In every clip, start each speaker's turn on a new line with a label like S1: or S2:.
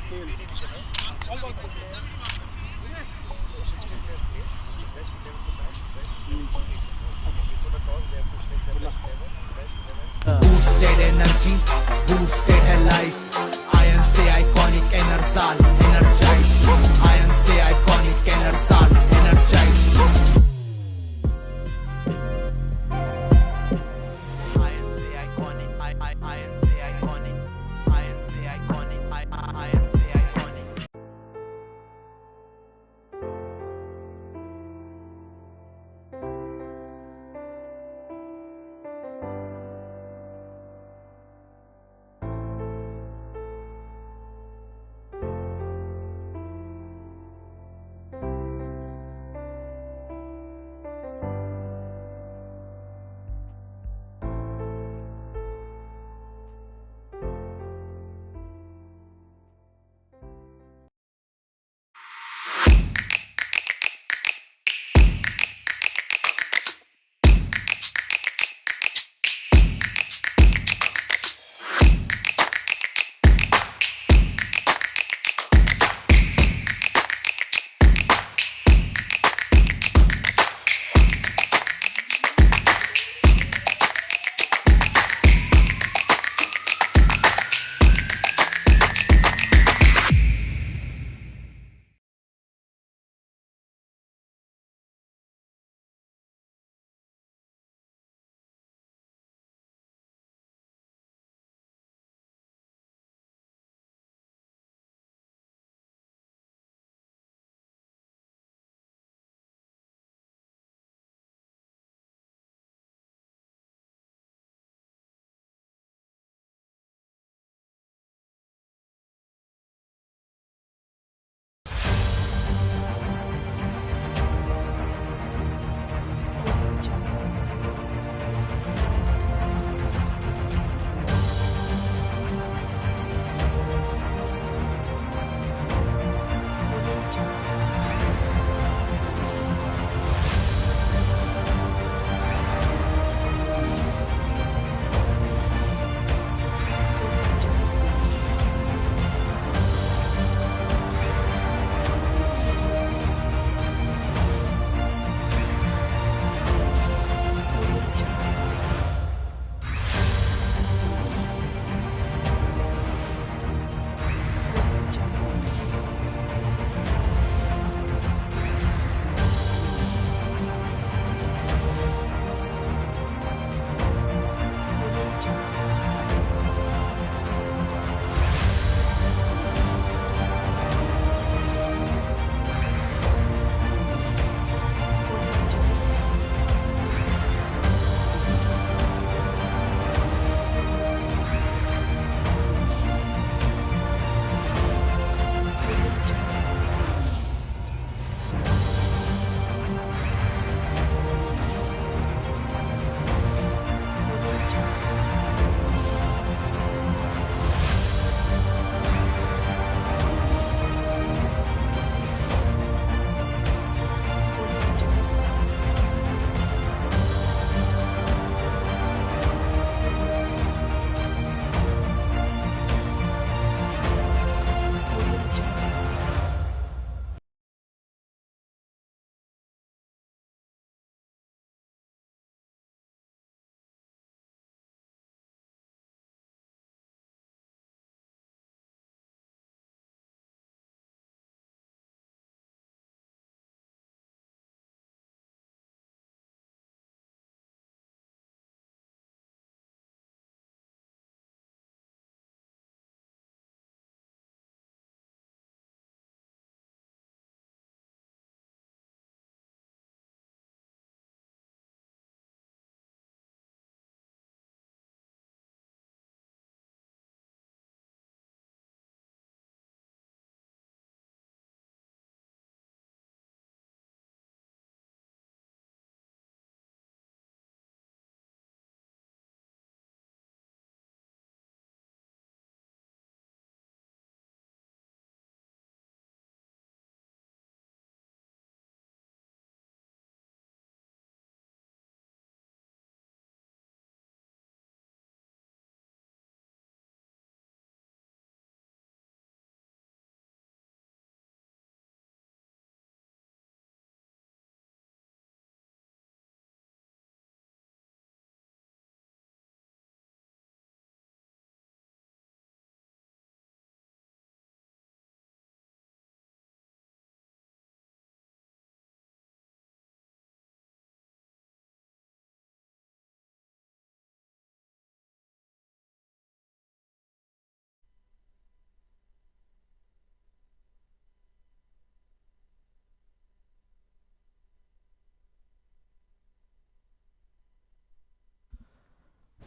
S1: Boosted energy, boosted है life. Iron से iconic enersal, energize. Iron से iconic enersal, energize. Iron से iconic, iron से iconic, iron से iconic, iron से iconic.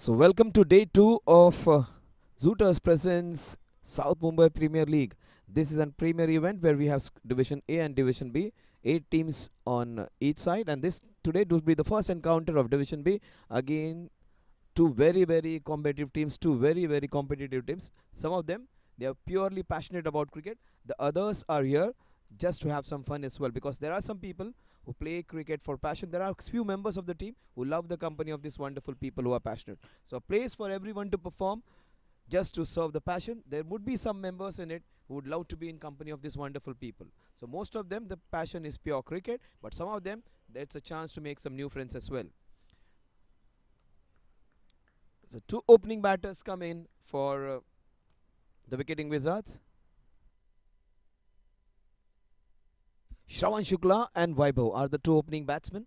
S2: So, welcome to day two of Zooters presents South Mumbai Premier League. This is a premier event where we have Division A and Division B, 8 teams on each side, and this today will be the first encounter of Division B. Again, two very competitive teams, two very competitive teams. Some of them they are purely passionate about cricket. The others are here just to have some fun as well, because there are some people who play cricket for passion. There are few members of the team who love the company of these wonderful people who are passionate. So a place for everyone to perform just to serve the passion. There would be some members in it who would love to be in company of these wonderful people. So most of them the passion is pure cricket, but some of them there's a chance to make some new friends as well. So two opening batters come in for the Wicketing Wizards. Shravan Shukla and Vaibhav are the two opening batsmen.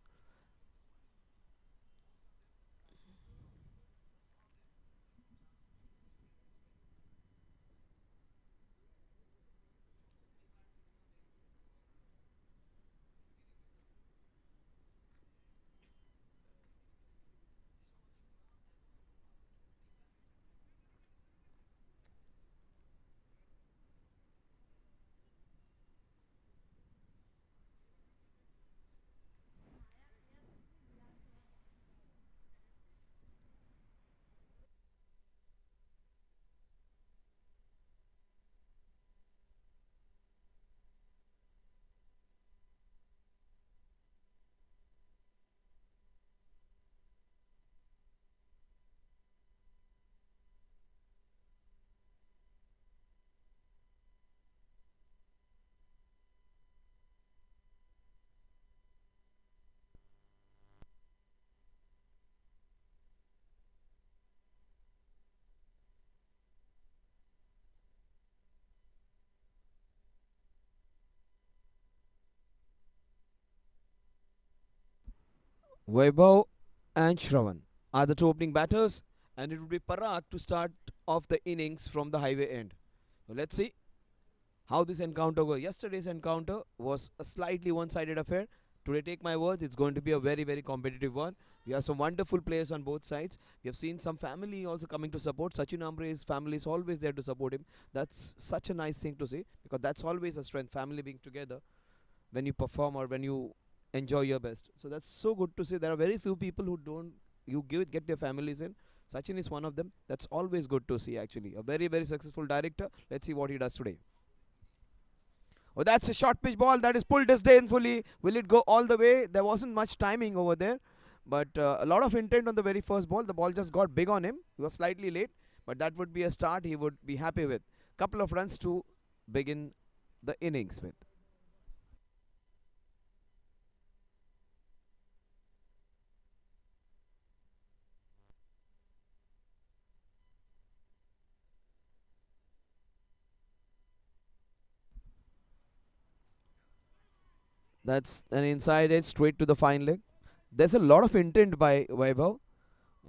S2: Vaibhav and Shravan are the two opening batters, and it would be Parag to start off the innings from the highway end. So let's see how this encounter goes. Yesterday's encounter was a slightly one-sided affair. Today, take my words, it's going to be a very competitive one. We have some wonderful players on both sides. We have seen some family also coming to support. Sachin Ambre's family is always there to support him. That's such a nice thing to see, because that's always a strength, family being together when you perform or when you enjoy your best. So that's so good to see. There are very few people who don't get their families in. Sachin is one of them. That's always good to see actually. A very successful director. Let's see what he does today. Oh, that's a short pitch ball that is pulled disdainfully. Will it go all the way? There wasn't much timing over there, but a lot of intent on the very first ball. The ball just got big on him. He was slightly late, but that would be a start he would be happy with. Couple of runs to begin the innings with. That's an inside edge straight to the fine leg. There's a lot of intent by Vaibhav.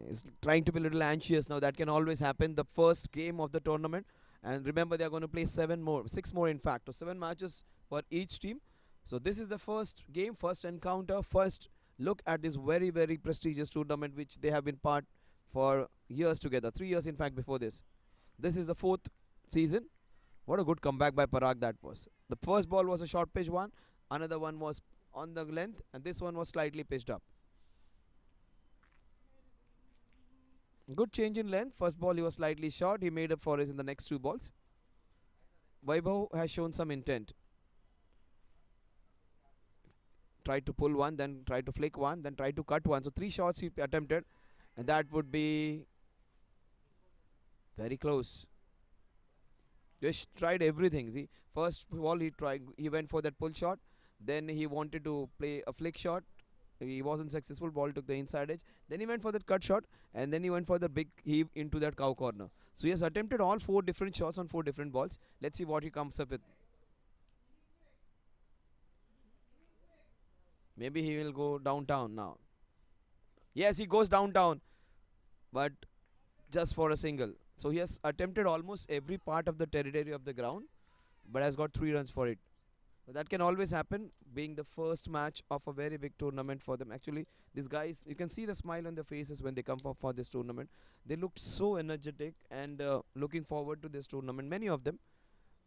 S2: He's trying to be a little anxious now. That can always happen. The first game of the tournament, and remember they are going to play six more in fact, or 7 matches for each team. So this is the first game, first encounter, first look at this very prestigious tournament which they have been part for years together. 3 years in fact before this. This is the fourth season. What a good comeback by Parag that was. The first ball was a short pitch one, another one was on the length, and this one was slightly pitched up. Good change in length. First ball he was slightly short. He made up for it in the next two balls. Vaibhav has shown some intent. Tried to pull one, then tried to flick one, then tried to cut one. So three shots he attempted, and that would be very close. Just tried everything. See, first ball he went for that pull shot. Then he wanted to play a flick shot. He wasn't successful. Ball took the inside edge. Then he went for that cut shot, and then he went for the big heave into that cow corner. So he has attempted all four different shots on four different balls. Let's see what he comes up with. Maybe he will go downtown now. Yes, he goes downtown, but just for a single. So he has attempted almost every part of the territory of the ground, but has got 3 runs for it. That can always happen, being the first match of a very big tournament for them. Actually, these guys, you can see the smile on their faces when they come up for this tournament. They looked so energetic and looking forward to this tournament. Many of them,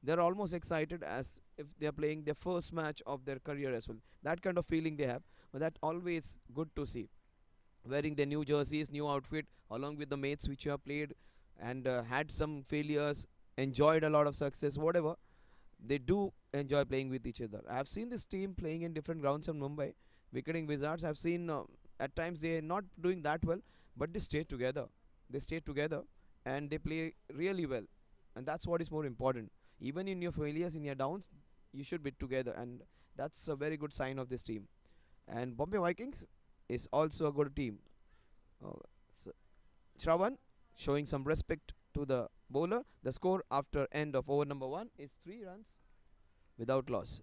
S2: they're almost excited as if they're playing their first match of their career as well. That kind of feeling they have, but that always good to see. Wearing their new jerseys, new outfit, along with the mates which you have played and had some failures, enjoyed a lot of success, whatever. They do enjoy playing with each other. I have seen this team playing in different grounds in Mumbai. Wicketing Wizards, I've seen at times they are not doing that well, but they stay together. They stay together and they play really well, and that's what is more important. Even in your failures, in your downs, you should be together, and that's a very good sign of this team. And Bombay Vikings is also a good team. Uh, so Shravan showing some respect to the bowler. The score after end of over number 1 is 3 runs without loss.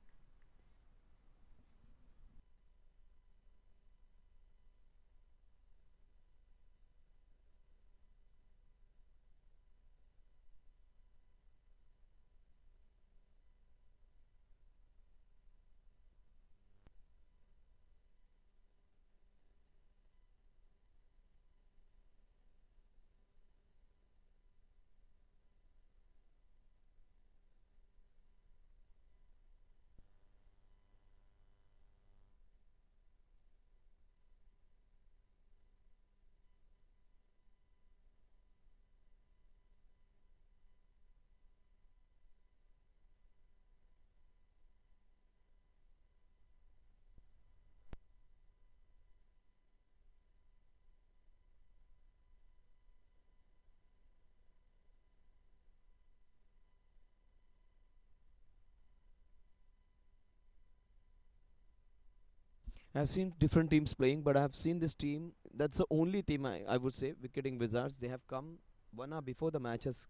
S2: I've seen different teams playing, but I've seen this team. That's the only team I would say, Wicketing Wizards. They have come 1 hour before the match has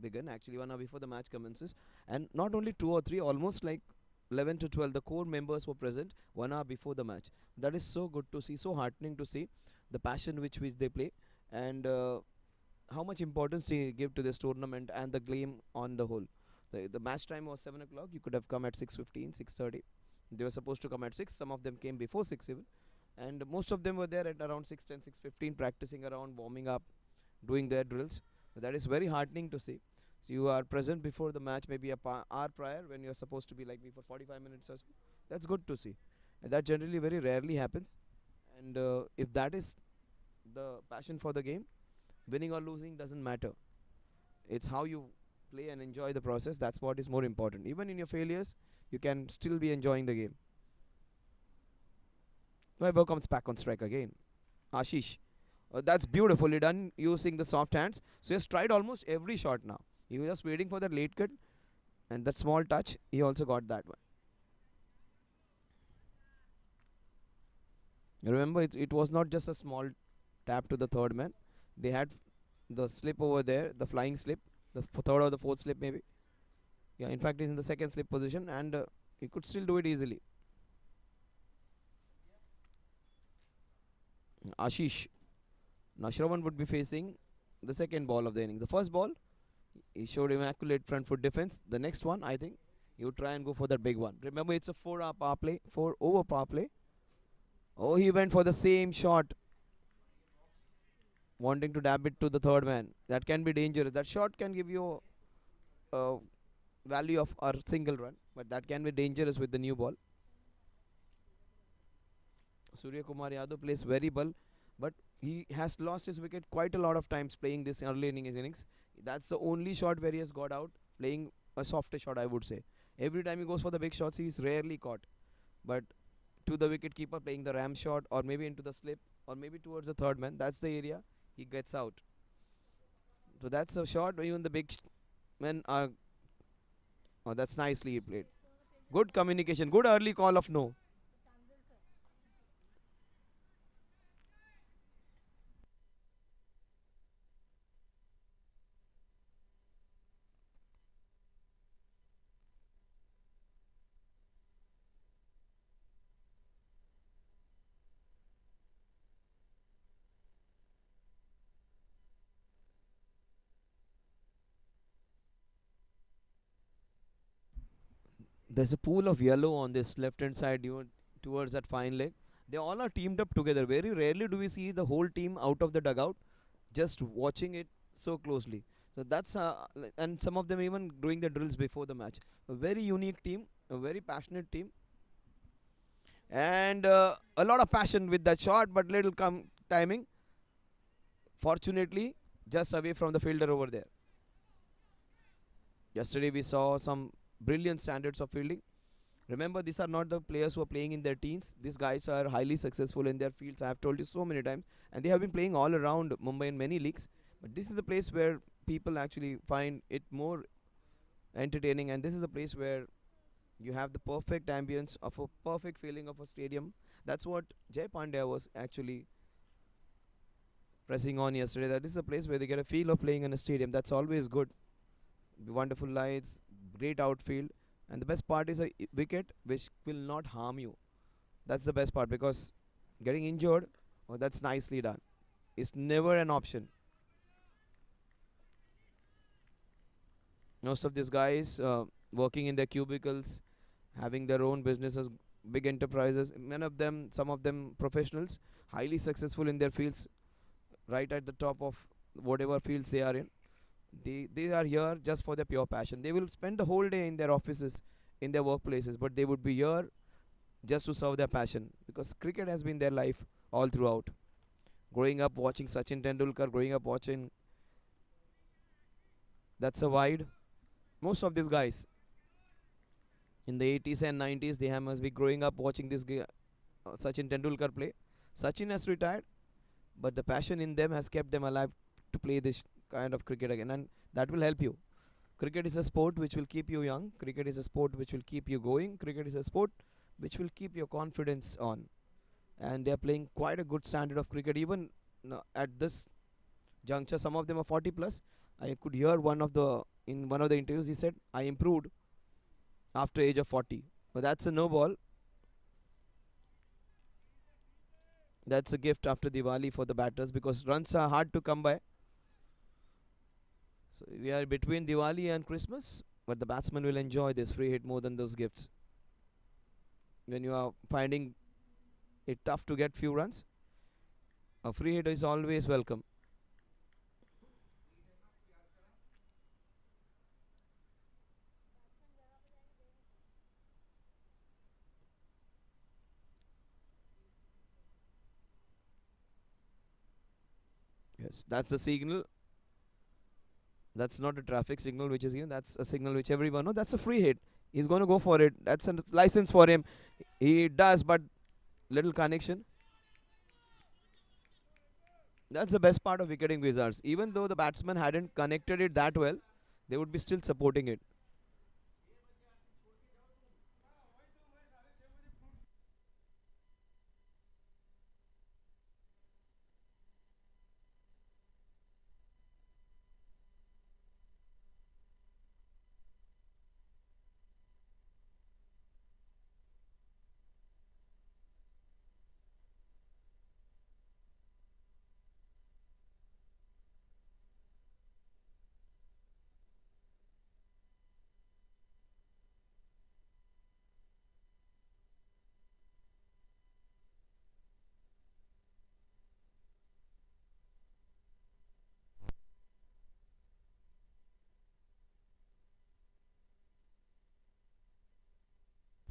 S2: begun. Actually, 1 hour before the match commences, and not only 2 or 3, almost like 11 to 12. The core members were present 1 hour before the match. That is so good to see, so heartening to see the passion which they play, and how much importance they give to this tournament and the game on the whole. The match time was 7 o'clock. You could have come at 6:15, 6:30. They were supposed to come at 6. Some of them came before 6 even, and most of them were there at around 6:10, 6:15, practicing around, warming up, doing their drills. That is very heartening to see. So you are present before the match, maybe a hour prior when you are supposed to be like before 45 minutes or so. That's good to see, and that generally very rarely happens. And if that is the passion for the game, winning or losing doesn't matter. It's how you play and enjoy the process. That's what is more important. Even in your failures, you can still be enjoying the game. Weber comes back on strike again. Ashish. That's beautifully done using the soft hands. So he has tried almost every shot now. He was just waiting for that late cut and that small touch. He also got that one. Remember, it was not just a small tap to the third man. They had the slip over there, the flying slip, the third or the fourth slip maybe. Yeah, in fact, he's in the second slip position and he could still do it easily. Ashish. Now Shravan would be facing the second ball of the inning. The first ball, he showed immaculate front foot defense. The next one, I think, he would try and go for that big one. Remember, it's a 4 hour power play, 4 over power play. Oh, he went for the same shot, wanting to dab it to the third man. That can be dangerous. That shot can give you a value of a single run, but that can be dangerous with the new ball. Surya Kumar Yadav plays very well, but he has lost his wicket quite a lot of times playing this early innings. That's the only shot where he has got out, playing a softer shot, I would say. Every time he goes for the big shots, he is rarely caught. But to the wicket keeper, playing the ram shot, or maybe into the slip, or maybe towards the third man, that's the area he gets out. So that's a shot. Even the big men are. Oh, that's nicely played. Good communication. Good early call of no. There's a pool of yellow on this left hand side towards that fine leg. They all are teamed up together. Very rarely do we see the whole team out of the dugout just watching it so closely. So that's and some of them even doing the drills before the match. A very unique team, a very passionate team, and a lot of passion with that shot, but little timing. Fortunately, just away from the fielder over there. Yesterday we saw some brilliant standards of fielding. Remember, these are not the players who are playing in their teens. These guys are highly successful in their fields. I have told you so many times, and they have been playing all around Mumbai in many leagues. But this is the place where people actually find it more entertaining, and this is a place where you have the perfect ambience of a perfect feeling of a stadium. That's what Jay Pandya was actually pressing on yesterday. That is a place where they get a feel of playing in a stadium. That's always good. Wonderful lights, great outfield, and the best part is a wicket which will not harm you. That's the best part, because getting injured, oh, that's nicely done. It's never an option. Most of these guys working in their cubicles, having their own businesses, big enterprises. Many of them, some of them professionals, highly successful in their fields, right at the top of whatever fields they are in. They are here just for their pure passion. They will spend the whole day in their offices, in their workplaces, but they would be here just to serve their passion, because cricket has been their life all throughout. Growing up watching Sachin Tendulkar, growing up watching, that's a wide. Most of these guys in the 80s and 90s, they must be growing up watching this Sachin Tendulkar play. Sachin has retired, but the passion in them has kept them alive to play this kind of cricket again, and that will help you. Cricket is a sport which will keep you young. Cricket is a sport which will keep you going. Cricket is a sport which will keep your confidence on. And they are playing quite a good standard of cricket. Even at this juncture, some of them are 40 plus. I could hear in one of the interviews, he said, I improved after age of 40. But that's a no ball. That's a gift after Diwali for the batters, because runs are hard to come by. So we are between Diwali and Christmas, but the batsman will enjoy this free hit more than those gifts. When you are finding it tough to get few runs, a free hit is always welcome. Yes, that's the signal. That's not a traffic signal which is given. That's a signal which everyone knows. That's a free hit. He's going to go for it. That's a license for him. He does, but little connection. That's the best part of wicketing wizards. Even though the batsman hadn't connected it that well, they would be still supporting it.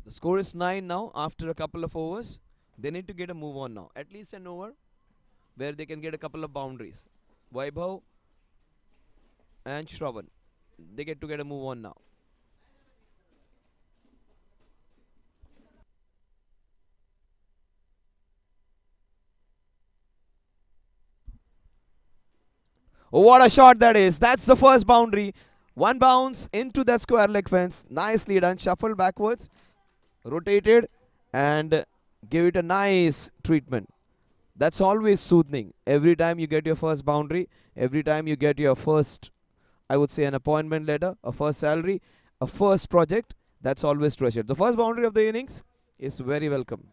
S2: The score is 9 now after a couple of overs. They need to get a move on now. At least an over where they can get a couple of boundaries. Vaibhav and Shravan, they get a move on now. Oh, what a shot that is. That's the first boundary. One bounce into that square leg fence. Nicely done. Shuffle backwards, rotated, and give it a nice treatment. That's always soothing. Every time you get your first boundary, every time you get your first, I would say, an appointment letter, a first salary, a first project, that's always treasured. The first boundary of the innings is very welcome.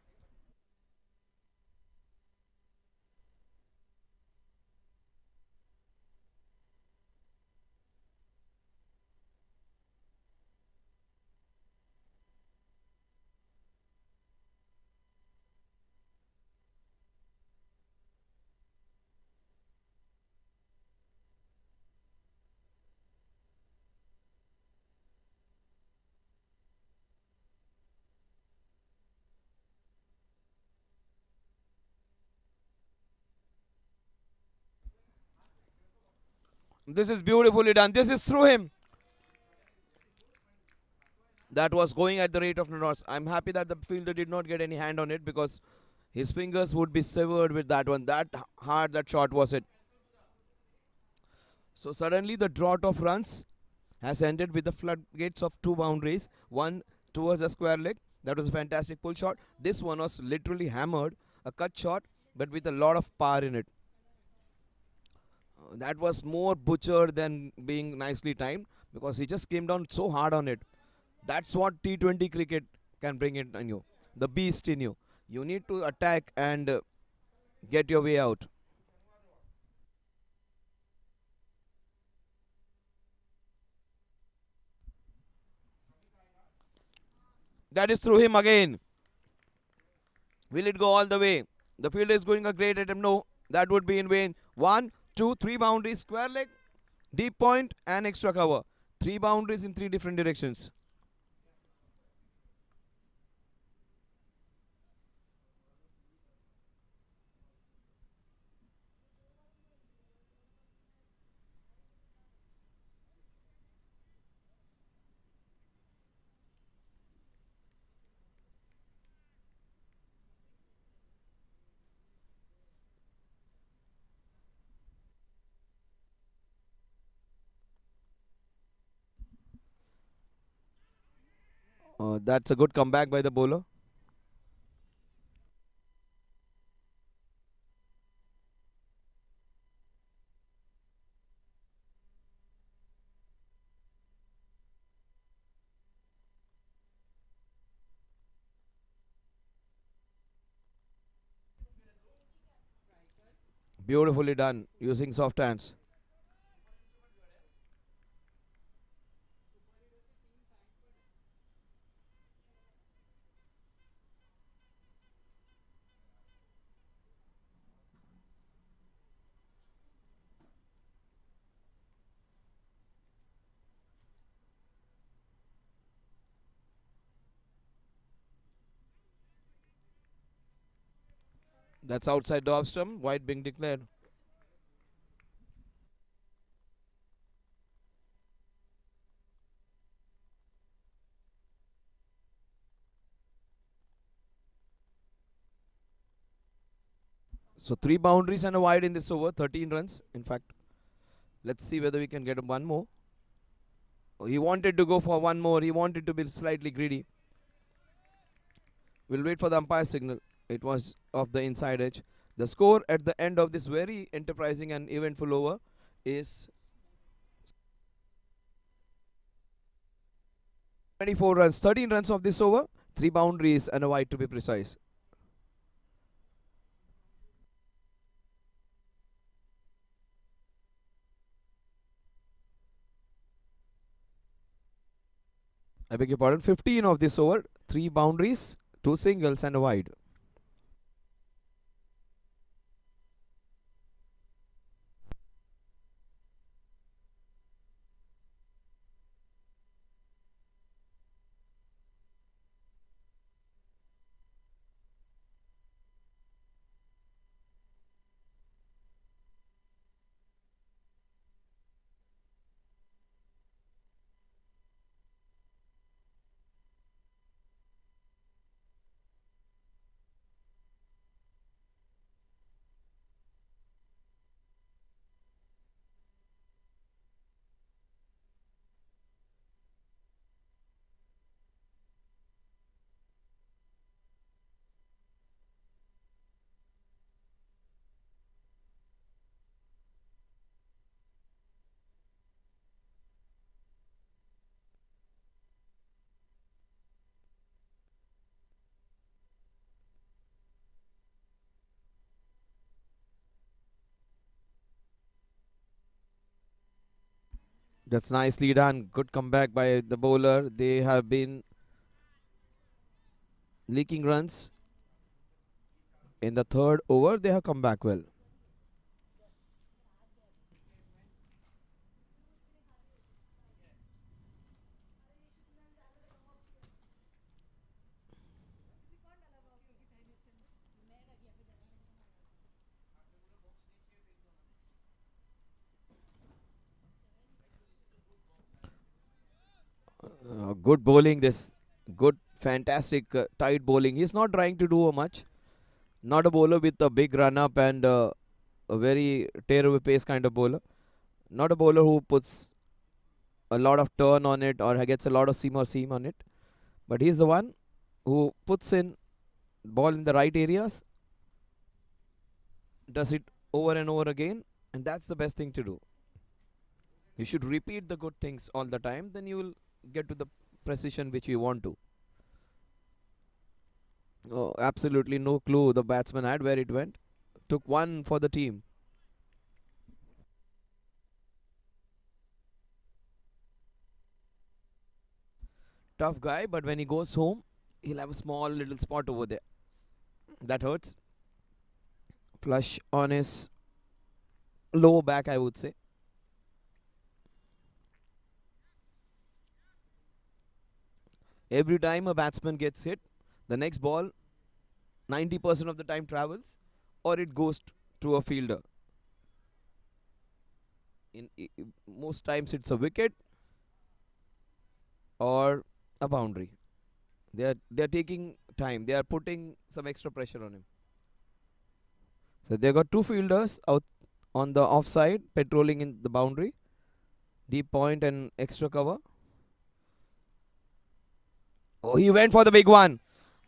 S2: This is beautifully done. This is through him. That was going at the rate of knots. I'm happy that the fielder did not get any hand on it because his fingers would be severed with that one. That hard that shot was it. So suddenly the drought of runs has ended with the floodgates of two boundaries. One towards the square leg. That was a fantastic pull shot. This one was literally hammered, a cut shot, but with a lot of power in it. That was more butchered than being nicely timed because he just came down so hard on it. That's what T20 cricket can bring it in you. The beast in you. You need to attack and get your way out. That is through him again. Will it go all the way? The fielder is going a great attempt. No, that would be in vain. One, two, three boundaries, square leg, deep point, and extra cover. Three boundaries in three different directions. That's a good comeback by the bowler. Beautifully done using soft hands. That's outside the off stump. White being declared. So three boundaries and a wide in this over. 13 runs. In fact, let's see whether we can get one more. Oh, he wanted to go for one more. He wanted to be slightly greedy. We'll wait for the umpire signal. It was off the inside edge. The score at the end of this very enterprising and eventful over is 24 runs. 13 runs of this over. Three boundaries and a wide to be precise. I beg your pardon. 15 of this over. Three boundaries, two singles and a wide. That's nicely done. Good comeback by the bowler. They have been leaking runs in the third over. They have come back well. Good bowling. This good, fantastic, tight bowling. He's not trying to do much. Not a bowler with a big run up and a very tear away pace kind of bowler. Not a bowler who puts a lot of turn on it or gets a lot of seam or seam on it. But he's the one who puts in ball in the right areas, does it over and over again, and that's the best thing to do. You should repeat the good things all the time, then you will get to the precision which you want to. Oh, absolutely no clue the batsman had where it went. Took one for the team. Tough guy, but when he goes home, he'll have a small little spot over there. That hurts. Flush on his lower back, I would say. Every time a batsman gets hit, the next ball 90% of the time travels or it goes to a fielder. Most times it's a wicket or a boundary. They are taking time. They are putting some extra pressure on him. So they got two fielders out on the offside, patrolling in the boundary, deep point and extra cover. Oh, he went for the big one.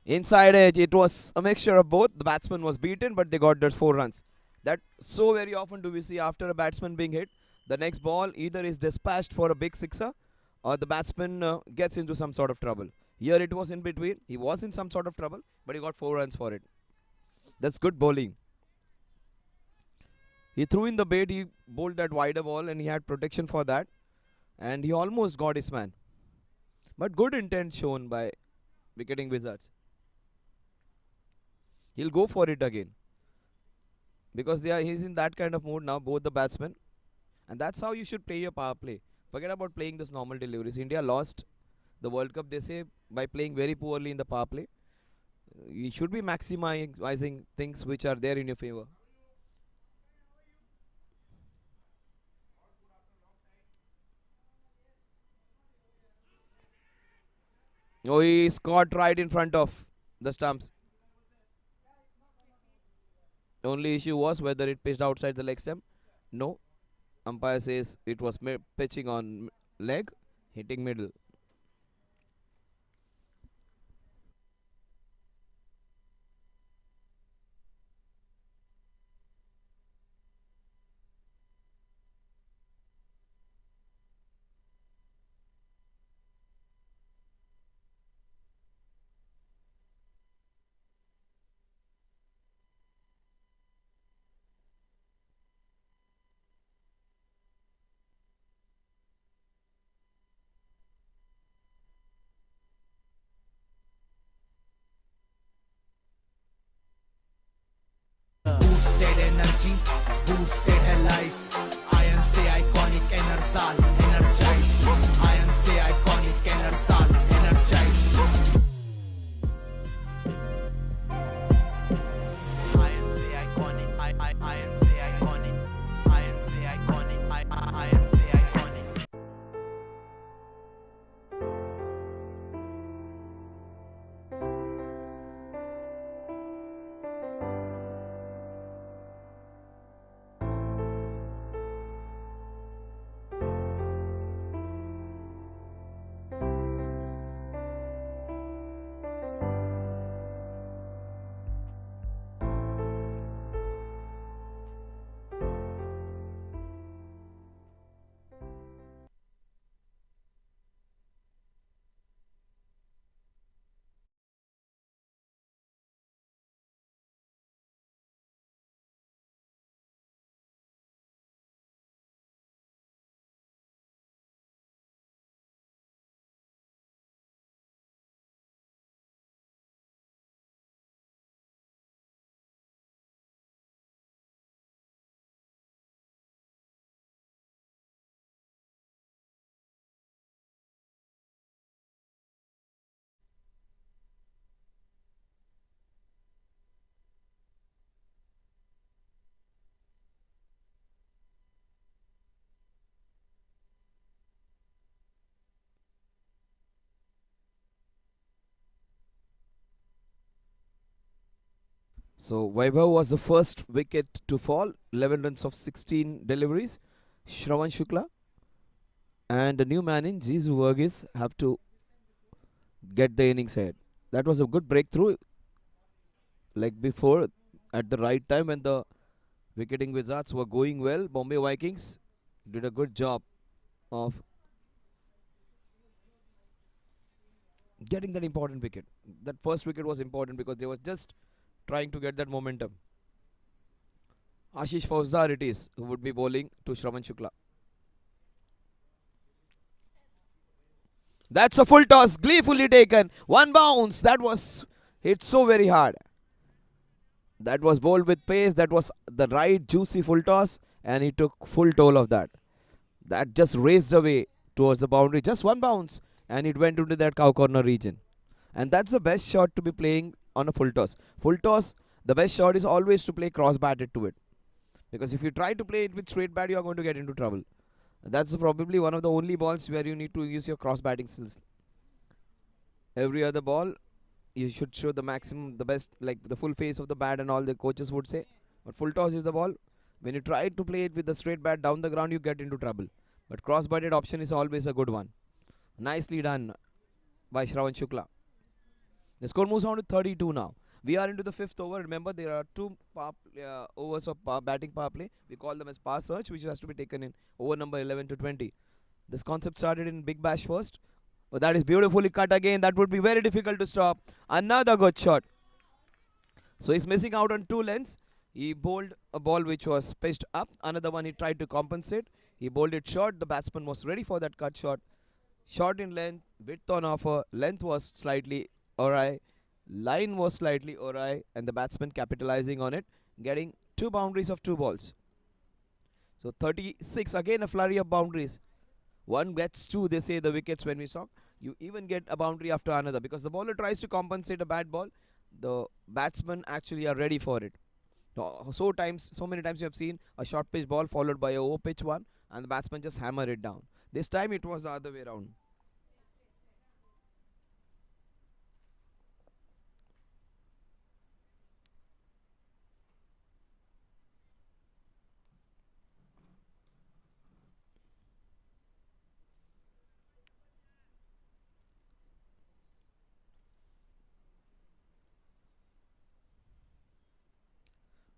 S2: Inside edge. It was a mixture of both. The batsman was beaten, but they got just 4 runs. That so very often do we see after a batsman being hit, the next ball either is dispatched for a big sixer or the batsman gets into some sort of trouble. Here it was in between. He was in some sort of trouble, but he got 4 runs for it. That's good bowling. He threw in the bait, he bowled that wider ball, and he had protection for that. And he almost got his man. But good intent shown by Wicketing Wizards. He'll go for it again. Because he's in that kind of mood now, both the batsmen. And that's how you should play your power play. Forget about playing this normal deliveries. India lost the World Cup, they say, by playing very poorly in the power play. You should be maximizing things which are there in your favor. Oh, he scored right in front of the stumps. The only issue was whether it pitched outside the leg stump. No. Umpire says it was pitching on leg, hitting middle.
S1: Boosted energy, boosted her life. Iron say iconic enersal, energize. Iron say iconic enersal, energize. Iron say iconic, iron say iconic. Iron say iconic, iron say iconic.
S2: So Vaibhav was the first wicket to fall, 11 runs of 16 deliveries. Shravan Shukla and the new man in Zizu Verghese have to get the innings ahead. That was a good breakthrough, like before, at the right time when the wicketing Wizards were going well. Bombay Vikings did a good job of getting that important wicket. That first wicket was important because they were just trying to get that momentum. Ashish Fauzdar it is who would be bowling to Shravan Shukla. That's a full toss, gleefully taken. One bounce. That was hit so very hard. That was bowled with pace. That was the right juicy full toss, and he took full toll of that. That just raced away towards the boundary. Just one bounce, and it went into that cow corner region. And that's the best shot to be playing on a full toss. Full toss, the best shot is always to play cross batted to it. Because if you try to play it with straight bat, you are going to get into trouble. That's probably one of the only balls where you need to use your cross batting skills. Every other ball, you should show the maximum, the best, like the full face of the bat and all the coaches would say. But full toss is the ball. When you try to play it with the straight bat down the ground, you get into trouble. But cross batted option is always a good one. Nicely done by Shravan Shukla. The score moves on to 32 now. We are into the fifth over. Remember, there are two overs of batting power play. We call them as pass search, which has to be taken in over number 11 to 20. This concept started in Big Bash first. Oh, that is beautifully cut again. That would be very difficult to stop. Another good shot. So he's missing out on two lengths. He bowled a ball which was pitched up. Another one he tried to compensate. He bowled it short. The batsman was ready for that cut shot. Short in length, width on offer. Length was slightly awry. Line was slightly awry. And the batsman capitalizing on it, getting two boundaries of two balls. So 36. Again a flurry of boundaries. One gets two, they say, the wickets when we saw. You even get a boundary after another because the bowler tries to compensate a bad ball. The batsmen actually are ready for it. So many times you have seen a short pitch ball followed by a low pitch one, and the batsman just hammer it down. This time it was the other way around.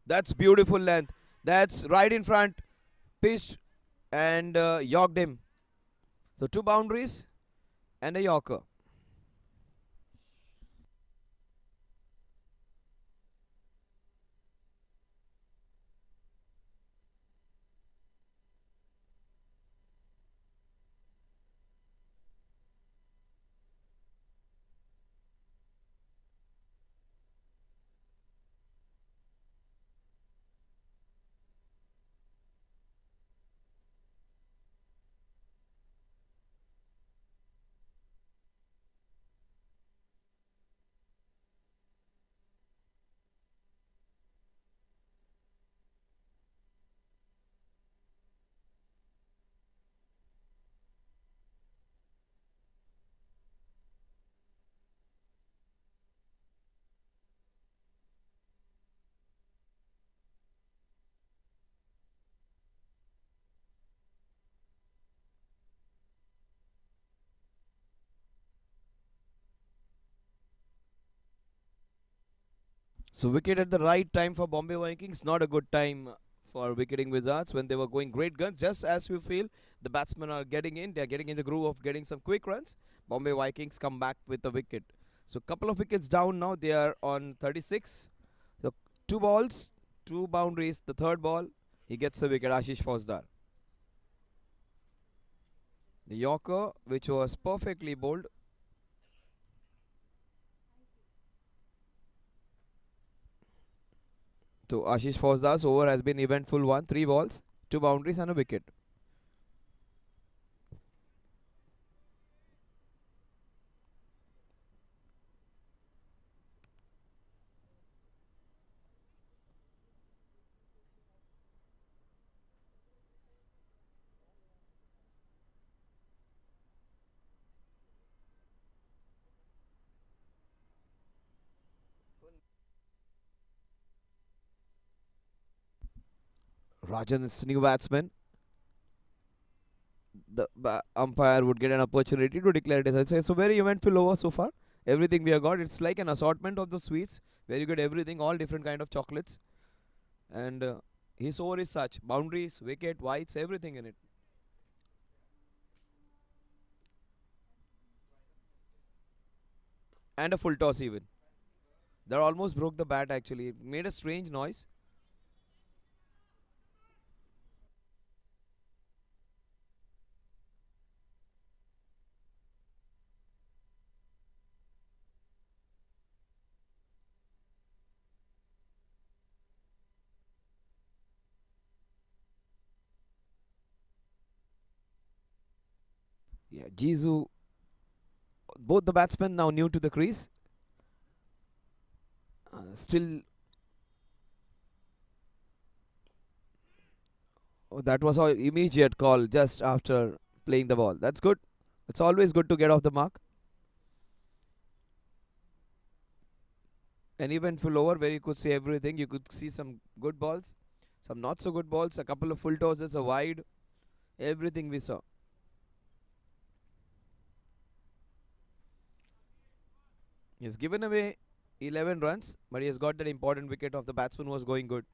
S2: That's beautiful length. That's right in front, pitched and yorked him. So two boundaries and a yorker. So wicket at the right time for Bombay Vikings. Not a good time for wicketing Wizards when they were going great guns. Just as we feel the batsmen are getting in, they are getting in the groove of getting some quick runs. Bombay Vikings come back with the wicket. So couple of wickets down now. They are on 36. So two balls, two boundaries. The third ball, he gets a wicket. Ashish Fauzdar. The Yorker, which was perfectly bowled. So Ashish Fauzdal's over has been eventful one. Three balls, two boundaries and a wicket. Rajan is new batsman. The umpire would get an opportunity to declare it as it's a very eventful over so far. Everything we have got, it's like an assortment of the sweets where you get everything, all different kind of chocolates. And his over is such boundaries, wicket, wides, everything in it. And a full toss even. That almost broke the bat actually. It made a strange noise. Yeah, Jizu, both the batsmen now new to the crease. Still, oh, that was our immediate call just after playing the ball. That's good. It's always good to get off the mark. An eventful over where you could see everything. You could see some good balls, some not so good balls, a couple of full tosses, a wide, everything we saw. He's given away 11 runs, but he has got that important wicket of the batsman who was going good.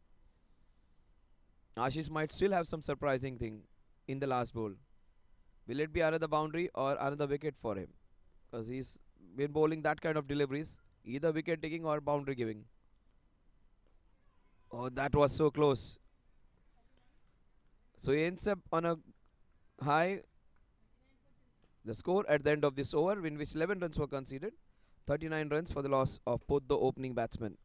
S2: Ashish might still have some surprising thing in the last bowl. Will it be another boundary or another wicket for him? Because he's been bowling that kind of deliveries, either wicket taking or boundary giving. Oh, that was so close. So he ends up on a high. The score at the end of this over, in which 11 runs were conceded, 39 runs for the loss of both the opening batsmen.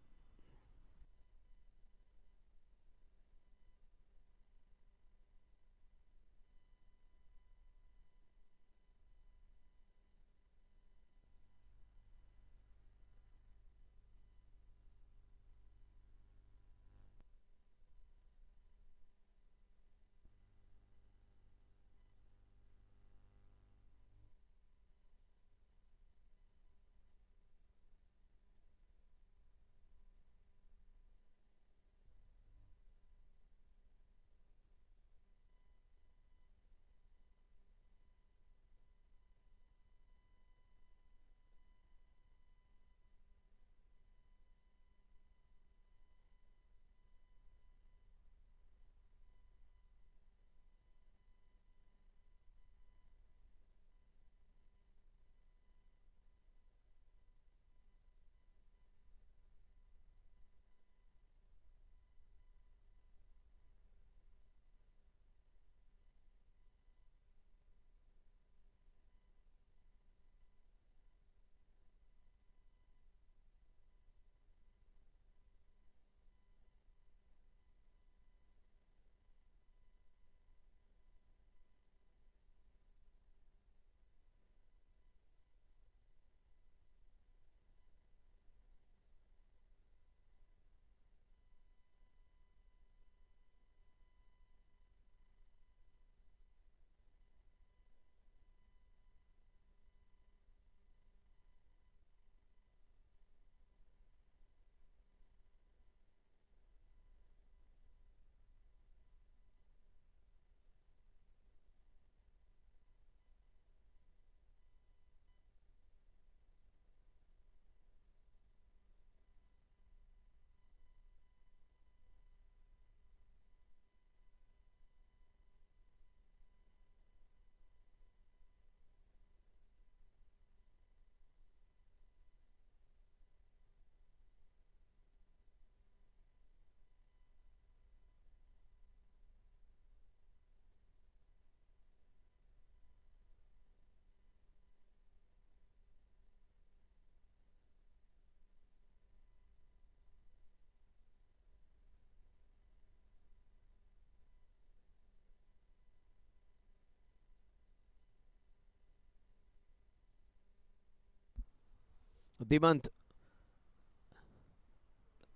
S2: Dimant,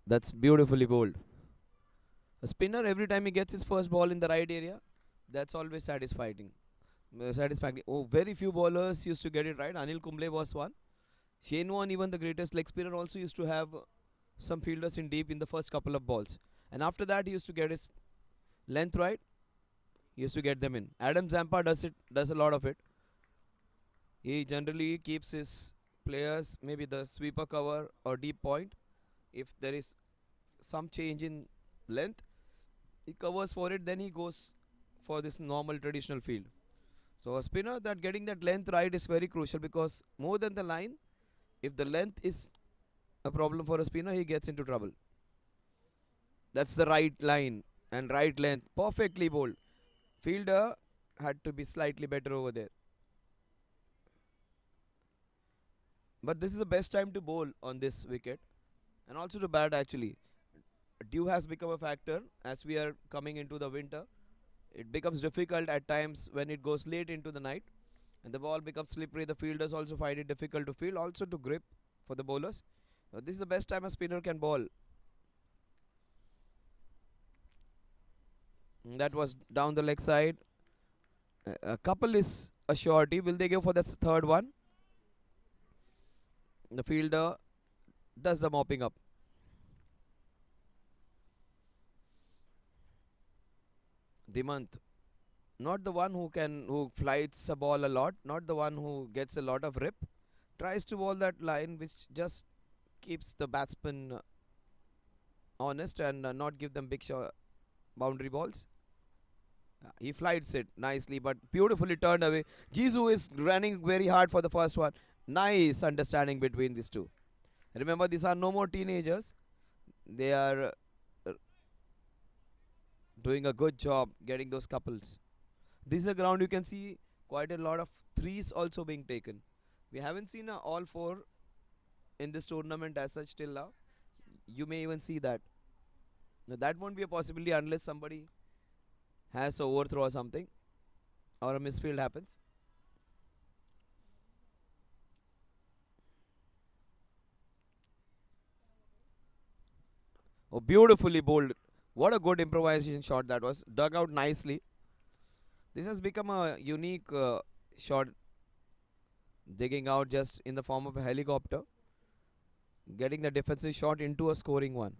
S2: that's beautifully bowled. A spinner, every time he gets his first ball in the right area, that's always satisfying. Satisfying. Oh, very few bowlers used to get it right. Anil Kumble was one. Shane Warne, even the greatest leg spinner, also used to have some fielders in deep in the first couple of balls. And after that, he used to get his length right, he used to get them in. Adam Zampa does a lot of it. He generally keeps his players maybe the sweeper cover or deep point. If there is some change in length, he covers for it, then he goes for this normal traditional field. So a spinner that getting that length right is very crucial, because more than the line, if the length is a problem for a spinner, he gets into trouble. That's the right line and right length, perfectly bowled. Fielder had to be slightly better over there. But this is the best time to bowl on this wicket, and also to bat actually. Dew has become a factor as we are coming into the winter. It becomes difficult at times when it goes late into the night and the ball becomes slippery. The fielders also find it difficult to field, also to grip for the bowlers. This is the best time a spinner can bowl. That was down the leg side. A couple is a shorty. Will they go for the third one? The fielder does the mopping up. Dimant, not the one who flights a ball a lot, not the one who gets a lot of rip, tries to bowl that line which just keeps the batsman honest and not give them big boundary balls. He flights it nicely, but beautifully turned away. Jizu is running very hard for the first one. Nice understanding between these two. Remember, these are no more teenagers. They are doing a good job getting those couples. This is a ground you can see quite a lot of threes also being taken. We haven't seen all four in this tournament as such till now. You may even see that. Now, that won't be a possibility unless somebody has a overthrow or something, or a misfield happens. Oh, beautifully bowled. What a good improvisation shot that was. Dug out nicely. This has become a unique shot, digging out just in the form of a helicopter, getting the defensive shot into a scoring one.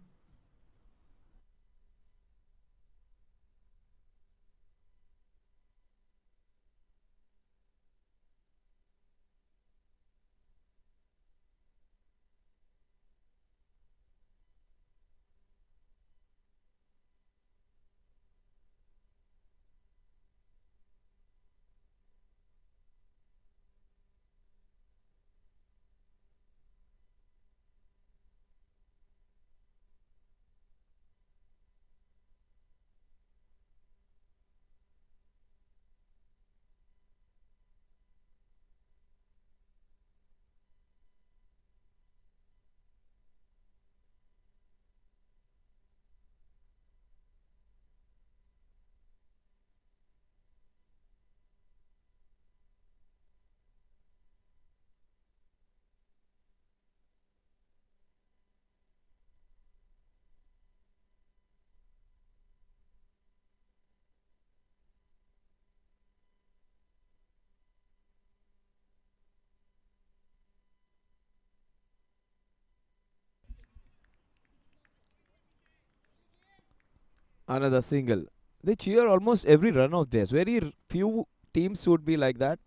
S2: Another single. They cheer almost every run of theirs. Very few teams would be like that.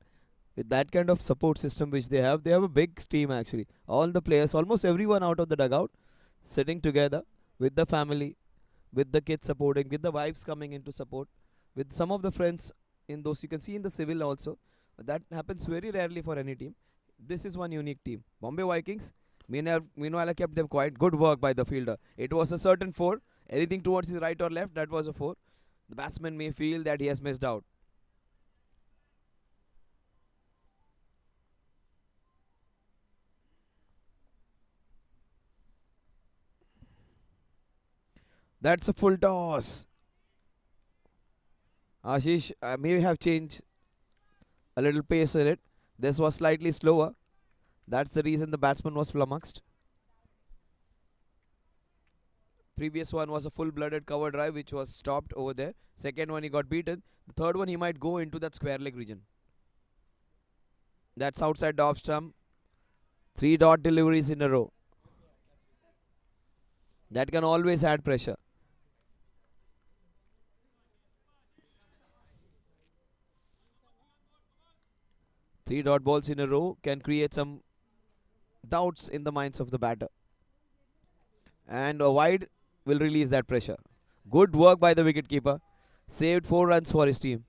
S2: With that kind of support system which they have a big team actually. All the players, almost everyone out of the dugout, sitting together with the family, with the kids supporting, with the wives coming into support, with some of the friends in those you can see in the civil also. That happens very rarely for any team. This is one unique team. Bombay Vikings, meanwhile, I kept them quiet. Good work by the fielder. It was a certain four. Anything towards his right or left, that was a four. The batsman may feel that he has missed out. That's a full toss. Ashish may have changed a little pace in it. This was slightly slower. That's the reason the batsman was flummoxed. Previous one was a full-blooded cover drive which was stopped over there. Second one he got beaten. The third one he might go into that square leg region. That's outside the off stump. 3 dot deliveries in a row. That can always add pressure. Three dot balls in a row can create some doubts in the minds of the batter. And a wide will release that pressure. Good work by the wicketkeeper. Saved 4 runs for his team.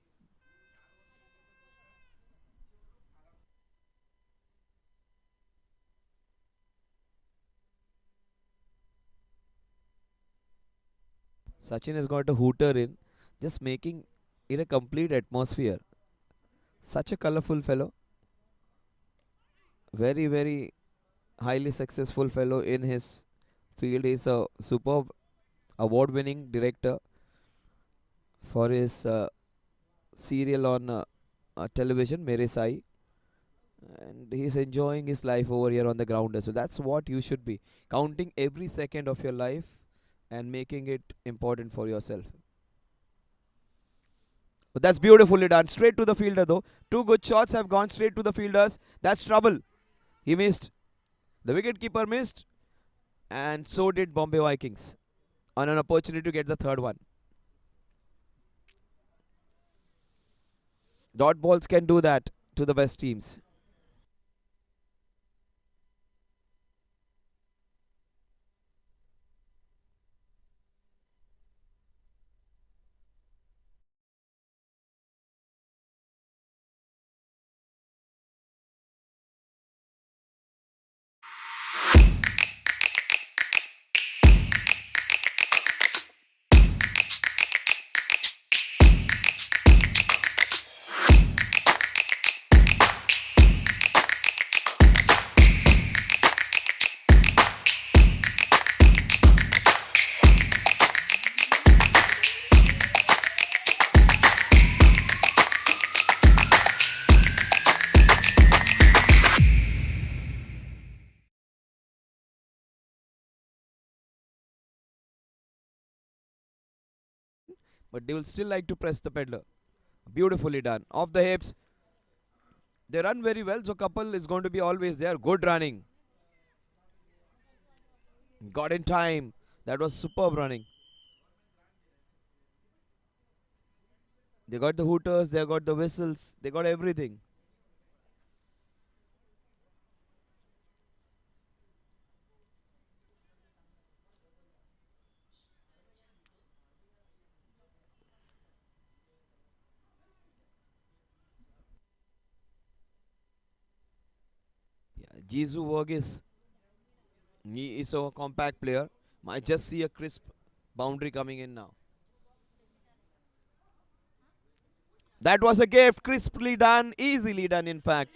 S2: Sachin has got a hooter in, just making it a complete atmosphere. Such a colorful fellow. Very, very highly successful fellow in his field. He's a superb award winning director for his serial on television, Mere Sai. And he's enjoying his life over here on the ground as well. That's what you should be. Counting every second of your life and making it important for yourself. But that's beautifully done. Straight to the fielder though. Two good shots have gone straight to the fielders. That's trouble. He missed. The wicketkeeper missed. And so did Bombay Vikings on an opportunity to get the third one. Dot balls can do that to the best teams. But they will still like to press the peddler. Beautifully done. Off the hips. They run very well, so couple is going to be always there. Good running. Got in time. That was superb running. They got the hooters, they got the whistles, they got everything. Yeah, Jizu Vergis, he is a compact player. Might just see a crisp boundary coming in now. That was a gift, crisply done, easily done in fact.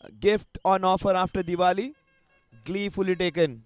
S2: A gift on offer after Diwali, gleefully taken.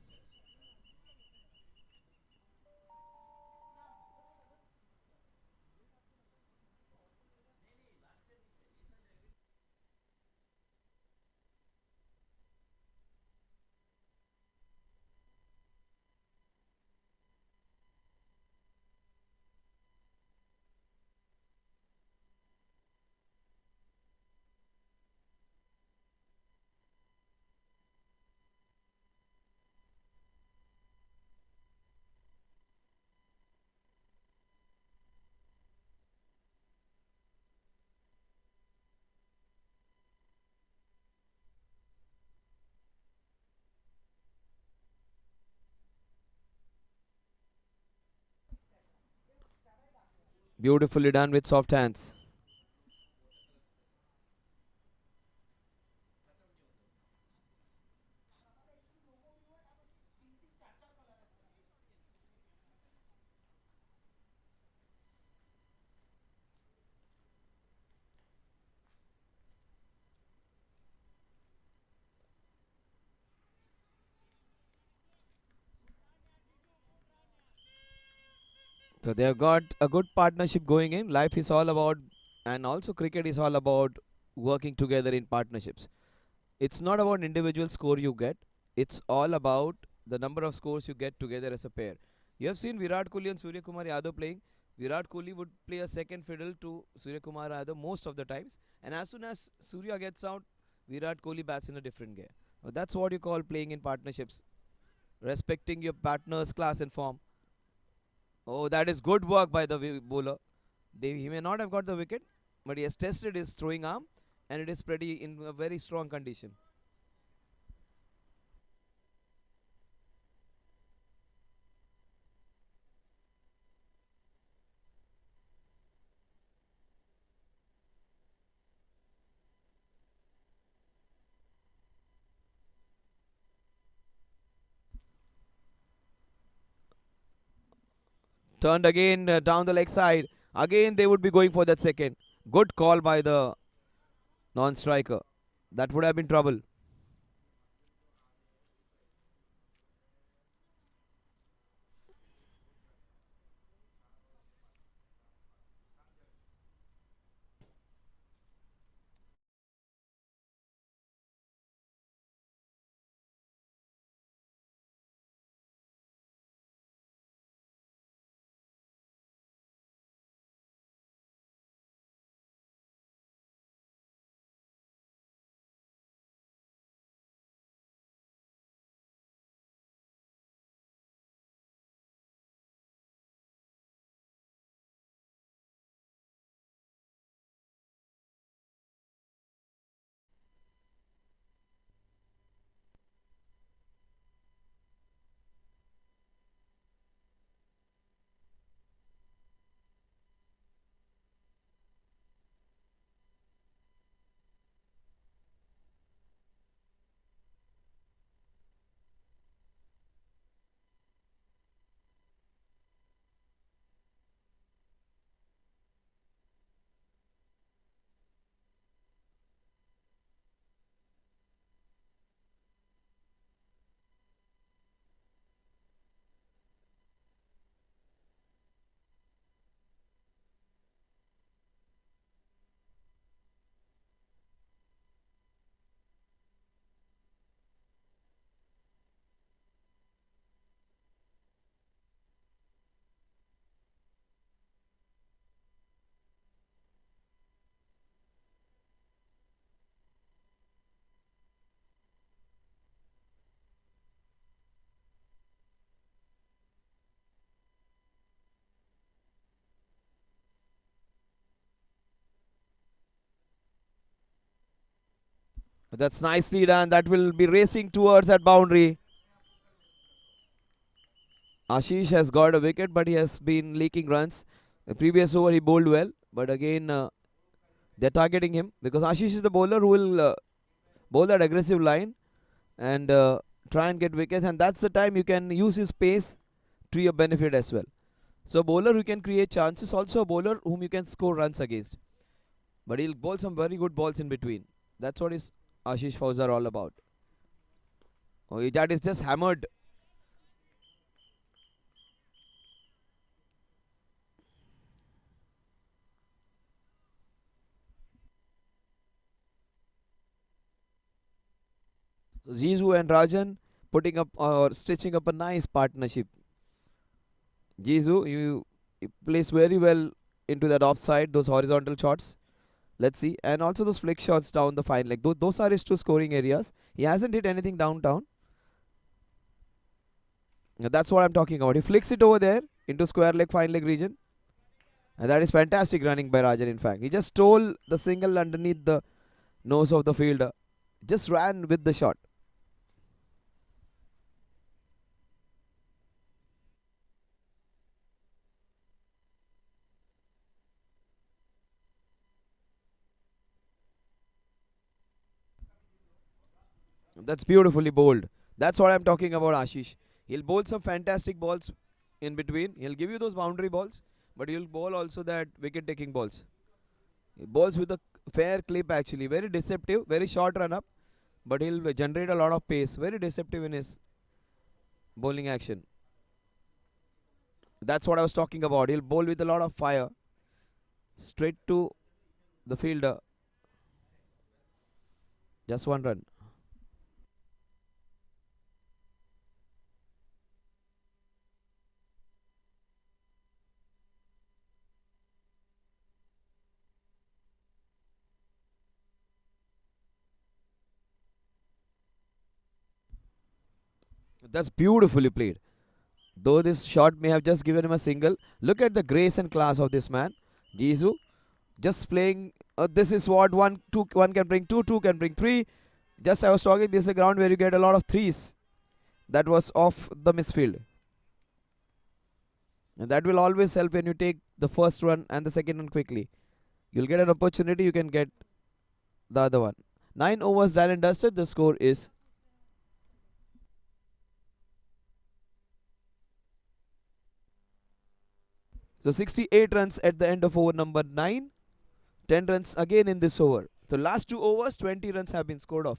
S2: Beautifully done with soft hands. So they have got a good partnership going in. Life is all about, and also cricket is all about working together in partnerships. It's not about individual score you get. It's all about the number of scores you get together as a pair. You have seen Virat Kohli and Surya Kumar Yadav playing. Virat Kohli would play a second fiddle to Surya Kumar Yadav most of the times, and as soon as Surya gets out, Virat Kohli bats in a different gear. That's what you call playing in partnerships, respecting your partner's class and form. Oh, that is good work by the bowler. He may not have got the wicket, but he has tested his throwing arm and it is pretty in a very strong condition. Turned again down the leg side. Again, they would be going for that second. Good call by the non-striker. That would have been trouble. That's nicely done. That will be racing towards that boundary. Ashish has got a wicket, but he has been leaking runs. The previous over he bowled well, but again they're targeting him because Ashish is the bowler who will bowl that aggressive line and try and get wickets, and that's the time you can use his pace to your benefit as well. So bowler who can create chances, also a bowler whom you can score runs against. But he'll bowl some very good balls in between. That's what is Ashish Fawzar all about. Oh, that is just hammered. Zizou and Rajan putting up or stitching up a nice partnership. Zizou, you place very well into that offside, those horizontal shots. Let's see. And also those flick shots down the fine leg. Those are his two scoring areas. He hasn't hit anything downtown. That's what I'm talking about. He flicks it over there into square leg, fine leg region. And that is fantastic running by Rajan, in fact. He just stole the single underneath the nose of the fielder. Just ran with the shot. That's beautifully bowled. That's what I'm talking about, Ashish. He'll bowl some fantastic balls in between. He'll give you those boundary balls, but he'll bowl also that wicket taking balls. He bowls with a fair clip actually. Very deceptive, very short run up, but he'll generate a lot of pace. Very deceptive in his bowling action. That's what I was talking about. He'll bowl with a lot of fire. Straight to the fielder. Just one run. That's beautifully played. Though this shot may have just given him a single, look at the grace and class of this man. Jizu Just playing. This is what one can bring two can bring three. Just I was talking. This is a ground where you get a lot of threes. That was off the misfield, and that will always help when you take the first run and the second run quickly. You'll get an opportunity. You can get the other one. 9 overs done and dusted. The score is so 68 runs at the end of over number 9. 10 runs again in this over. So last 2 overs, 20 runs have been scored off.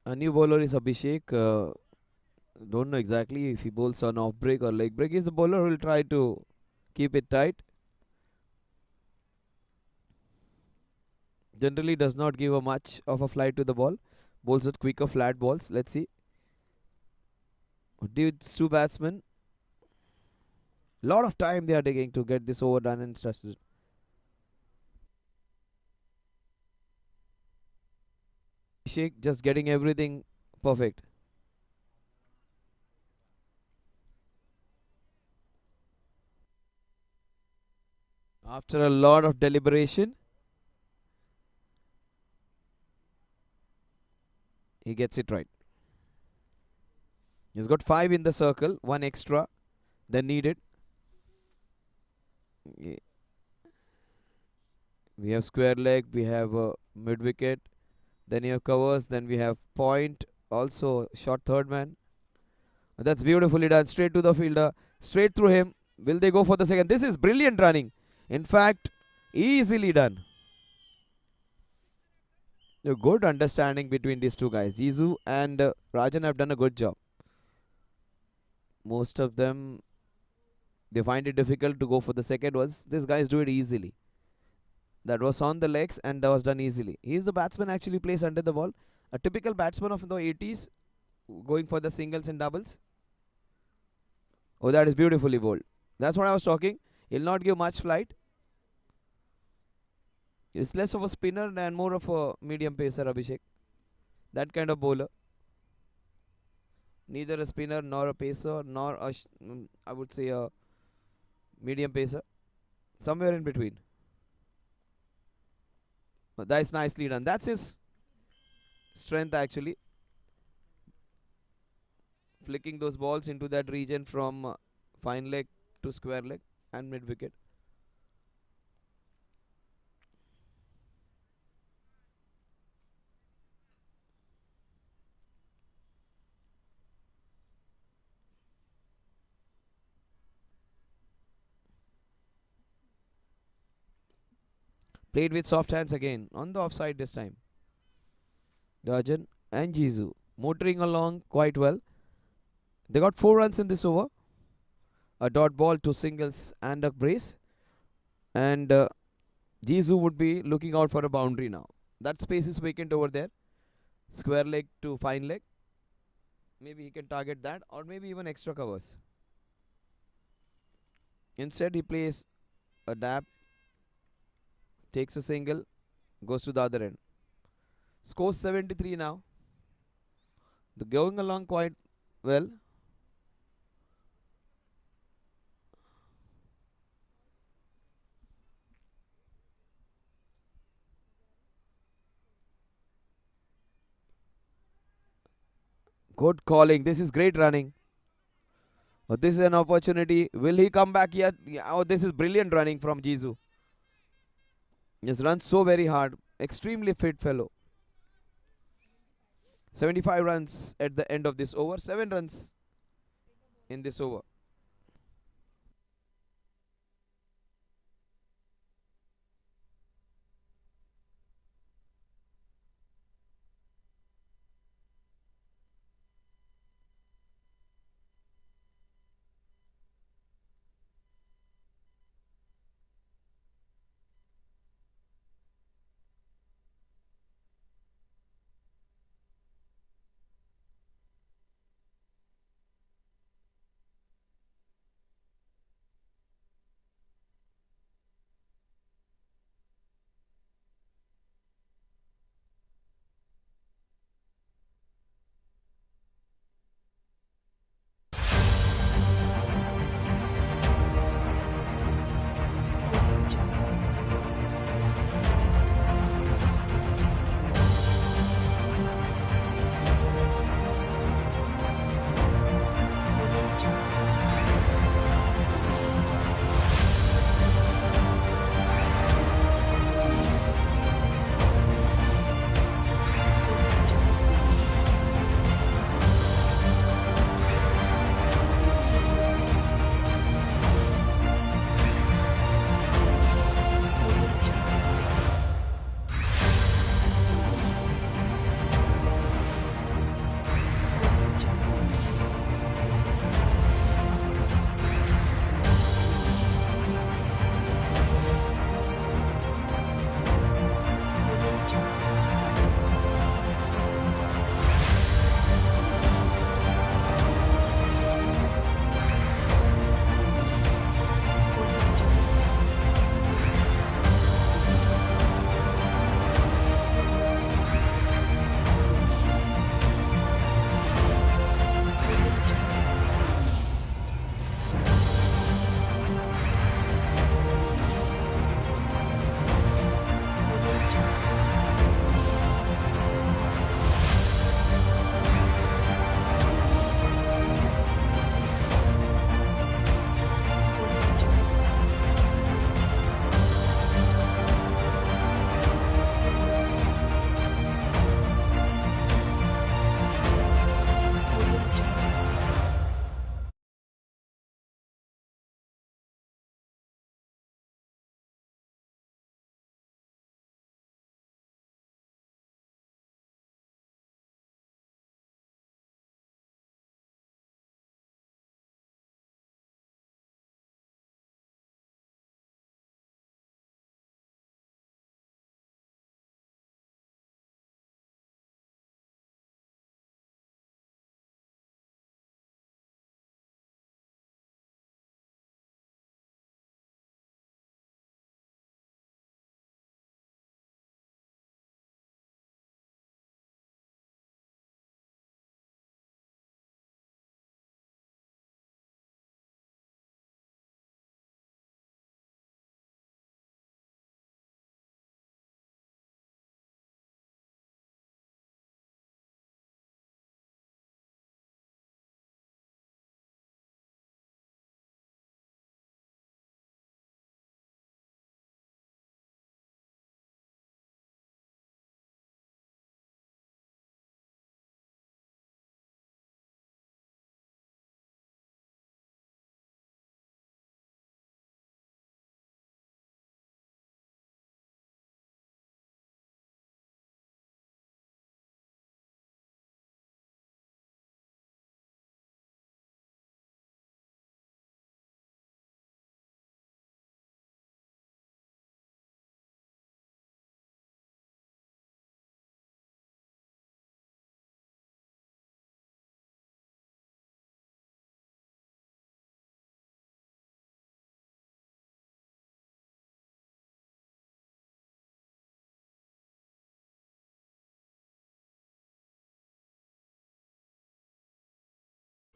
S2: A new bowler is Abhishek. Don't know exactly if he bowls on off break or leg break. He's the bowler who will try to keep it tight. Generally does not give a much of a flight to the ball. Bowls at quicker flat balls. Let's see. These two batsmen. Lot of time they are taking to get this over done and started. Abhishek just getting everything perfect. After a lot of deliberation, he gets it right. He's got 5 in the circle, 1 extra than needed. We have square leg, we have mid wicket, then you have covers, then we have point, also short third man. That's beautifully done, straight to the fielder, straight through him. Will they go for the second? This is brilliant running. In fact, easily done. A good understanding between these two guys. Jizu and Rajan have done a good job. Most of them, they find it difficult to go for the second ones. These guys do it easily. That was on the legs and that was done easily. He is the batsman actually plays under the ball. A typical batsman of the 80s going for the singles and doubles. Oh, that is beautifully bowled. That's what I was talking. He'll not give much flight. He's less of a spinner and more of a medium pacer, Abhishek. That kind of bowler. Neither a spinner nor a pacer nor a I would say a medium pacer. Somewhere in between. That's nicely done. That's his strength actually. Flicking those balls into that region from fine leg to square leg and mid wicket. Played with soft hands again on the offside this time. Rajan and Jizu motoring along quite well. They got 4 runs in this over. A dot ball, 2 singles and a brace. And Jizu would be looking out for a boundary now. That space is vacant over there. Square leg to fine leg. maybe he can target that or maybe even extra covers. Instead, he plays a dab, takes a single, goes to the other end. Scores 73 now. They're going along quite well. Good calling. This is great running. But this is an opportunity. Will he come back yet? Yeah, oh, this is brilliant running from Jizu. He has run so very hard. Extremely fit fellow. 75 runs at the end of this over. 7 runs in this over.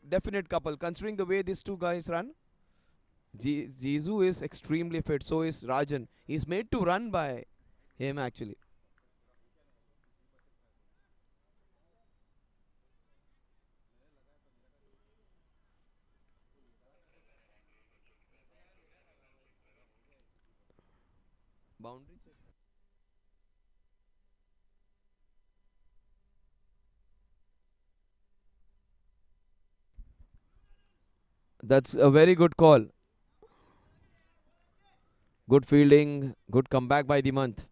S2: definite couple. Considering the way these two guys run, Jizu is extremely fit. So is Rajan. He's made to run by him actually. Boundary check. That's a very good call. Good fielding. Good comeback by the month.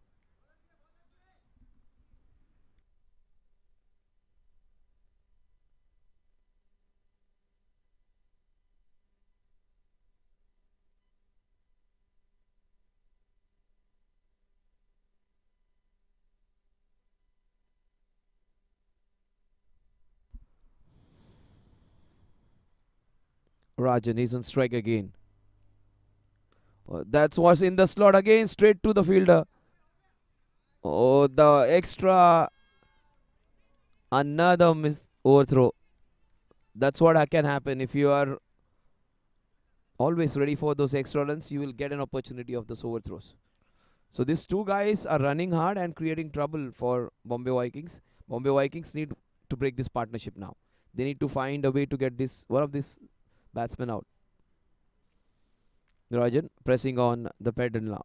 S2: Rajan is on strike again. That's what's in the slot again. Straight to the fielder. Oh, the extra. Another miss overthrow. That's what can happen if you are always ready for those extra runs. You will get an opportunity of those overthrows. So these two guys are running hard and creating trouble for Bombay Vikings. Bombay Vikings need to break this partnership now. They need to find a way to get this one of these batsmen out. Rajan pressing on the pedal now.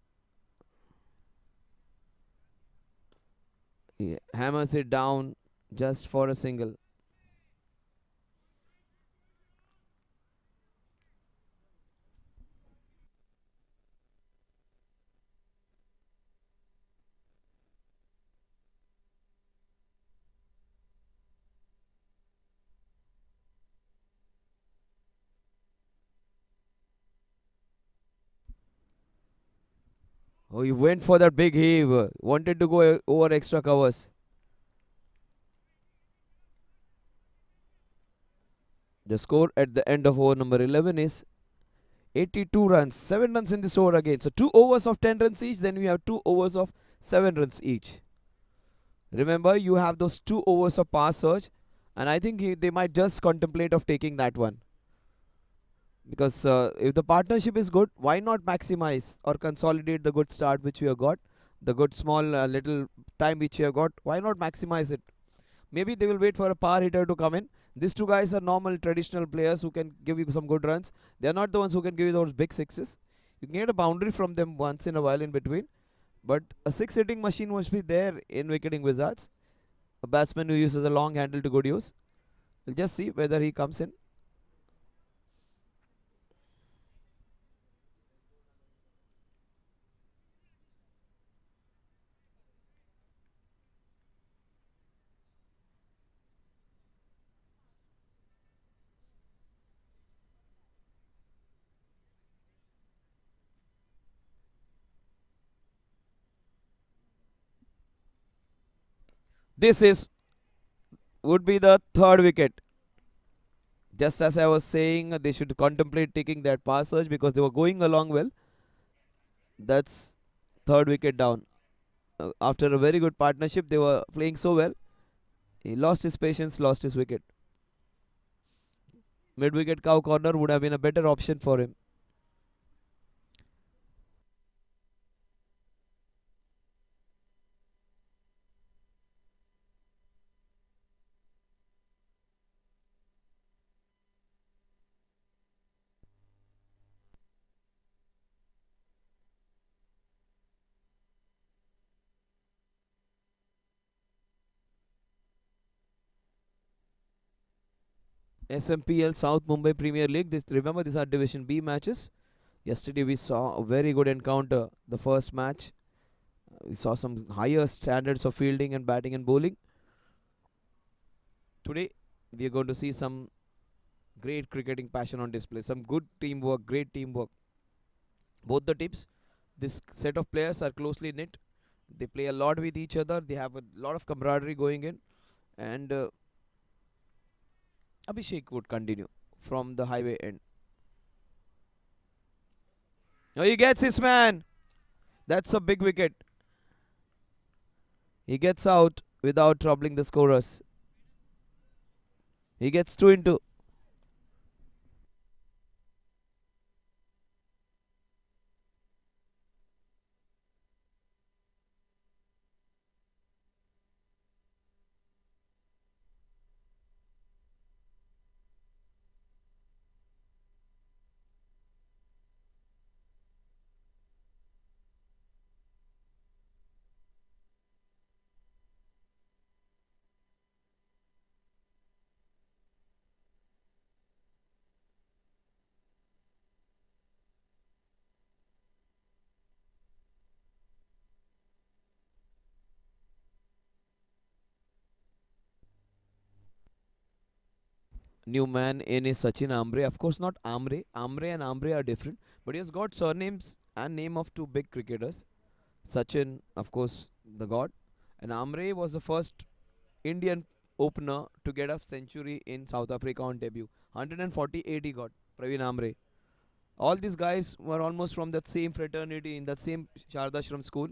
S2: He hammers it down just for a single. Oh, he went for that big heave. Wanted to go over extra covers. The score at the end of over number 11 is 82 runs. 7 runs in this over again. So 2 overs of 10 runs each. Then we have 2 overs of 7 runs each. Remember, you have those 2 overs of pass search. And I think they might just contemplate of taking that one. Because if the partnership is good, why not maximize or consolidate the good start which we have got, the good small little time which we have got? Why not maximize it? Maybe they will wait for a power hitter to come in. These two guys are normal traditional players who can give you some good runs. They are not the ones who can give you those big sixes. You can get a boundary from them once in a while in between. But a 6 hitting machine must be there in Wicketing Wizards. A batsman who uses a long handle to good use. We'll just see whether he comes in. This is would be the 3rd wicket. Just as I was saying, they should contemplate taking that pass search because they were going along well. That's 3rd wicket down. After a very good partnership, they were playing so well. He lost his patience, lost his wicket. Mid wicket cow corner would have been a better option for him. Smpl South Mumbai Premier League. Remember, these are Division B matches. Yesterday we saw a very good encounter. The first match, we saw some higher standards of fielding and batting and bowling. Today we are going to see some great cricketing passion on display. Some good teamwork, great teamwork. Both the teams, this set of players are closely knit. They play a lot with each other. They have a lot of camaraderie going in. And Abhishek would continue from the highway end. Oh, he gets his man. That's a big wicket. He gets out without troubling the scorers. He gets 2 into. new man in is Sachin Ambre. Of course, not Amre. Amre and Ambre are different, but he has got surnames and name of two big cricketers. Sachin, of course, the god, and Amre was the first Indian opener to get a century in South Africa on debut. 148 he got. Praveen Amre. All these guys were almost from that same fraternity in that same Shardashram school,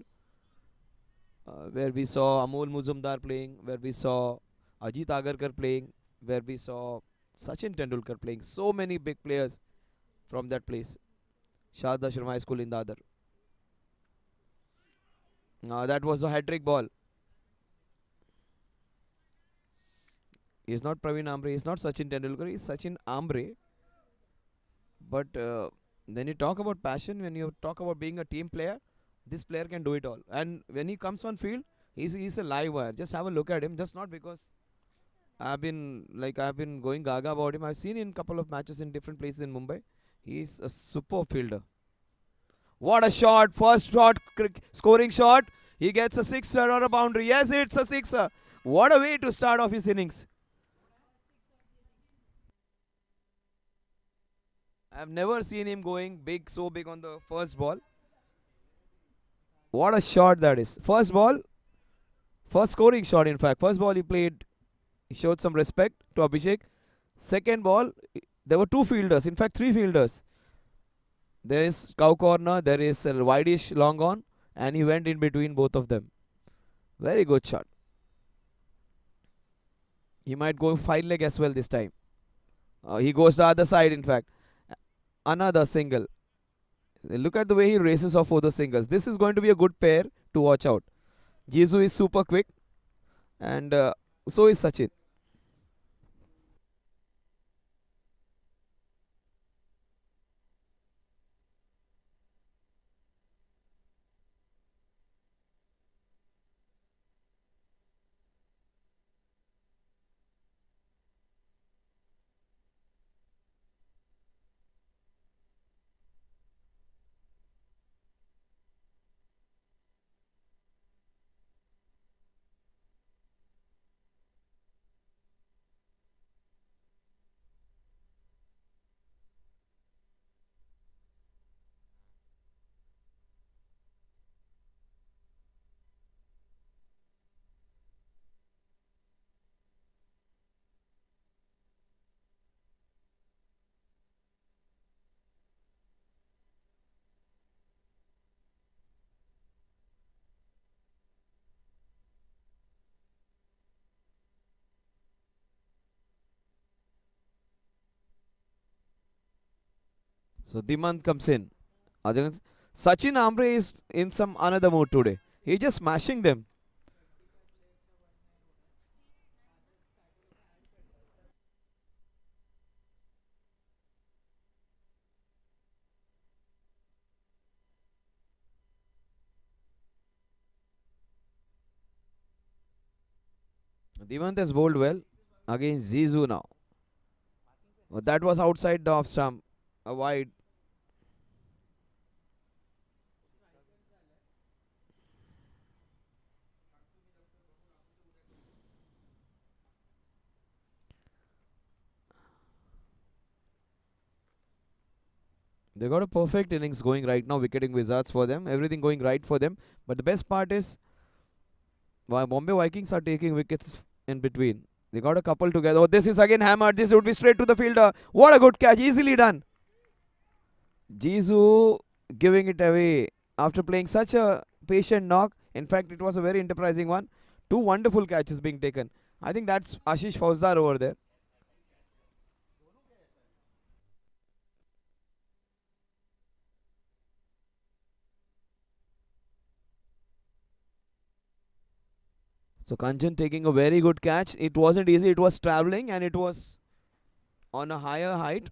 S2: where we saw Amol Muzumdar playing, where we saw Ajit Agarkar playing, where we saw Sachin Tendulkar playing. So many big players from that place. Shardashram High School in Dadar. That was a hat trick ball. He's not Praveen Ambre. He's not Sachin Tendulkar. He's Sachin Ambre. But when you talk about passion, when you talk about being a team player, this player can do it all. And when he comes on field, he's a live wire. Just have a look at him. Just not because I've been going gaga about him. I've seen in a couple of matches in different places in Mumbai. He's a super fielder. What a shot! First shot, scoring shot. He gets a sixer or a boundary. Yes, it's a sixer. What a way to start off his innings. I've never seen him going big, so big on the first ball. What a shot that is. First ball, first scoring shot, in fact. First ball he played, he showed some respect to Abhishek. Second ball, there were two fielders, in fact, three fielders. There is cow corner, there is a wideish long on, and he went in between both of them. Very good shot. He might go 5 leg as well this time. He goes the other side, in fact. Another single. Look at the way he races off for the singles. This is going to be a good pair to watch out. Jizu is super quick, and so is Sachin. So Dimant comes in. Sachin Ambre is in some another mode today. He's just smashing them. Dimant has bowled well against Zizou now. That was outside the off stump. A wide. They got a perfect innings going right now, wicketing Wizards for them. Everything going right for them. But the best part is why Bombay Vikings are taking wickets in between. They got a couple together. Oh, this is again hammered. This would be straight to the fielder. What a good catch. Easily done. Jizu giving it away after playing such a patient knock. In fact, it was a very enterprising one. Two wonderful catches being taken. I think that's Ashish Fauzdar over there. So Kanchan taking a very good catch. It wasn't easy. It was traveling and it was on a higher height.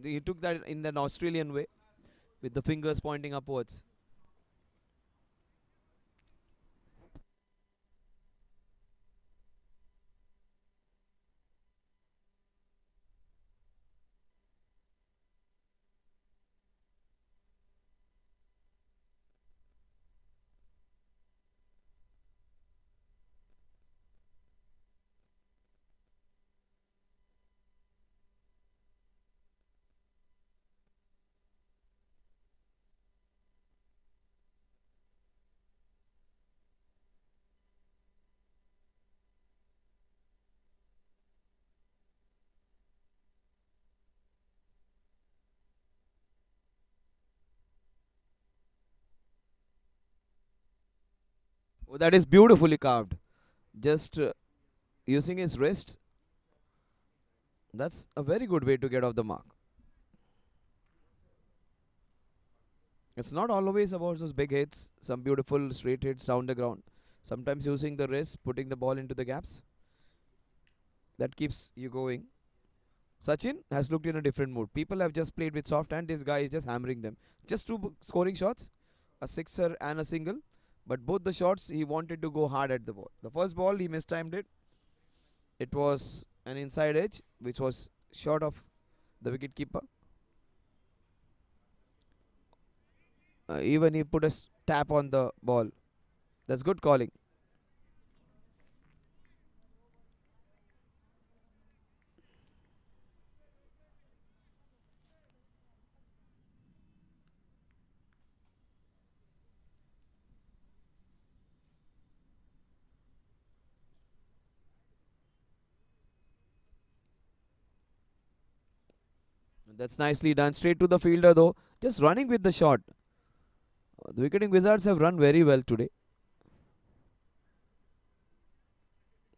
S2: He took that in an Australian way with the fingers pointing upwards. Oh, that is beautifully carved. Just using his wrist. That's a very good way to get off the mark. It's not always about those big hits, some beautiful straight hits down the ground. Sometimes using the wrist, putting the ball into the gaps, that keeps you going. Sachin has looked in a different mood. People have just played with soft hand. This guy is just hammering them. Just two scoring shots, a sixer and a single. But both the shots he wanted to go hard at the ball. The first ball he mistimed it. It was an inside edge, which was short of the wicket keeper. Even he put a tap on the ball. That's good calling. That's nicely done. Straight to the fielder though. Just running with the shot. The wicketing Wizards have run very well today.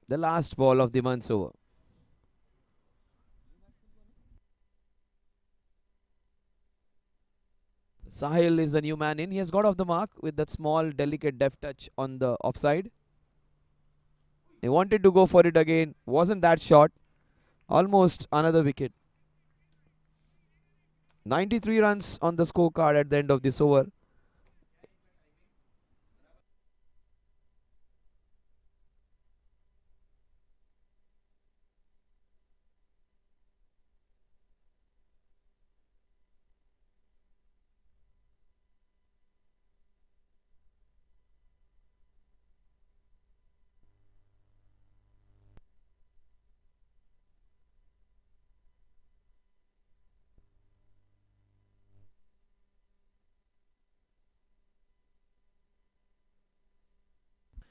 S2: The last ball of the month's over. Sahil is the new man in. He has got off the mark with that small, delicate, deft touch on the offside. He wanted to go for it again. Wasn't that shot. Almost another wicket. 93 runs on the scorecard at the end of this over.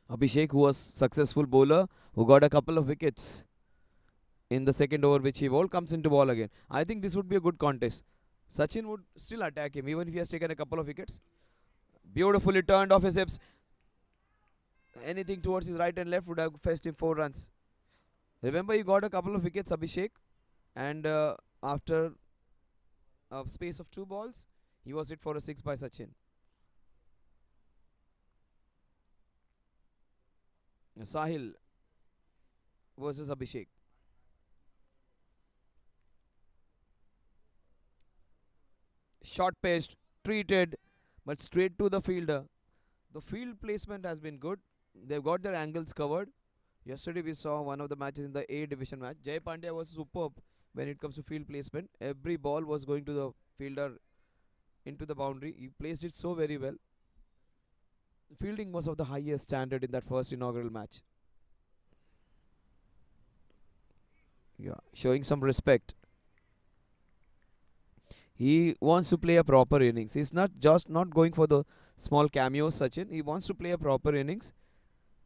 S2: Abhishek, who was successful bowler, who got a couple of wickets in the second over which he bowled, comes into ball again. I think this would be a good contest. Sachin would still attack him even if he has taken a couple of wickets. Beautifully turned off his hips. Anything towards his right and left would have fetched him 4 runs. Remember, he got a couple of wickets, Abhishek, and after a space of 2 balls, he was hit for a 6 by Sachin. Sahil versus Abhishek. Short pitched, treated, but straight to the fielder. The field placement has been good. They've got their angles covered. Yesterday we saw one of the matches in the A division match. Jay Pandya was superb when it comes to field placement. Every ball was going to the fielder into the boundary. He placed it so very well. Fielding was of the highest standard in that first inaugural match. Yeah, showing some respect. He wants to play a proper innings. He's not just not going for the small cameos, Sachin. He wants to play a proper innings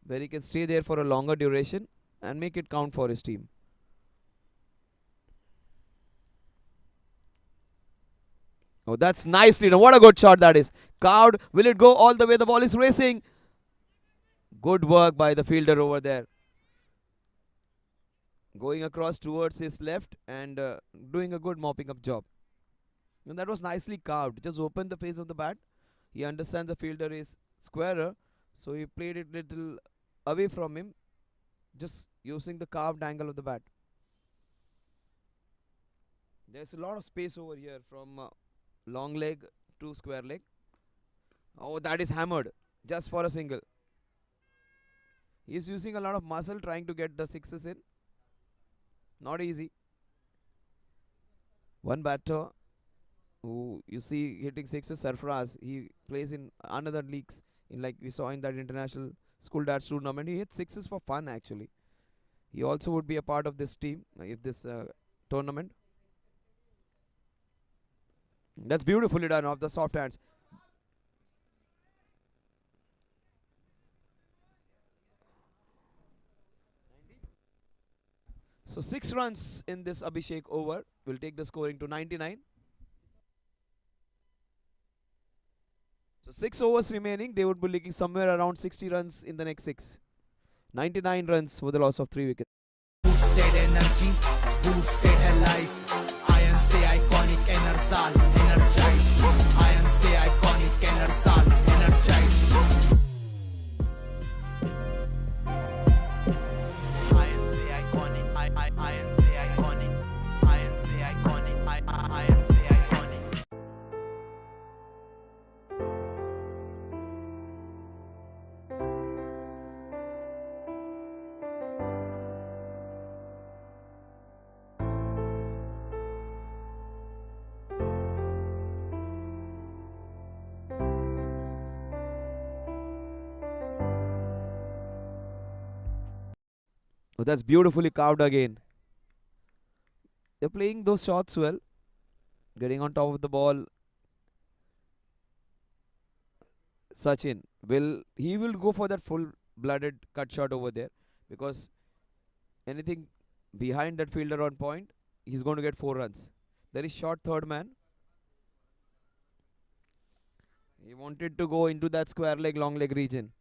S2: where he can stay there for a longer duration and make it count for his team. Oh, that's nicely done. What a good shot that is. Cowed. Will it go all the way? The ball is racing. Good work by the fielder over there. Going across towards his left and doing a good mopping up job. And that was nicely carved. Just opened the face of the bat. He understands the fielder is squarer, so he played it little away from him, just using the carved angle of the bat. There's a lot of space over here from long leg to square leg. Oh, that is hammered just for a single. He's using a lot of muscle trying to get the sixes in. Not easy. One batter who you see hitting sixes, Sarfaraz, he plays in another leagues, in like we saw in that international school darts tournament. He hit sixes for fun actually. He also would be a part of this team if this tournament. That's beautifully done off the soft hands. So 6 runs in this Abhishek over will take the scoring to 99. So So 6 overs remaining. They would be looking somewhere around 60 runs in the next 6. 99 runs for the loss of 3 wickets.
S1: Boosted energy, boosted her life. Iron say iconic enersal, energize. Iron say iconic enersal, energize. Iron say iconic, iron say iconic. Iron say iconic, iron say iconic.
S2: Oh, that's beautifully carved again. They're playing those shots well. Getting on top of the ball. Sachin will go for that full-blooded cut shot over there, because anything behind that fielder on point, he's going to get 4 runs. There is short third man. He wanted to go into that square leg, long leg region.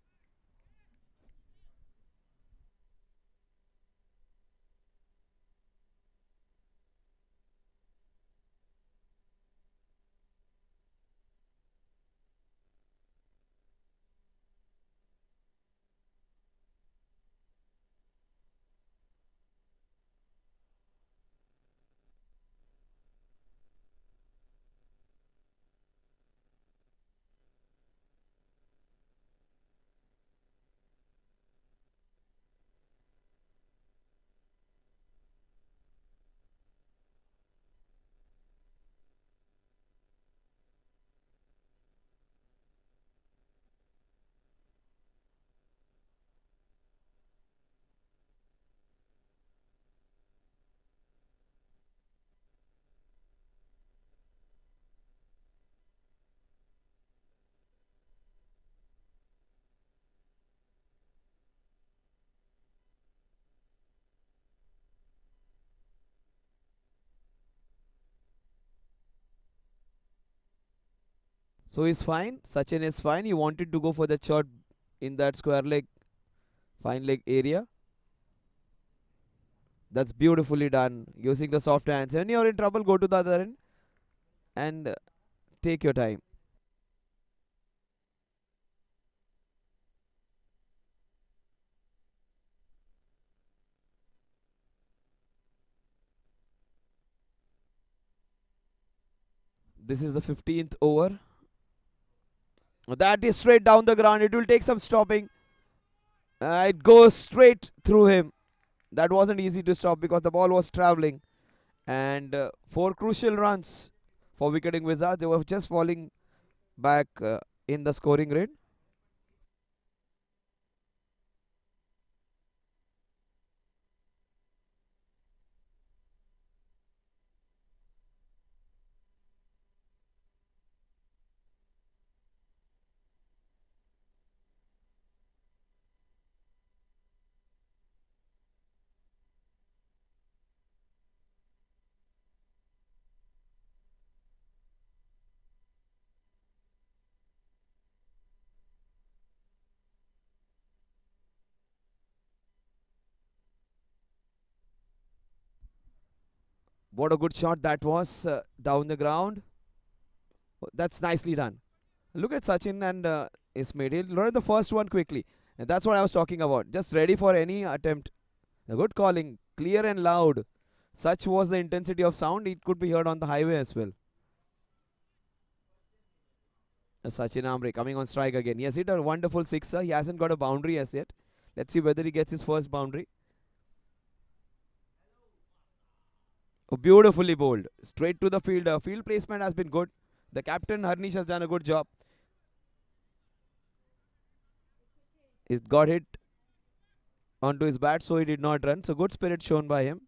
S2: So he's fine. Sachin is fine. He wanted to go for the shot in that square leg, fine leg area. That's beautifully done. Using the soft hands. When you're in trouble, go to the other end and take your time. This is the 15th over. That is straight down the ground. It will take some stopping. It goes straight through him. That wasn't easy to stop because the ball was traveling. And 4 crucial runs for Wicketing Wizards. They were just falling back in the scoring grid. What a good shot that was down the ground. That's nicely done. Look at Sachin and Ismail. He'll learn the first one quickly. And that's what I was talking about. Just ready for any attempt. The good calling, clear and loud. Such was the intensity of sound, it could be heard on the highway as well. Sachin Amre coming on strike again. He has hit a wonderful sixer. He hasn't got a boundary as yet. Let's see whether he gets his first boundary. Oh, beautifully bowled. Straight to the fielder. Field placement has been good. The captain, Harnish, has done a good job. He's got hit onto his bat, so he did not run. So good spirit shown by him.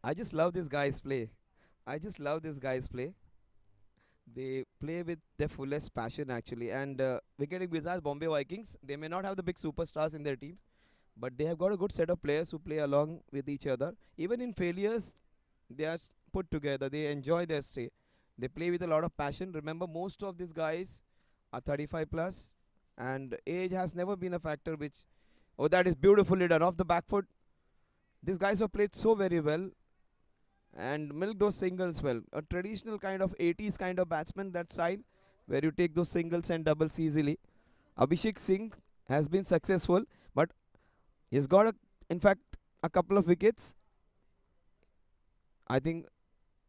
S2: I just love this guy's play. I just love this guy's play. They play with their fullest passion actually. And Wicketing Wizards, Bombay Vikings, they may not have the big superstars in their teams, but they have got a good set of players who play along with each other. Even in failures, they are put together. They enjoy their stay. They play with a lot of passion. Remember, most of these guys are 35 plus, and age has never been a factor. Which, oh, that is beautifully done off the back foot. These guys have played so very well and milk those singles well. A traditional kind of 80s kind of batsman, that style, where you take those singles and doubles easily. Abhishek Singh has been successful, but he's got, in fact, a couple of wickets. I think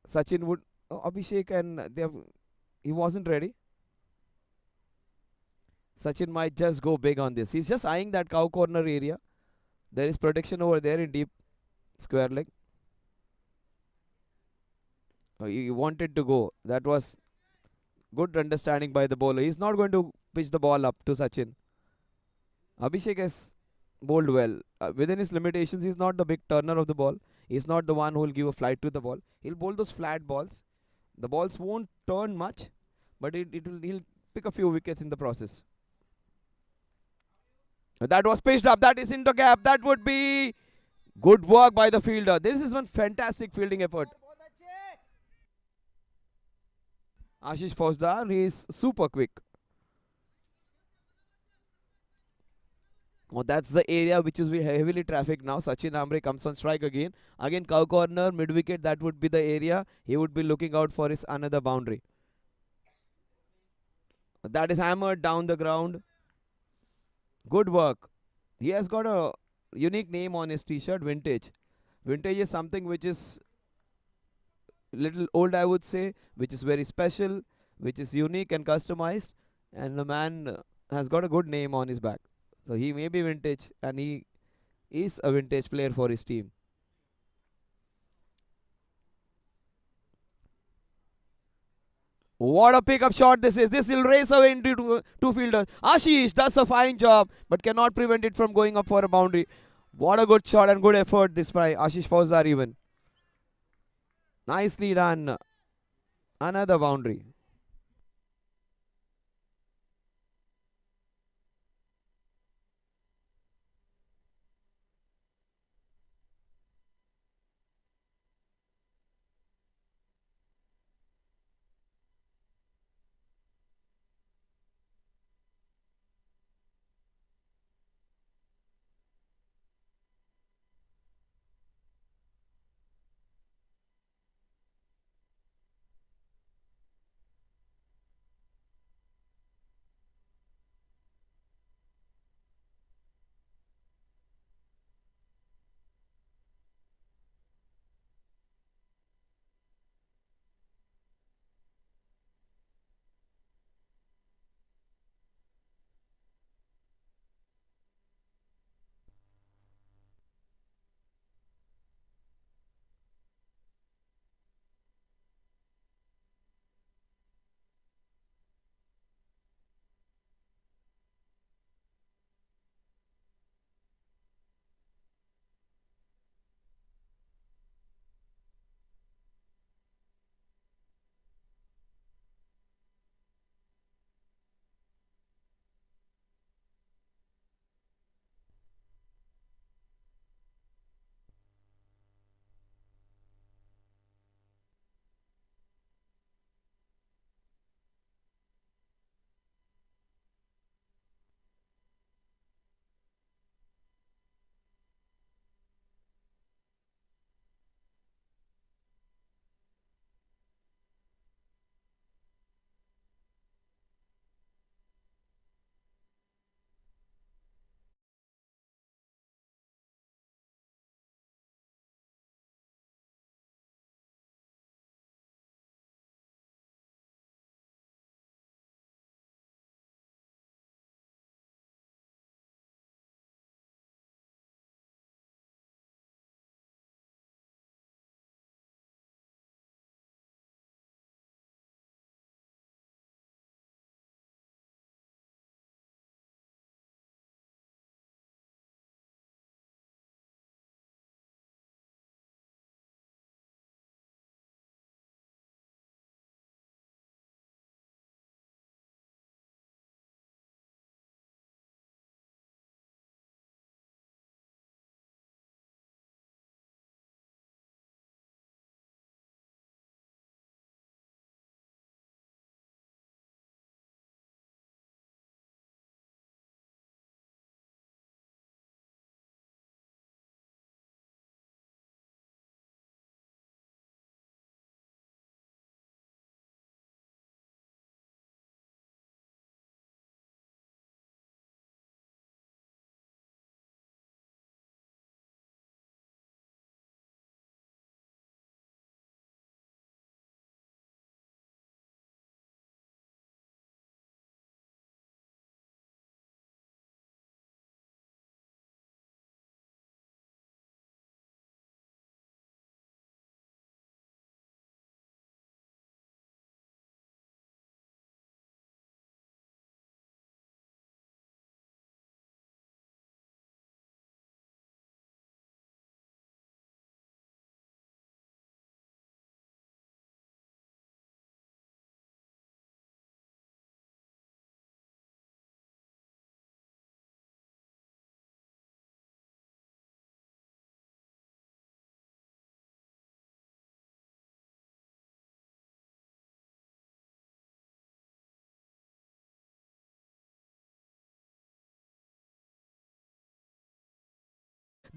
S2: Sachin would, Abhishek, and he wasn't ready. Sachin might just go big on this. He's just eyeing that cow corner area. There is protection over there in deep square leg. He wanted to go. That was good understanding by the bowler. He's not going to pitch the ball up to Sachin. Abhishek has bowled well. Within his limitations, he's not the big turner of the ball. He's not the one who will give a flight to the ball. He'll bowl those flat balls. The balls won't turn much, but he'll pick a few wickets in the process. That was pitched up. That is into gap. That would be good work by the fielder. This is one fantastic fielding effort. Ashish Fauzdar is super quick. Oh, that's the area which is heavily trafficked now. Sachin Ambre comes on strike again. Again, cow corner, mid wicket. That would be the area he would be looking out for his another boundary. That is hammered down the ground. Good work. He has got a unique name on his t-shirt, Vintage. Vintage is something which is little old, I would say, which is very special, which is unique and customized, and the man has got a good name on his back. So he may be vintage, and he is a vintage player for his team. What a pickup shot this is. This will race away into two fielders. Ashish does a fine job, but cannot prevent it from going up for a boundary. What a good shot and good effort this by Ashish Fauzdar even. Nicely done. Another boundary.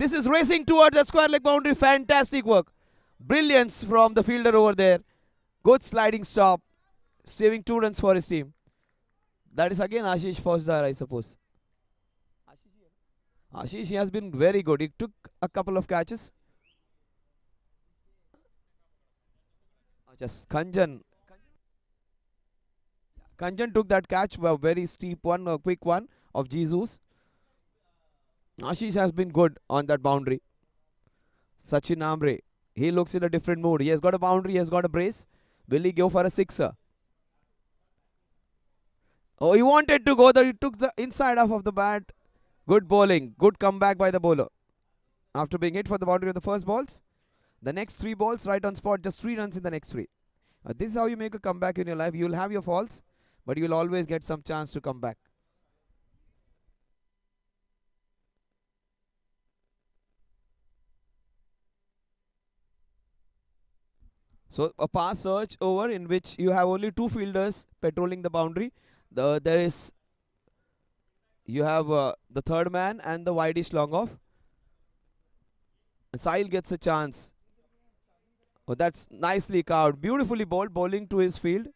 S2: This is racing towards the square leg boundary. Fantastic work. Brilliance from the fielder over there. Good sliding stop. Saving 2 runs for his team. That is again Ashish Fauzdar, I suppose. Ashish, he has been very good. He took a couple of catches. Just Kanjan. Kanjan took that catch, a very steep one, a quick one of Jesus. Ashish has been good on that boundary. Sachin Ambre, he looks in a different mood. He has got a boundary, he has got a brace. Will he go for a sixer? Oh, he wanted to go there. He took the inside half of the bat. Good bowling. Good comeback by the bowler. After being hit for the boundary of the first balls, the next 3 balls right on spot, just 3 runs in the next 3. This is how you make a comeback in your life. You will have your faults, but you will always get some chance to come back. So a pass search over in which you have only 2 fielders patrolling the boundary. You have the third man and the wideish long off. And Sahil gets a chance. Oh, that's nicely carved. Beautifully bowled, bowling to his field.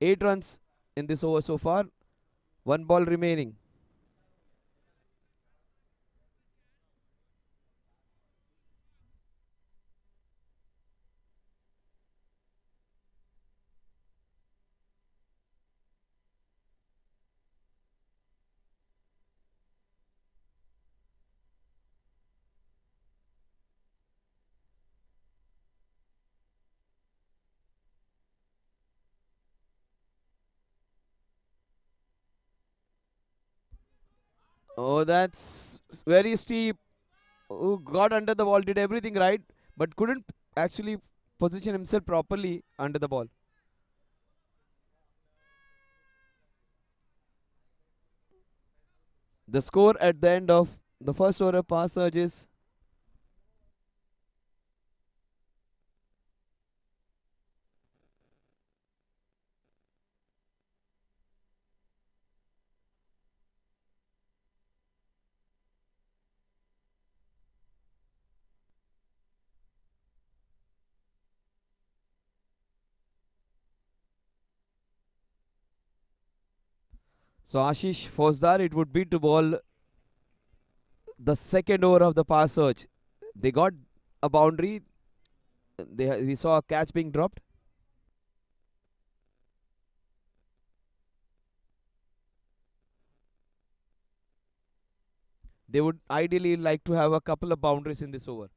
S2: 8 runs in this over so far. 1 ball remaining. Oh, that's very steep. Oh, got under the ball, did everything right, but couldn't actually position himself properly under the ball. The score at the end of the first over pass surges. So Ashish Fauzdar, it would be to ball the second over of the pass search. They got a boundary. We saw a catch being dropped. They would ideally like to have a couple of boundaries in this over.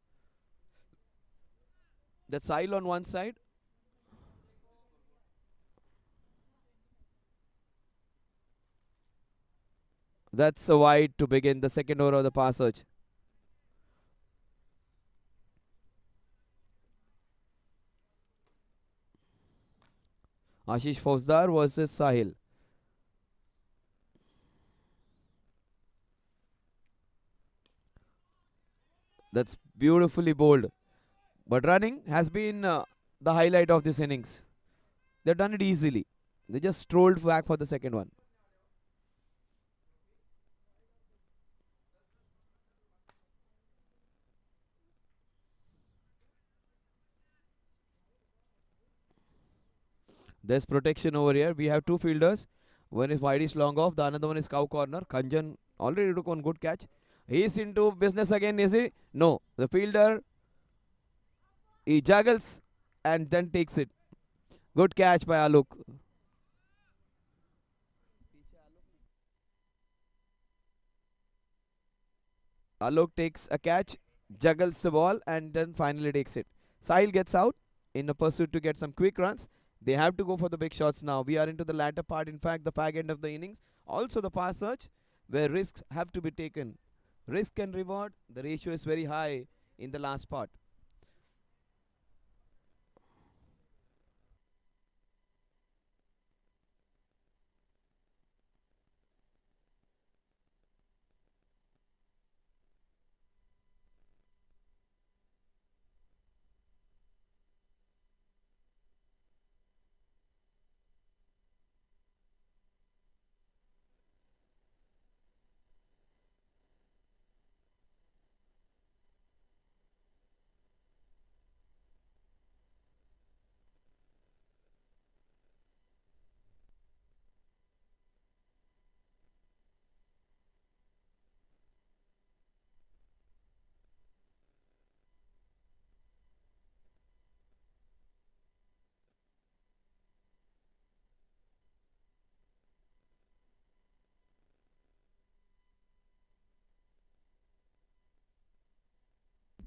S2: That's Sahil on one side. That's a wide to begin the second over of the pass search. Ashish Fauzdar versus Sahil. That's beautifully bowled. But running has been the highlight of this innings. They've done it easily. They just strolled back for the second one. There's protection over here. We have 2 fielders. One is Wideish long off. The another one is cow corner. Kanjan already took one good catch. He's into business again, is he? No. The fielder, he juggles and then takes it. Good catch by Alok. Alok takes a catch, juggles the ball, and then finally takes it. Sahil gets out in a pursuit to get some quick runs. They have to go for the big shots now. We are into the latter part, in fact, the fag end of the innings. Also, the pass search, where risks have to be taken. Risk and reward, the ratio is very high in the last part.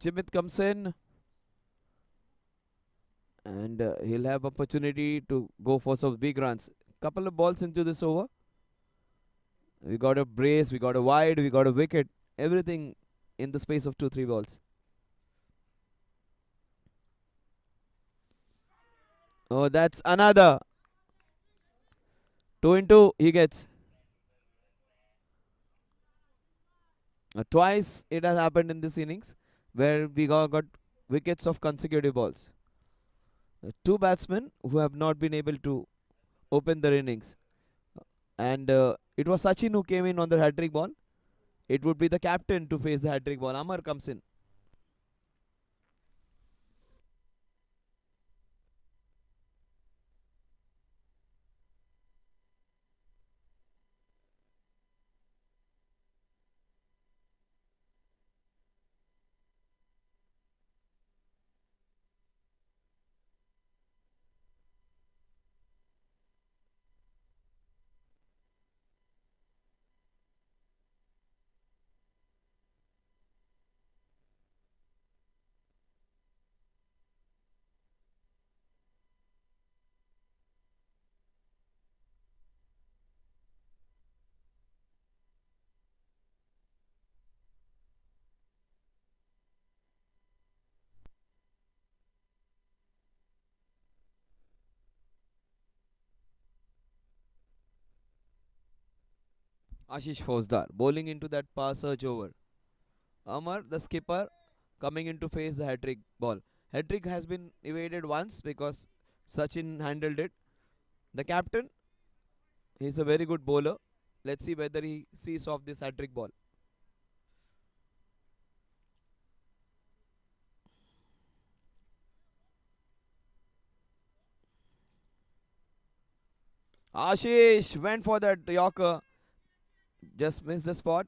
S2: Chimit comes in, and he'll have opportunity to go for some big runs. Couple of balls into this over. We got a brace, we got a wide, we got a wicket. Everything in the space of 2-3 balls. Oh, that's another. 2 into he gets. Twice it has happened in this innings where we got wickets of consecutive balls. Two batsmen who have not been able to open their innings. And it was Sachin who came in on the hat-trick ball. It would be the captain to face the hat-trick ball. Amar comes in. Ashish Fosdar bowling into that pass search over. Amar, the skipper, coming in to face the hat-trick ball. Hat-trick has been evaded once because Sachin handled it. The captain, he's a very good bowler. Let's see whether he sees off this hat-trick ball. Ashish went for that Yorker. Just missed the spot.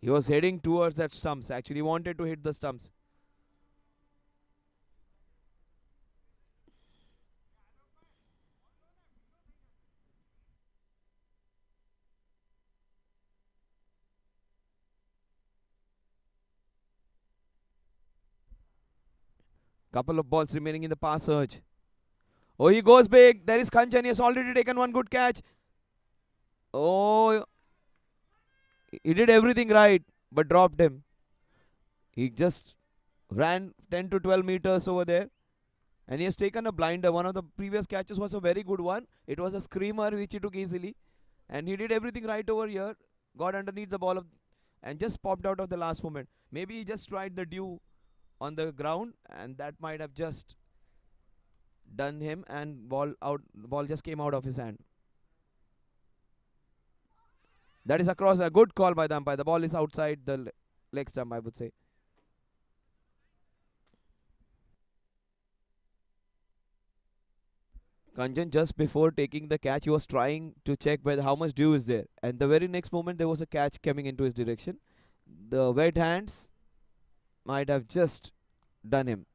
S2: He was heading towards that stumps. Actually wanted to hit the stumps. Couple of balls remaining in the pass surge. Oh, he goes big. There is Kanchan. He has already taken one good catch. Oh, he did everything right, but dropped him. He just ran 10 to 12 meters over there. And he has taken a blinder. One of the previous catches was a very good one. It was a screamer which he took easily. And he did everything right over here. Got underneath the ball and just popped out of the last moment. Maybe he just tried the dew on the ground, and that might have just done him, and ball just came out of his hand. That is across. A good call by the umpire. The ball is outside the leg stump, I would say. Kanjan, just before taking the catch, he was trying to check whether how much dew is there. And the very next moment, there was a catch coming into his direction. The wet hands might have just done him.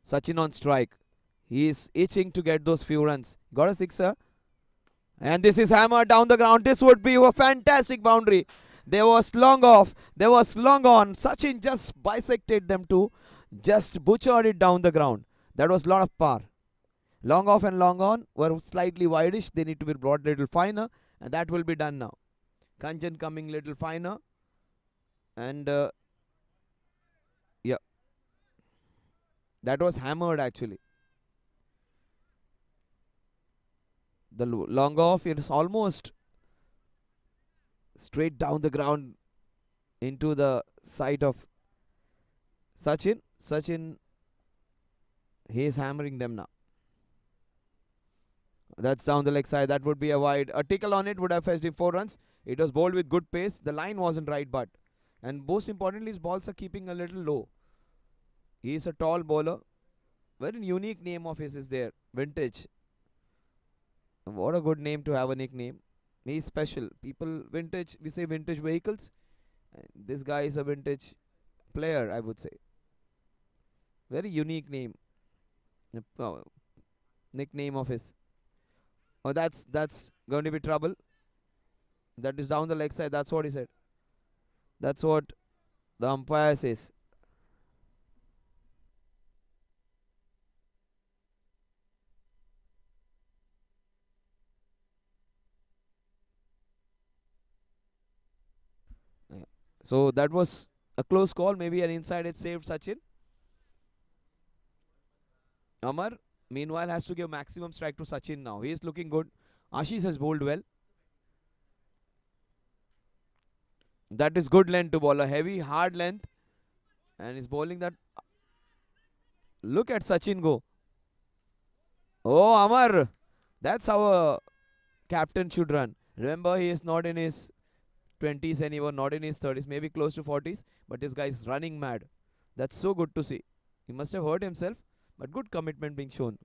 S2: Sachin on strike. He is itching to get those few runs. Got a sixer. And this is hammered down the ground. This would be a fantastic boundary. There was long off. There was long on. Sachin just bisected them two. Just butchered it down the ground. That was a lot of power. Long off and long on were slightly wideish. They need to be brought little finer. And that will be done now. Kanchan coming little finer. And yeah, that was hammered actually. The long off is almost straight down the ground into the side of Sachin. Sachin, he is hammering them now. That's down the leg side. That would be a wide. A tickle on it would have fetched him 4 runs. It was bowled with good pace. The line wasn't right, but. And most importantly, his balls are keeping a little low. He is a tall bowler. Very unique name of his is there. Vintage. What a good name to have a nickname. He's special. People, vintage, we say vintage vehicles. This guy is a vintage player, I would say. Very unique name. Nickname of his. Oh, that's going to be trouble. That is down the leg side. That's what he said. That's what the umpire says. Yeah. So that was a close call. Maybe an inside it saved Sachin. Amar, meanwhile, has to give maximum strike to Sachin now. He is looking good. Ashish has bowled well. That is good length to bowl. A heavy, hard length. And he's bowling that. Look at Sachin go. Oh, Amar. That's how a captain should run. Remember, he is not in his 20s anymore, not in his 30s, maybe close to 40s. But this guy is running mad. That's so good to see. He must have hurt himself, but good commitment being shown.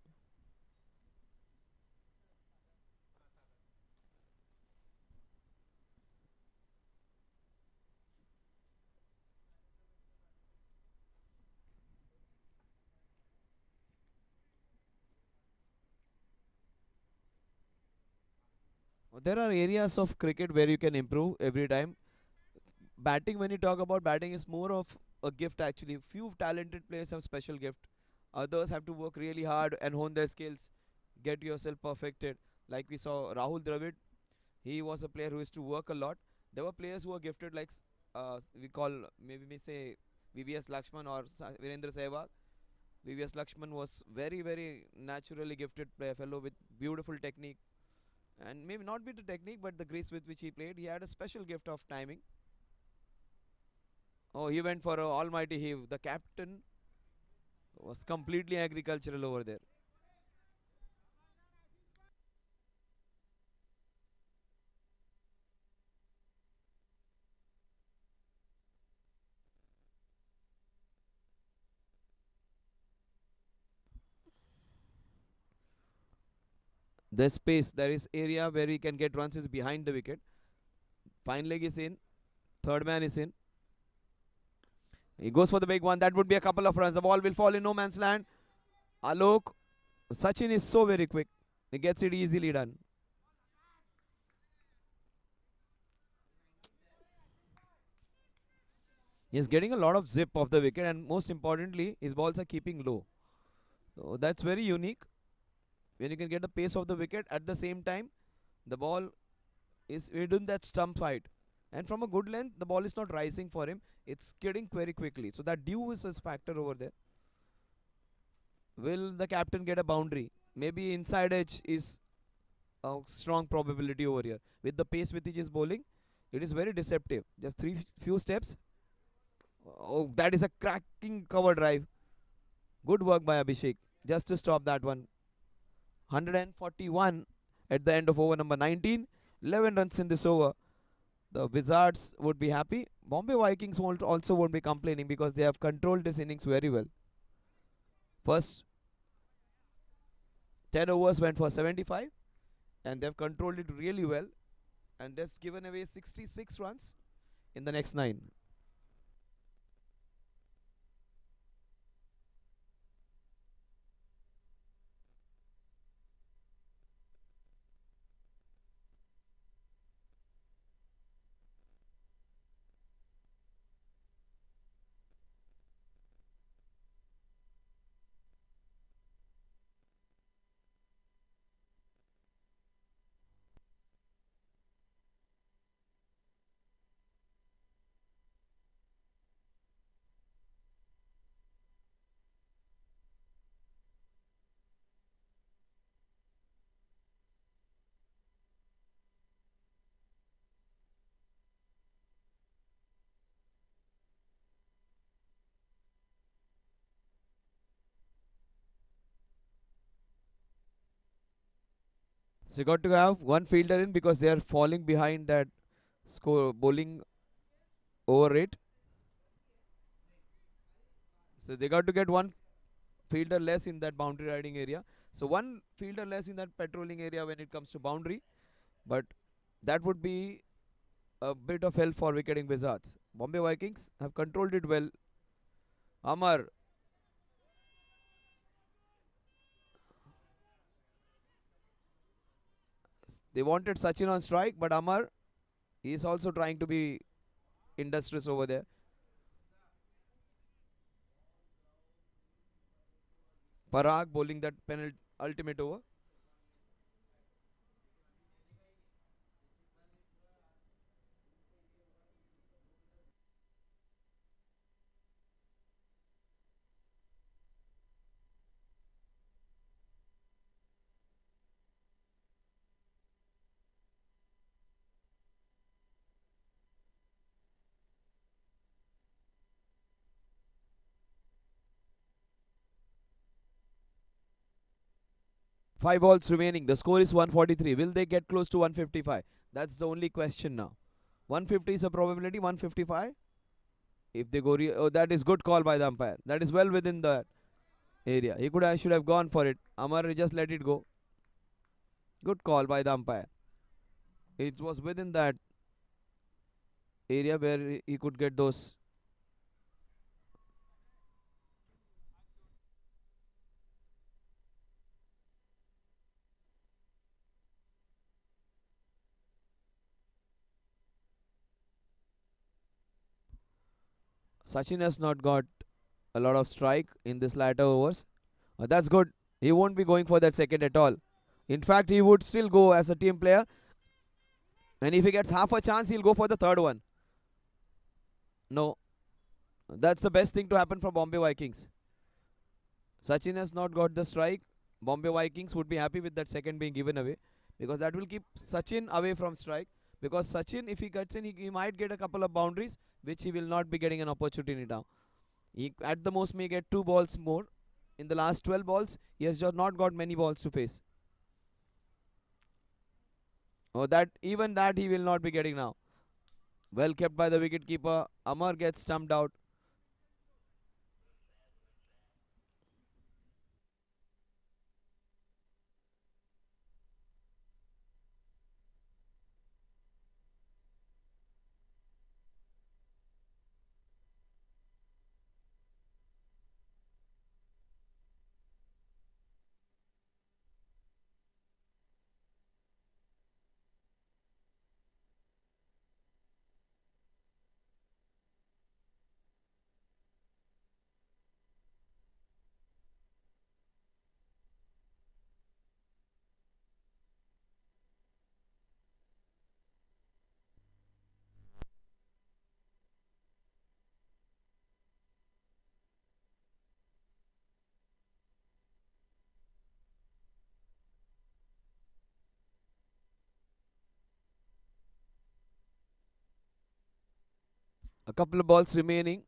S2: There are areas of cricket where you can improve every time. Batting, when you talk about batting, is more of a gift actually. Few talented players have special gift. Others have to work really hard and hone their skills, get yourself perfected. Like we saw Rahul Dravid, he was a player who used to work a lot. There were players who were gifted, like we call maybe we say VVS Lakshman or Virendra Sehwag. VVS Lakshman was very naturally gifted player, fellow with beautiful technique, and maybe not with the technique, but the grace with which he played. He had a special gift of timing. Oh, he went for a almighty heave. The captain was completely agricultural over there. There's space. There is area where he can get runs is behind the wicket. Fine leg is in. Third man is in. He goes for the big one. That would be a couple of runs. The ball will fall in no man's land. Alok. Sachin is so very quick. He gets it easily done. He's getting a lot of zip off the wicket, and most importantly, his balls are keeping low. So that's very unique. When you can get the pace of the wicket at the same time, the ball is within that stump fight. And from a good length, the ball is not rising for him. It's skidding very quickly. So that due is a factor over there. Will the captain get a boundary? Maybe inside edge is a strong probability over here. With the pace with which he is bowling, it is very deceptive. Just few steps. Oh, that is a cracking cover drive. Good work by Abhishek just to stop that one. 141 at the end of over number 19. 11 runs in this over. The Wizards would be happy. Bombay Vikings also won't be complaining because they have controlled this innings very well. First 10 overs went for 75 and they've controlled it really well and just given away 66 runs in the next 9. So you got to have one fielder in because they are falling behind that score bowling over rate. So they got to get one fielder less in that boundary riding area. So one fielder less in that patrolling area when it comes to boundary. But that would be a bit of help for wicketing Wizards. Bombay Vikings have controlled it well. Amar, they wanted Sachin on strike, but Amar is also trying to be industrious over there. Parag bowling that penalty ultimate over. 5 balls remaining. The score is 143. Will they get close to 155? That's the only question now. 150 is a probability. 155. If they go, oh, that is good call by the umpire. That is well within the area. He could have, should have gone for it. Amar just let it go. Good call by the umpire. It was within that area where he could get those. Sachin has not got a lot of strike in this latter overs. That's good. He won't be going for that second at all. In fact, he would still go as a team player. And if he gets half a chance, he'll go for the third one. No, that's the best thing to happen for Bombay Vikings. Sachin has not got the strike. Bombay Vikings would be happy with that second being given away because that will keep Sachin away from strike. Because Sachin, if he gets in, he might get a couple of boundaries, which he will not be getting an opportunity now. He at the most may get 2 balls more. In the last 12 balls, he has just not got many balls to face. Oh, that even that he will not be getting now. Well kept by the wicket keeper. Amar gets stumped out. A couple of balls remaining.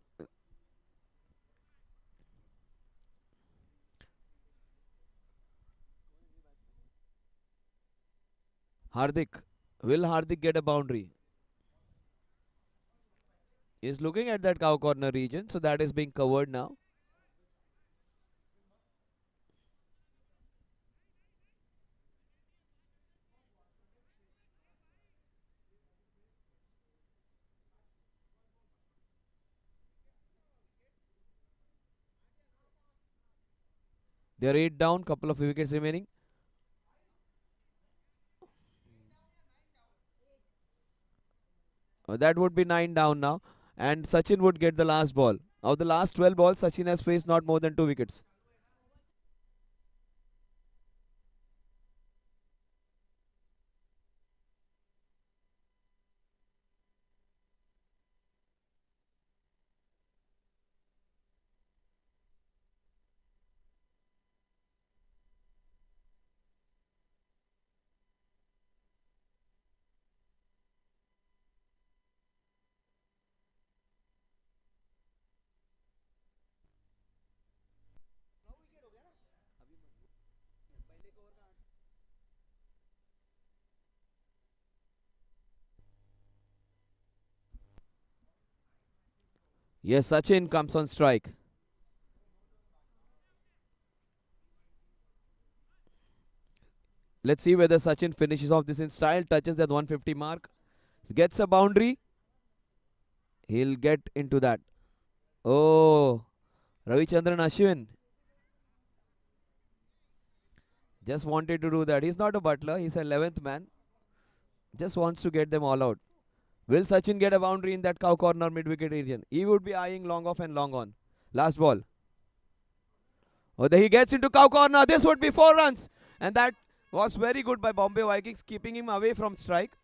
S2: Hardik. Will Hardik get a boundary? Is looking at that cow corner region, so that is being covered now. They are 8 down, couple of wickets remaining. That would be 9 down now. And Sachin would get the last ball. Of the last 12 balls, Sachin has faced not more than 2 wickets. Yes, Sachin comes on strike. Let's see whether Sachin finishes off this in style, touches that 150 mark, gets a boundary. He'll get into that. Oh, Ravichandran Ashwin just wanted to do that. He's not a butler, he's a 11th man. Just wants to get them all out. Will Sachin get a boundary in that cow corner mid wicket region? He would be eyeing long off and long on. Last ball. Oh, there he gets into cow corner. This would be 4 runs. And that was very good by Bombay Vikings, keeping him away from strike.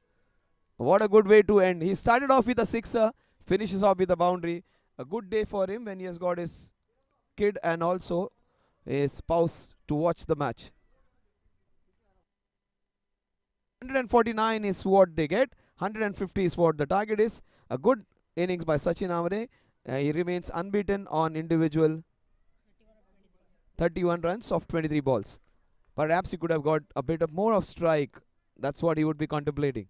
S2: What a good way to end. He started off with a sixer, finishes off with a boundary. A good day for him when he has got his kid and also his spouse to watch the match. 149 is what they get. 150 is what the target is. A good innings by Sachin Amre. He remains unbeaten on individual 31 runs of 23 balls. Perhaps he could have got a bit of more of strike. That's what he would be contemplating.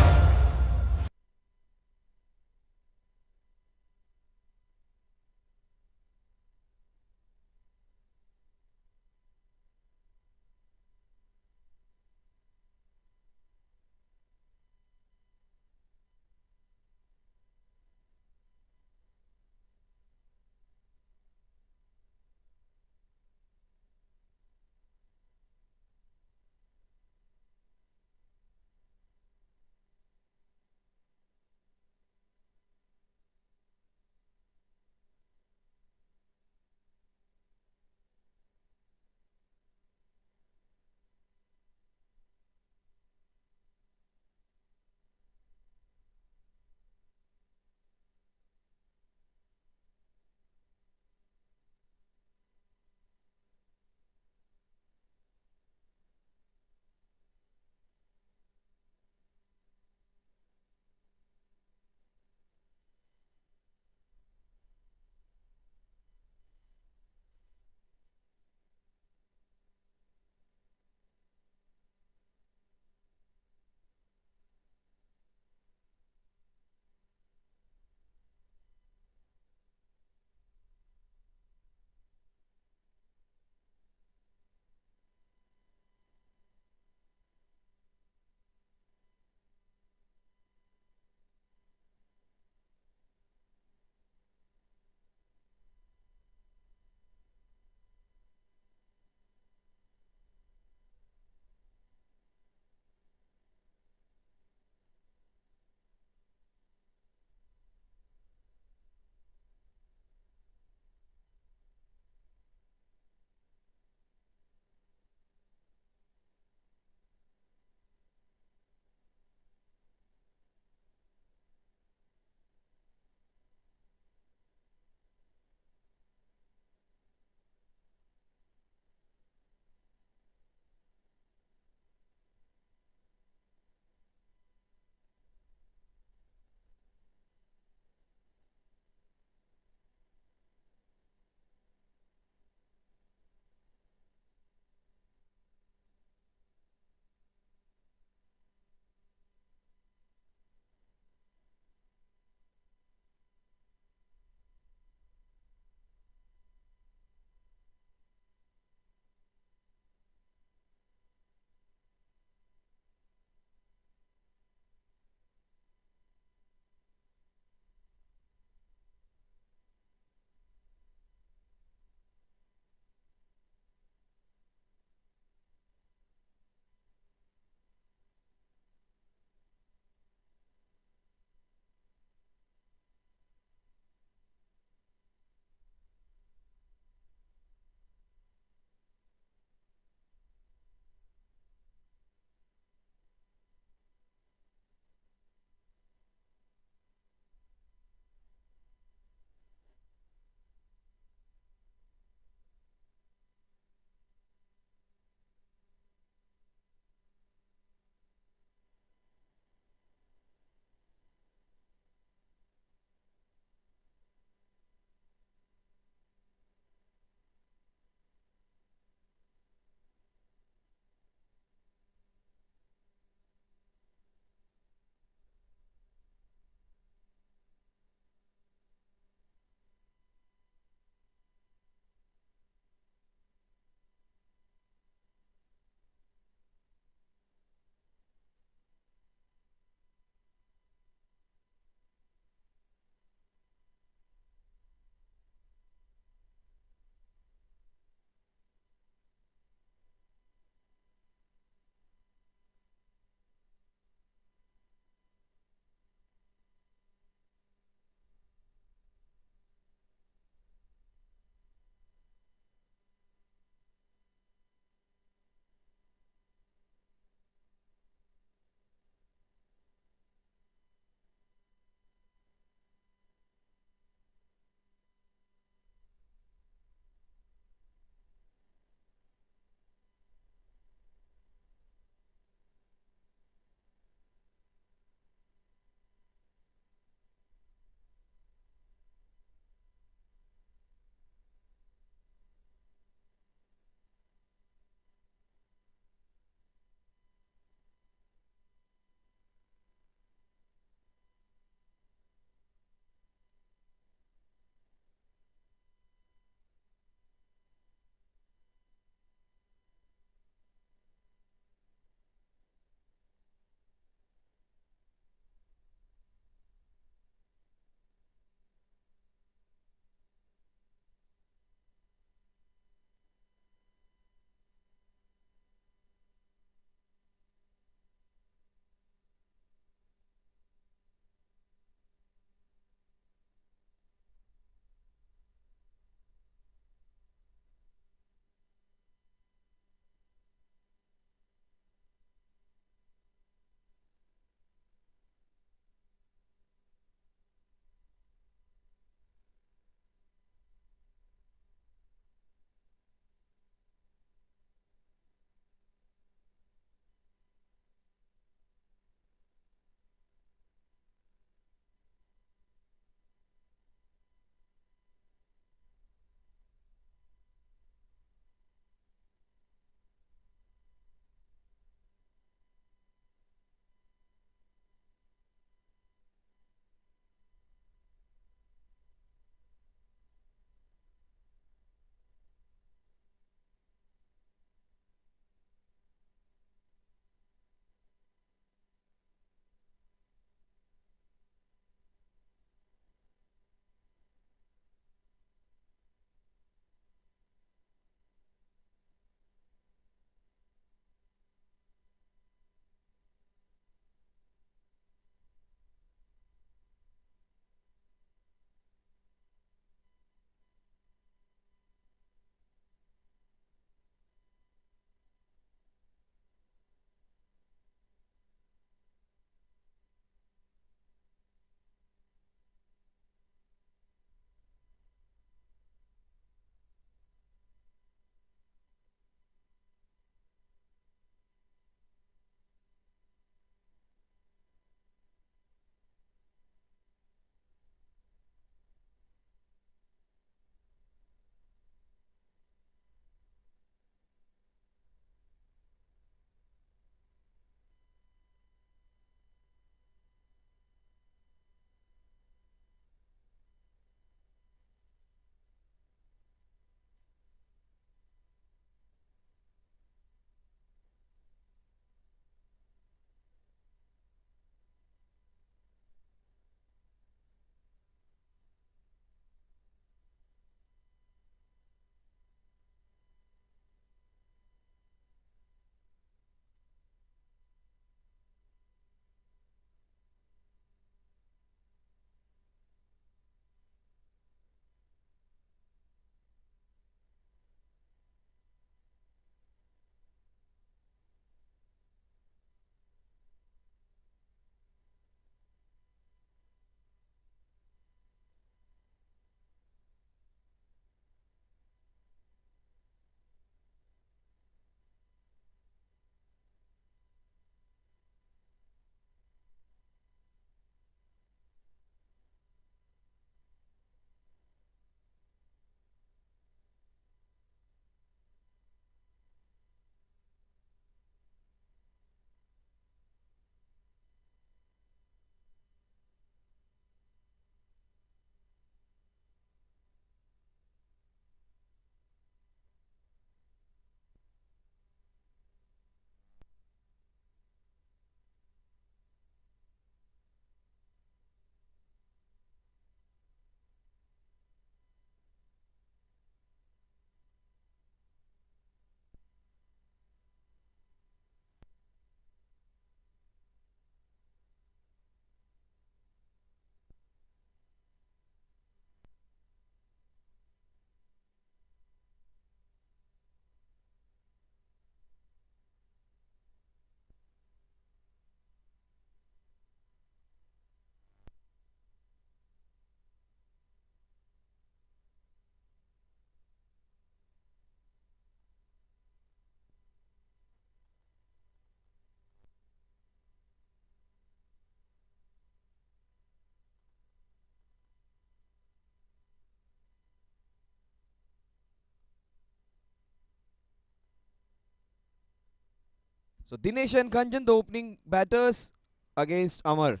S2: So Dinesh and Kanjan, the opening batters against Amar.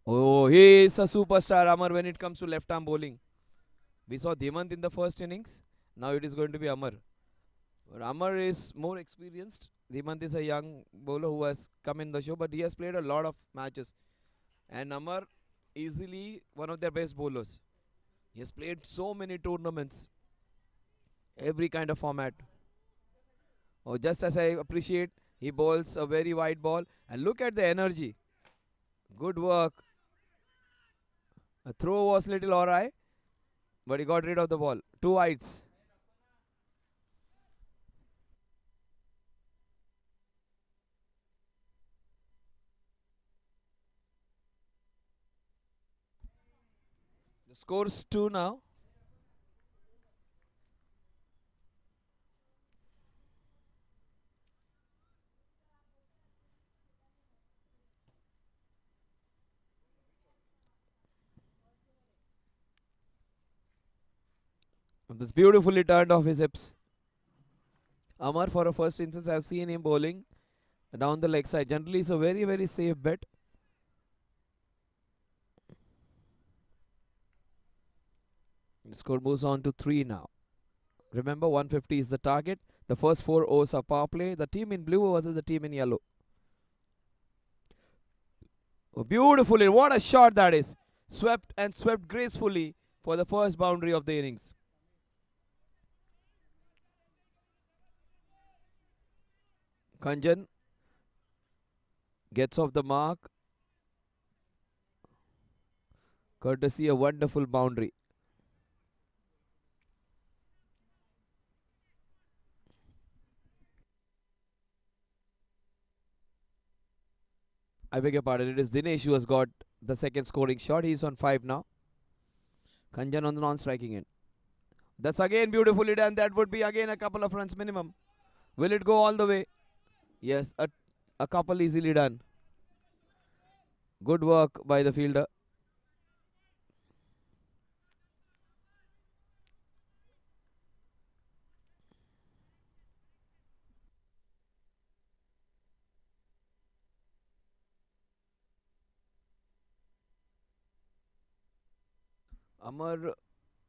S2: Oh, he is a superstar, Amar, when it comes to left arm bowling. We saw Dhimant in the first innings. Now it is going to be Amar. But Amar is more experienced. Dhimant is a young bowler who has come in the show, but he has played a lot of matches. And Amar, easily one of their best bowlers. He has played so many tournaments, every kind of format. Oh, just as I appreciate, he bowls a very wide ball. And look at the energy. Good work. A throw was little awry, but he got rid of the ball. Two wides. The score's 2 now. This beautifully turned off his hips. Amar, for a first instance, I've seen him bowling down the leg side. Generally, it's a very, very safe bet. The score moves on to 3 now. Remember, 150 is the target. The first 4 overs are power play. The team in blue versus the team in yellow. Oh, beautifully. What a shot that is. Swept and swept gracefully for the first boundary of the innings. Kanjan gets off the mark, courtesy a wonderful boundary. I beg your pardon, it is Dinesh who has got the second scoring shot. He is on 5 now. Kanjan on the non-striking end. That's again beautifully done. That would be again a couple of runs minimum. Will it go all the way? Yes, a couple easily done. Good work by the fielder. Amar,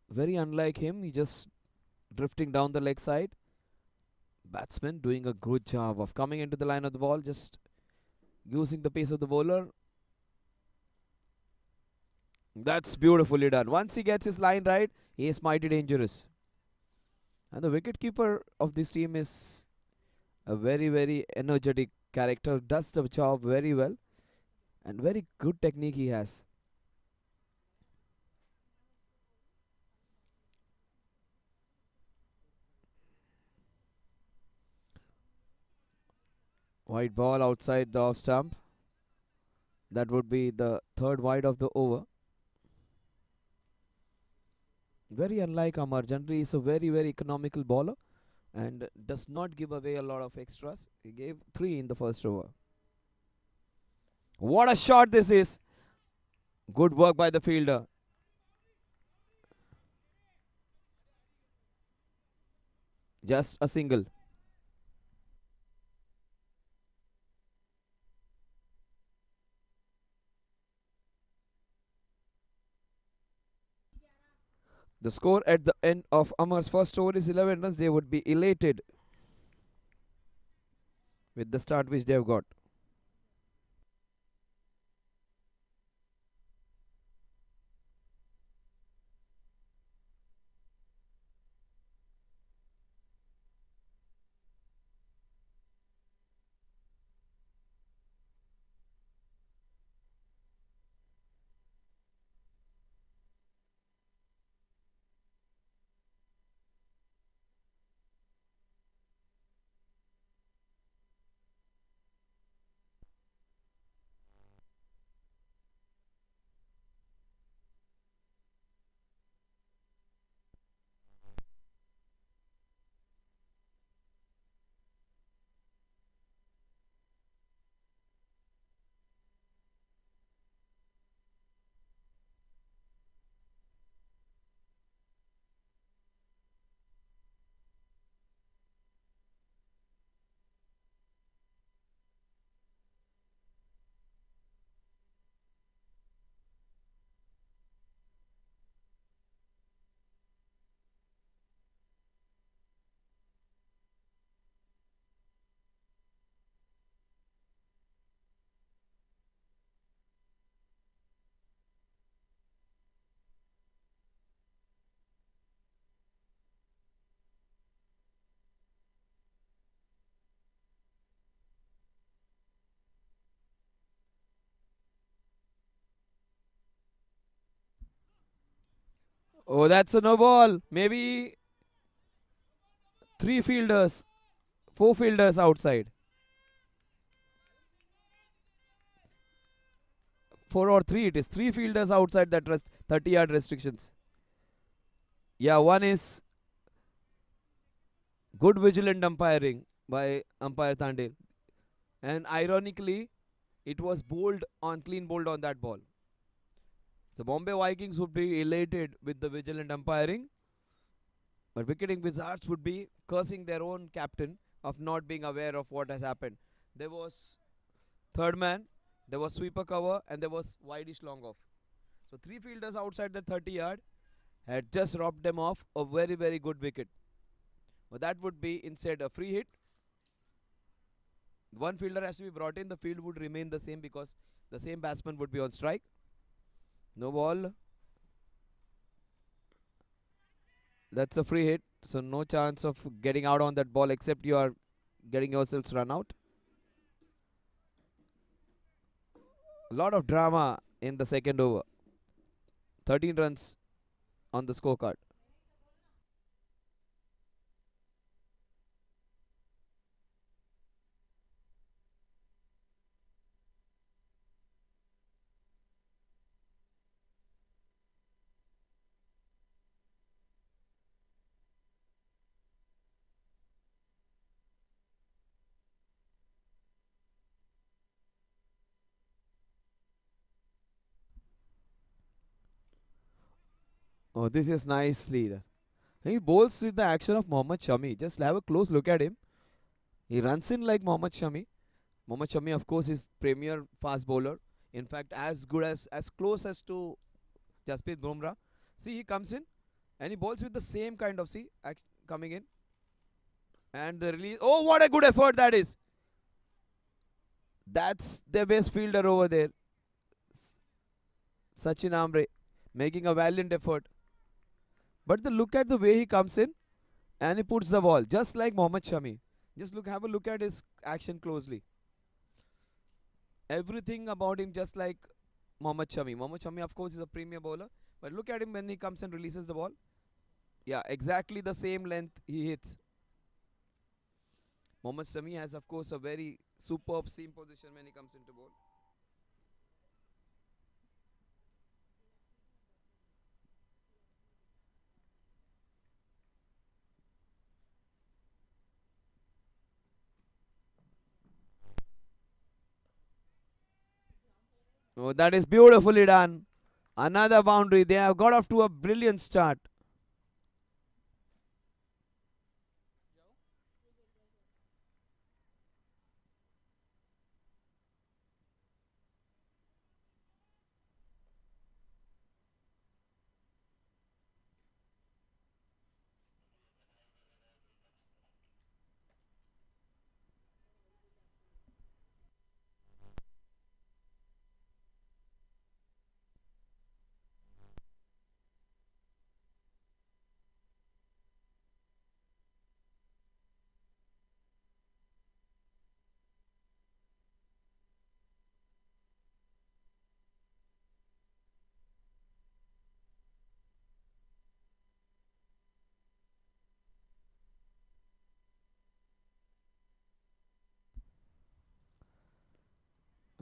S2: very unlike him, he just drifting down the leg side. Batsman doing a good job of coming into the line of the ball, just using the pace of the bowler. That's beautifully done. Once he gets his line right, he is mighty dangerous. And the wicket keeper of this team is a very, very energetic character, does the job very well, and very good technique he has. Wide ball outside the off stump. That would be the third wide of the over. Very unlike Amar. Generally, he's a very, very economical bowler and does not give away a lot of extras. He gave 3 in the first over. What a shot this is! Good work by the fielder. Just a single. The score at the end of Amar's first over is 11 runs. They would be elated with the start which they have got. Oh, that's a no ball. Maybe three fielders, four fielders outside. 4 or 3 it is. Three fielders outside that 30-yard restrictions. Yeah, one is good vigilant umpiring by umpire Tandil. And ironically, it was bowled on clean bowled on that ball. The Bombay Vikings would be elated with the vigilant umpiring, but Wicketing Wizards would be cursing their own captain of not being aware of what has happened. There was third man, there was sweeper cover, and there was wideish long off. So three fielders outside the 30-yard had just robbed them off a very, very good wicket. But that would be instead a free hit. One fielder has to be brought in, the field would remain the same because the same batsman would be on strike. No ball. That's a free hit. So no chance of getting out on that ball except you are getting yourselves run out. A lot of drama in the second over. 13 runs on the scorecard. Oh, this is nicely. He bowls with the action of Mohammad Shami. Just have a close look at him. He runs in like Mohammad Shami. Mohammad Shami, of course, is premier fast bowler. In fact, as good as close as to Jasprit Bumrah. See, he comes in and he bowls with the same kind of coming in and the release. Oh, what a good effort that is! That's the best fielder over there, Sachin Ambre, making a valiant effort. But the look at the way he comes in and he puts the ball just like Mohammad Shami. Just have a look at his action closely. Everything about him just like Mohammad Shami. Mohammad Shami, of course, is a premier bowler. But look at him when he comes and releases the ball. Yeah, exactly the same length he hits. Mohammad Shami has, of course, a very superb seam position when he comes into bowl. Oh, that is beautifully done. Another boundary. They have got off to a brilliant start.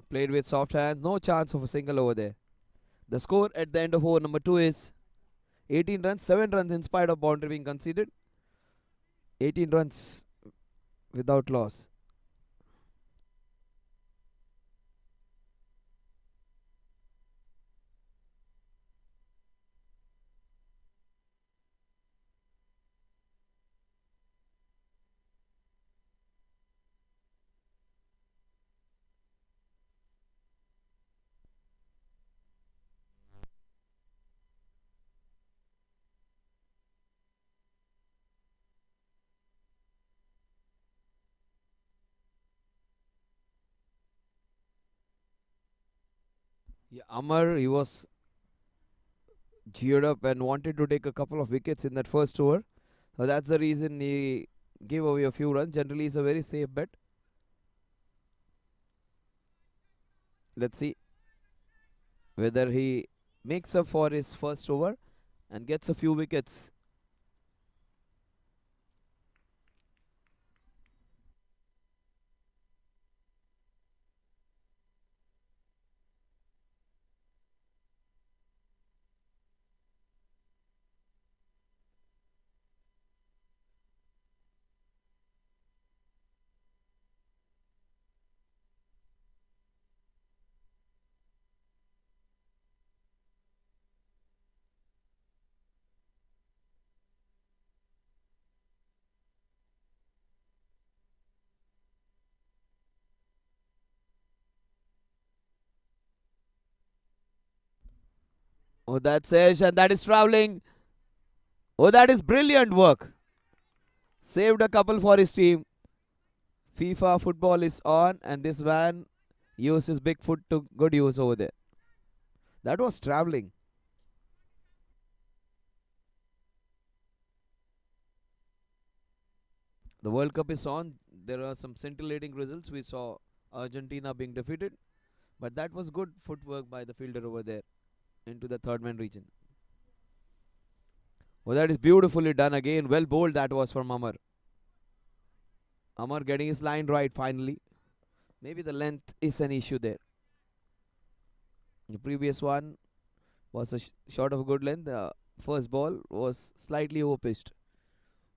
S2: Played with soft hands. No chance of a single over there. The score at the end of over number 2 is 18 runs, 7 runs in spite of boundary being conceded. 18 runs without loss. Yeah, Amar, he was geared up and wanted to take a couple of wickets in that first over. So that's the reason he gave away a few runs. Generally, it's a very safe bet. Let's see whether he makes up for his first over and gets a few wickets. Oh, that's edge, and that is traveling. Oh, that is brilliant work. Saved a couple for his team. FIFA football is on, and this man used his big foot to good use over there. That was traveling. The World Cup is on. There are some scintillating results. We saw Argentina being defeated, but that was good footwork by the fielder over there into the third man region. Oh, that is beautifully done again. Well bowled that was from Amar. Amar getting his line right finally. Maybe the length is an issue there. The previous one was a shot of a good length. The first ball was slightly overpitched.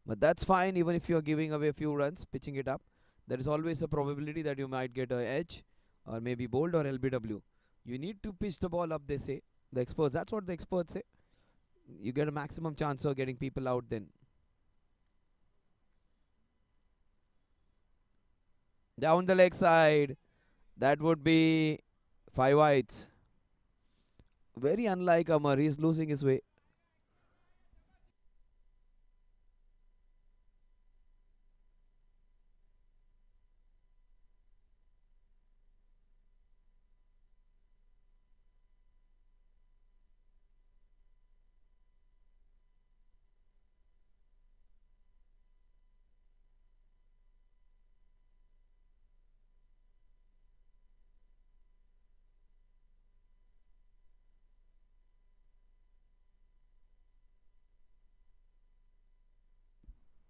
S2: But that's fine even if you're giving away a few runs, pitching it up. There is always a probability that you might get a edge or maybe bowled or LBW. You need to pitch the ball up, they say. The experts, that's what the experts say. You get a maximum chance of getting people out then. Down the leg side. That would be 5 wides. Very unlike Amar. He's losing his way.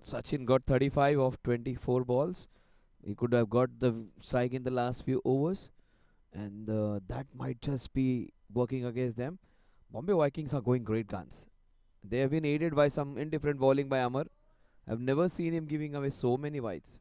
S2: Sachin got 35 of 24 balls. He could have got the strike in the last few overs, and that might just be working against them. Bombay Vikings are going great guns. They have been aided by some indifferent bowling by Amar. I've never seen him giving away so many wides.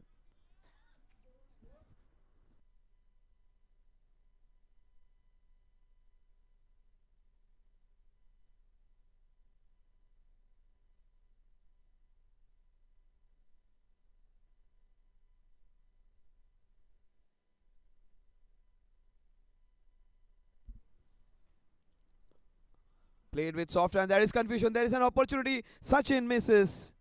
S2: Played with soft hand. There is confusion. There is an opportunity. Sachin misses.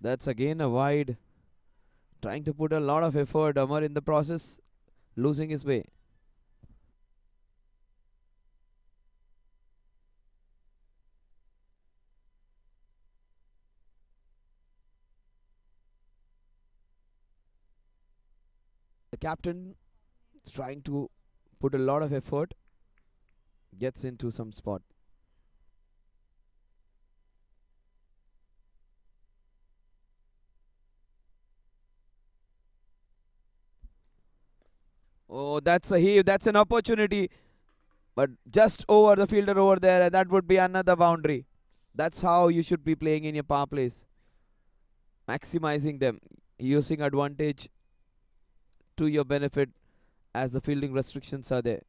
S2: That's again a wide. Trying to put a lot of effort. Amar in the process losing his way. The captain is trying to put a lot of effort. Gets into some spot. Oh, that's a heave. That's an opportunity. But just over the fielder over there, and that would be another boundary. That's how you should be playing in your power plays. Maximizing them. Using advantage to your benefit as the fielding restrictions are there.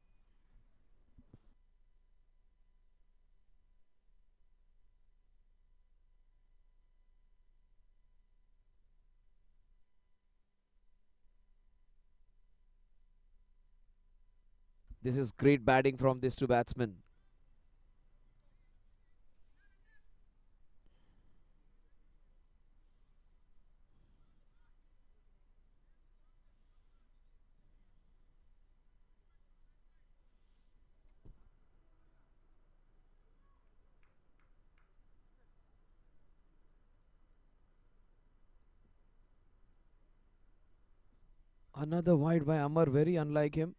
S2: This is great batting from these two batsmen. Another wide by Amar, very unlike him.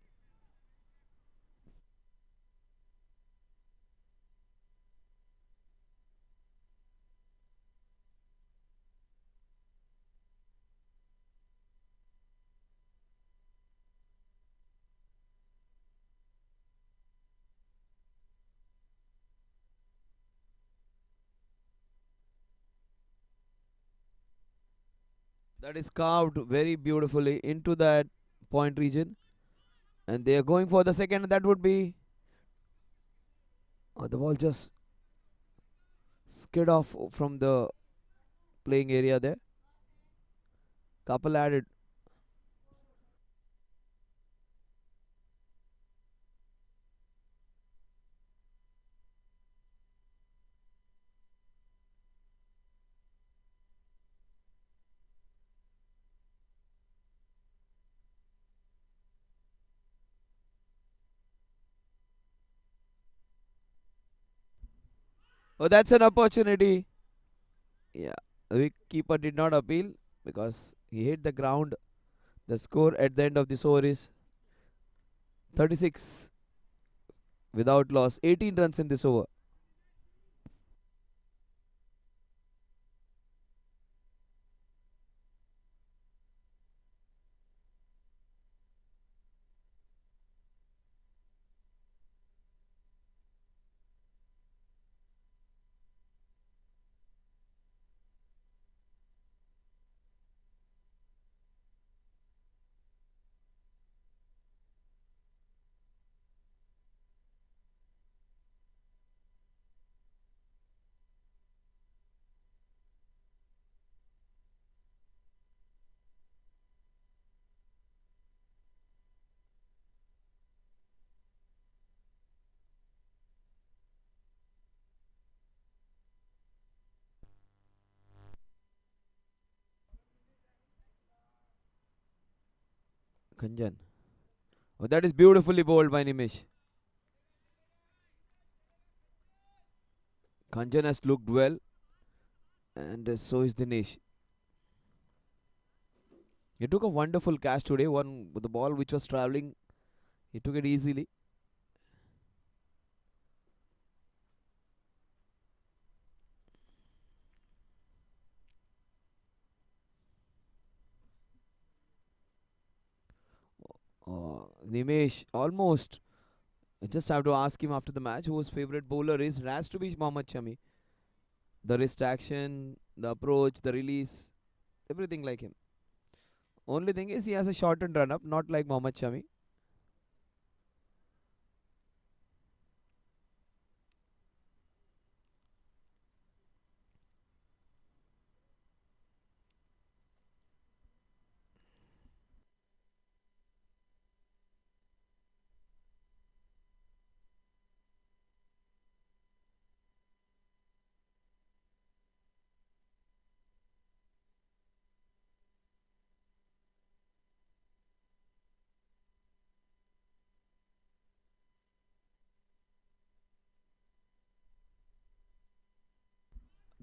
S2: That is carved very beautifully into that point region. And they are going for the second. That would be. The ball just skid off from the playing area there. Couple added. Oh, that's an opportunity. Yeah, the keeper did not appeal because he hit the ground. The score at the end of this over is 36 without loss. 18 runs in this over. Kanjan. Oh, that is beautifully bowled by Nimish. Kanjan has looked well, and so is Dinesh. He took a wonderful catch today. One with the ball which was travelling, he took it easily. Nimesh almost. I just have to ask him after the match who his favorite bowler is. It has to be Mohammad Shami. The wrist action, the approach, the release, everything like him. Only thing is he has a shortened run up, not like Mohammad Shami.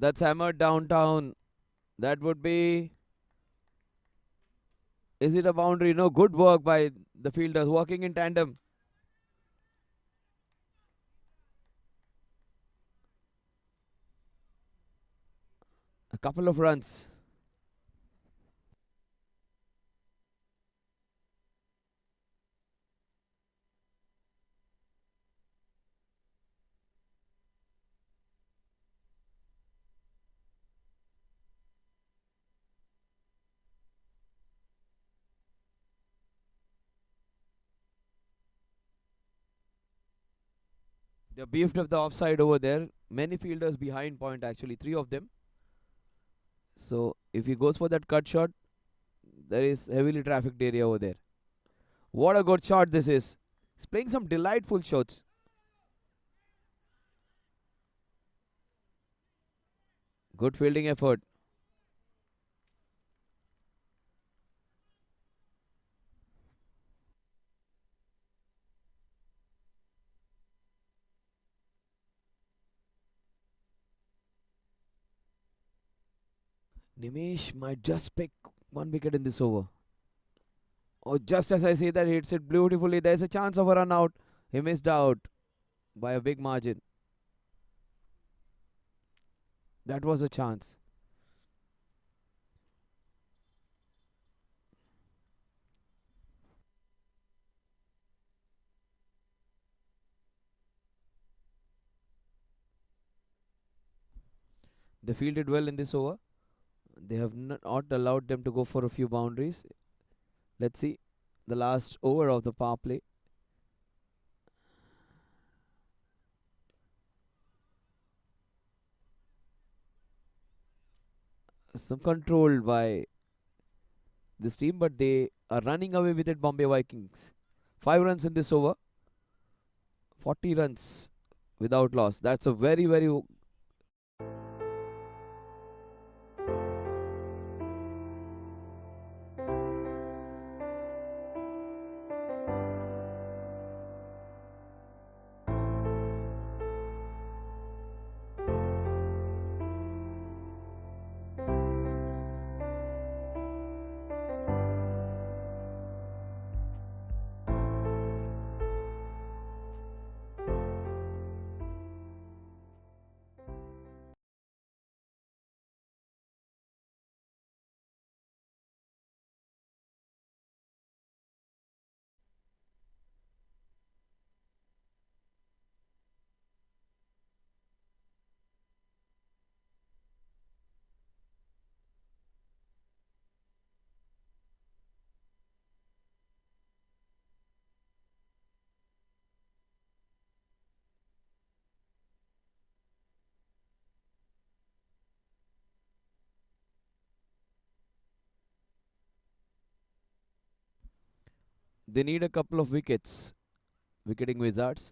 S2: That's hammered downtown. That would be. Is it a boundary? No. Good work by the fielders working in tandem. A couple of runs. They beefed up the offside over there. Many fielders behind point actually, three of them. So if he goes for that cut shot, there is heavily trafficked area over there. What a good shot this is. He's playing some delightful shots. Good fielding effort. Nimesh might just pick one wicket in this over. Oh, just as I say that, he hits it beautifully. There's a chance of a run out. He missed out by a big margin. That was a chance. They fielded well in this over. They have not allowed them to go for a few boundaries. Let's see the last over of the power play. Some controlled by this team, but they are running away with it. Bombay Vikings. 5 runs in this over. 40 runs without loss. That's a very, very. They need a couple of wickets. Wicketing Wizards.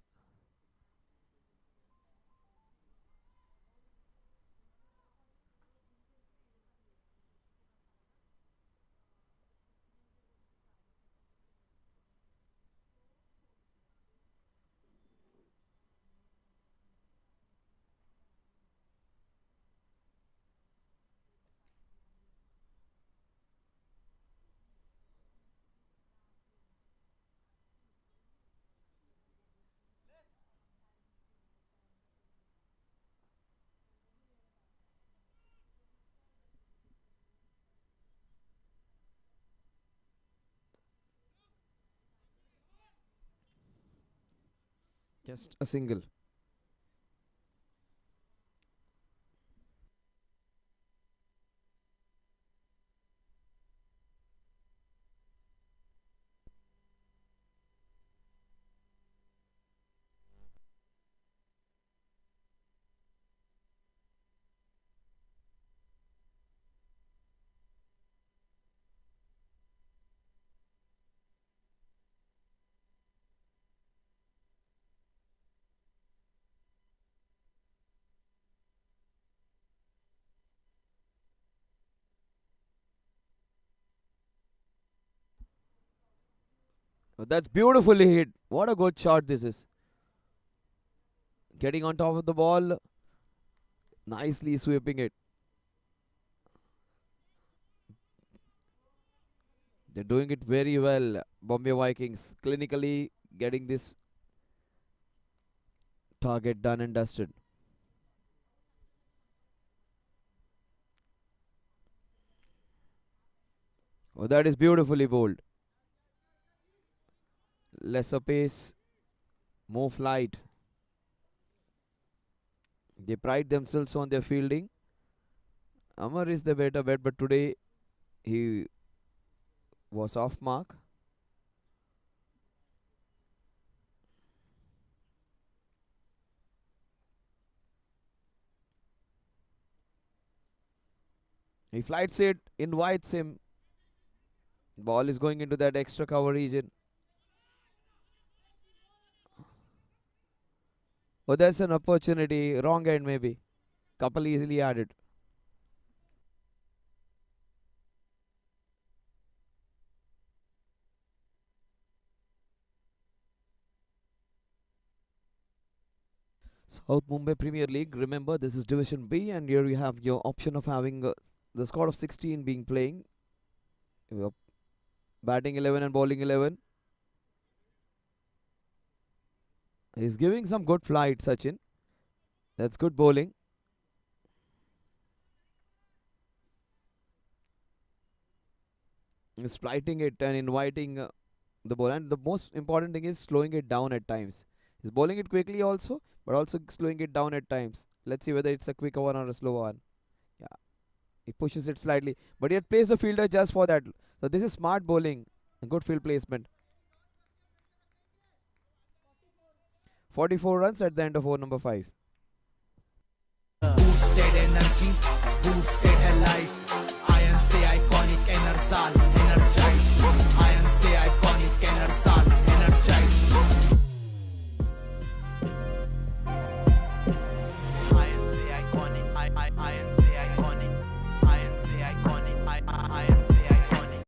S2: Just a single. Oh, that's beautifully hit. What a good shot this is. Getting on top of the ball. Nicely sweeping it. They're doing it very well. Bombay Vikings clinically getting this target done and dusted. Oh, that is beautifully bowled. Lesser pace, more flight. They pride themselves on their fielding. Amar is the better bet, but today he was off mark. He flights it, invites him. Ball is going into that extra cover region. Oh, that's an opportunity. Wrong end, maybe. Couple easily added. South Mumbai Premier League. Remember, this is Division B, and here you have your option of having the squad of 16 being playing. Batting 11 and bowling 11. He's giving some good flight, Sachin. That's good bowling. He's flighting it and inviting the ball. And the most important thing is slowing it down at times. He's bowling it quickly also, but also slowing it down at times. Let's see whether it's a quick one or a slow one. Yeah, he pushes it slightly, but he plays the fielder just for that. So this is smart bowling, a good field placement. 44 runs at the end of over number 5.
S1: Boosted energy, boosted her life. Iron say iconic enersal, energize. Iron say iconic enersal, energize. Iron say iconic, iron say iconic, iron say iconic, iron say iconic.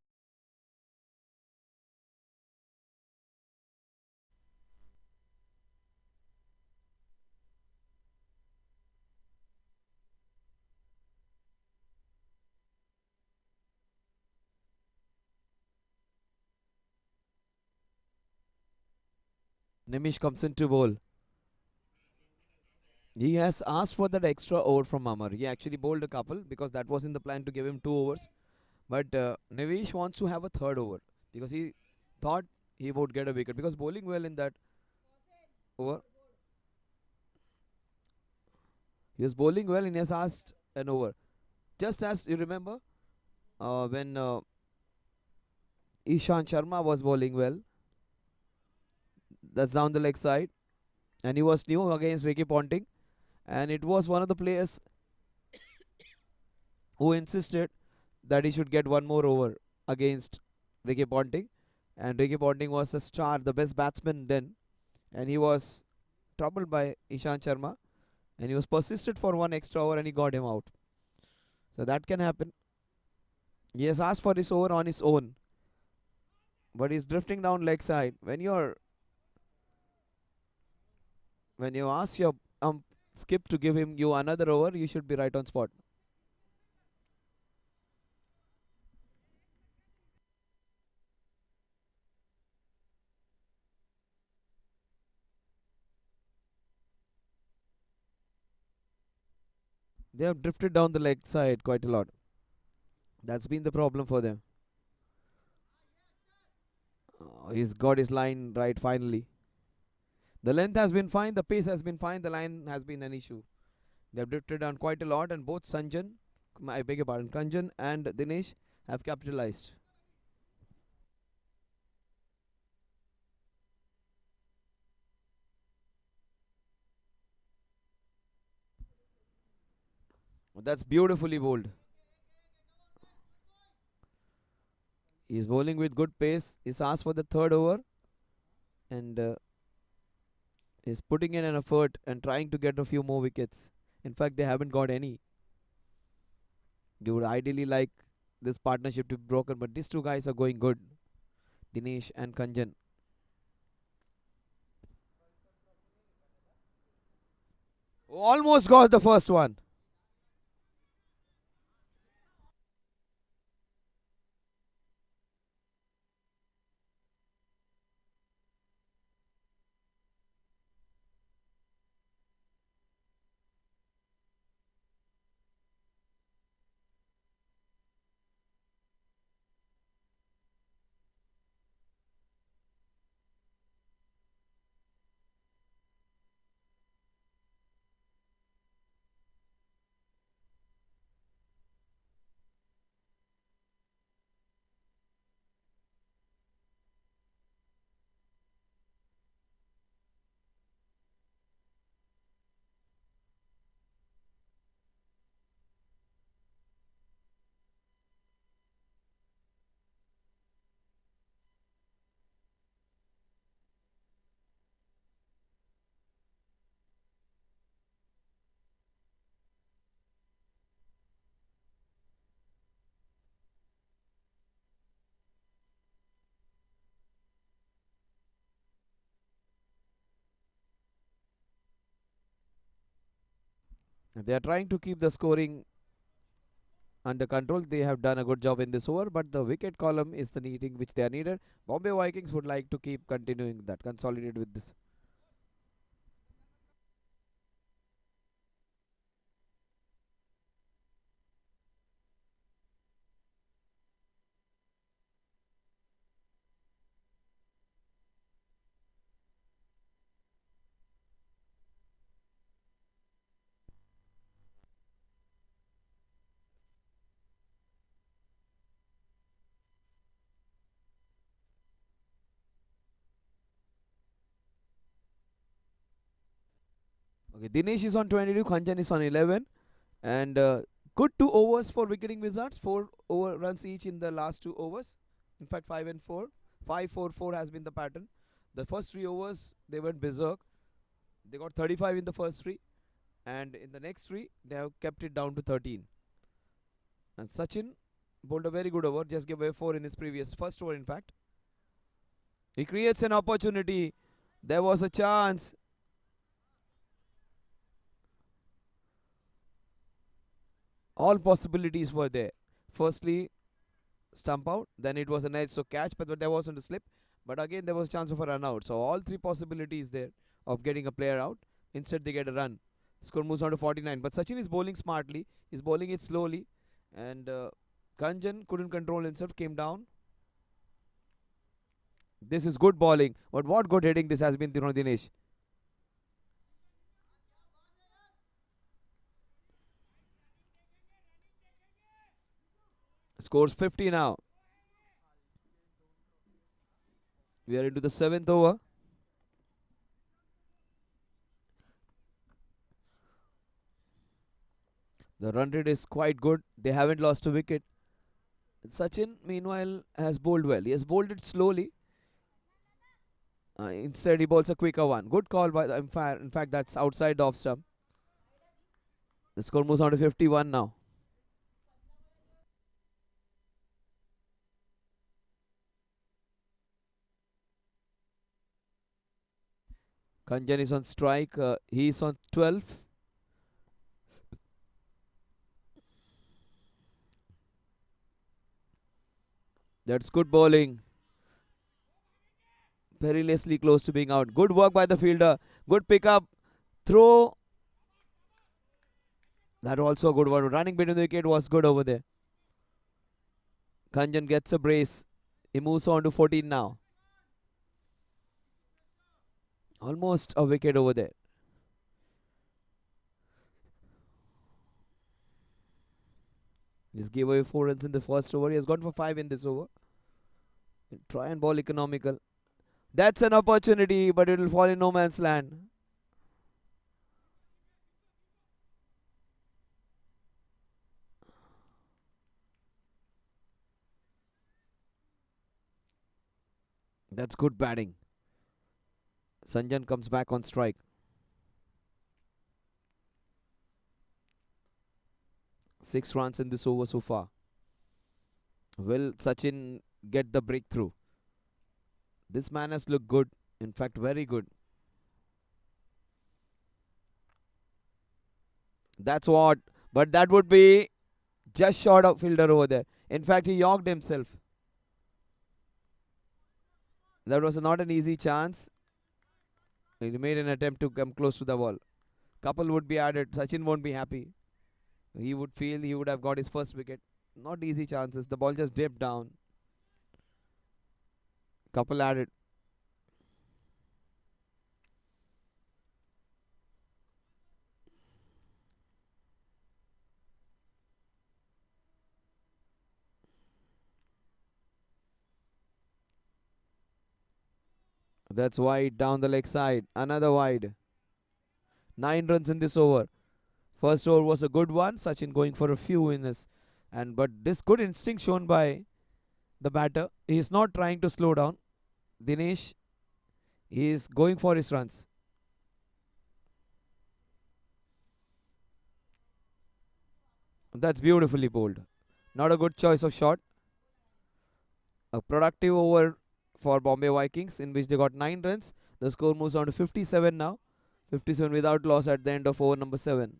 S2: Nimish comes in to bowl. He has asked for that extra over from Amar. He actually bowled a couple because that was in the plan to give him 2 overs. But Nivish wants to have a third over because he thought he would get a wicket because bowling well in that over. He was bowling well and he has asked an over. Just as you remember when Ishan Sharma was bowling well, that's down the leg side, and he was new against Ricky Ponting, and it was one of the players who insisted that he should get one more over against Ricky Ponting, and Ricky Ponting was a star, the best batsman then, and he was troubled by Ishan Sharma, and he was persisted for one extra over and he got him out. So that can happen. He has asked for his over on his own, but he's drifting down leg side. When you ask your skip to give him you another over, you should be right on spot. They have drifted down the leg side quite a lot. That's been the problem for them. He's got his line right finally. The length has been fine, the pace has been fine, the line has been an issue. They have drifted down quite a lot, and both I beg your pardon, Kanjan and Dinesh have capitalized. That's beautifully bowled. He's bowling with good pace. He's asked for the third over and is putting in an effort and trying to get a few more wickets. In fact, they haven't got any. They would ideally like this partnership to be broken, but these two guys are going good, Dinesh and Kanjan. Almost got the first one. They are trying to keep the scoring under control. They have done a good job in this over, but the wicket column is the needing which they are needed. Bombay Vikings would like to keep continuing that, consolidate with this. Okay, Dinesh is on 22, Khanjan is on 11, and good 2 overs for wicketing Wizards. 4 over runs each in the last 2 overs. In fact, 5 and 4. 5-4-4 has been the pattern. The first 3 overs they went berserk. They got 35 in the first three, and in the next three they have kept it down to 13. And Sachin bowled a very good over, just gave away 4 in his previous first over. In fact, he creates an opportunity. There was a chance. All possibilities were there. Firstly, stump out, then it was an edge, so catch, but there wasn't a slip. But again, there was a chance of a run out. So all three possibilities there of getting a player out. Instead, they get a run. Score moves on to 49. But Sachin is bowling smartly. He's bowling it slowly, and Kanjan couldn't control himself, came down. This is good bowling, but what good hitting this has been from Dinesh. Scores 50 now. We are into the 7th over. The run rate is quite good. They haven't lost a wicket. Sachin, meanwhile, has bowled well. He has bowled it slowly. Instead, he bowls a quicker one. Good call by the umpire. In fact, that's outside the off stump. The score moves on to 51 now. Kanjan is on strike. He is on 12. That's good bowling. Perilously close to being out. Good work by the fielder. Good pickup. Throw. That also a good one. Running between the wicket was good over there. Kanjan gets a brace. He moves on to 14 now. Almost a wicket over there. He's gave away 4 runs in the first over. He has gone for 5 in this over. Try and ball economical. That's an opportunity, but it will fall in no man's land. That's good batting. Sanjan comes back on strike. Six runs in this over so far. Will Sachin get the breakthrough? This man has looked good. In fact, very good. That's what. But that would be just short of fielder over there. In fact, he yorked himself. That was not an easy chance. He made an attempt to come close to the wall. Couple would be added. Sachin won't be happy. He would feel he would have got his first wicket. Not easy chances. The ball just dipped down. Couple added. That's wide down the leg side. Another wide. 9 runs in this over. First over was a good one. Sachin going for a few in this. But this good instinct shown by the batter. He is not trying to slow down. Dinesh, he is going for his runs. That's beautifully bowled. Not a good choice of shot. A productive over for Bombay Vikings in which they got 9 runs. The score moves on to 57 now. 57 without loss at the end of over number 7.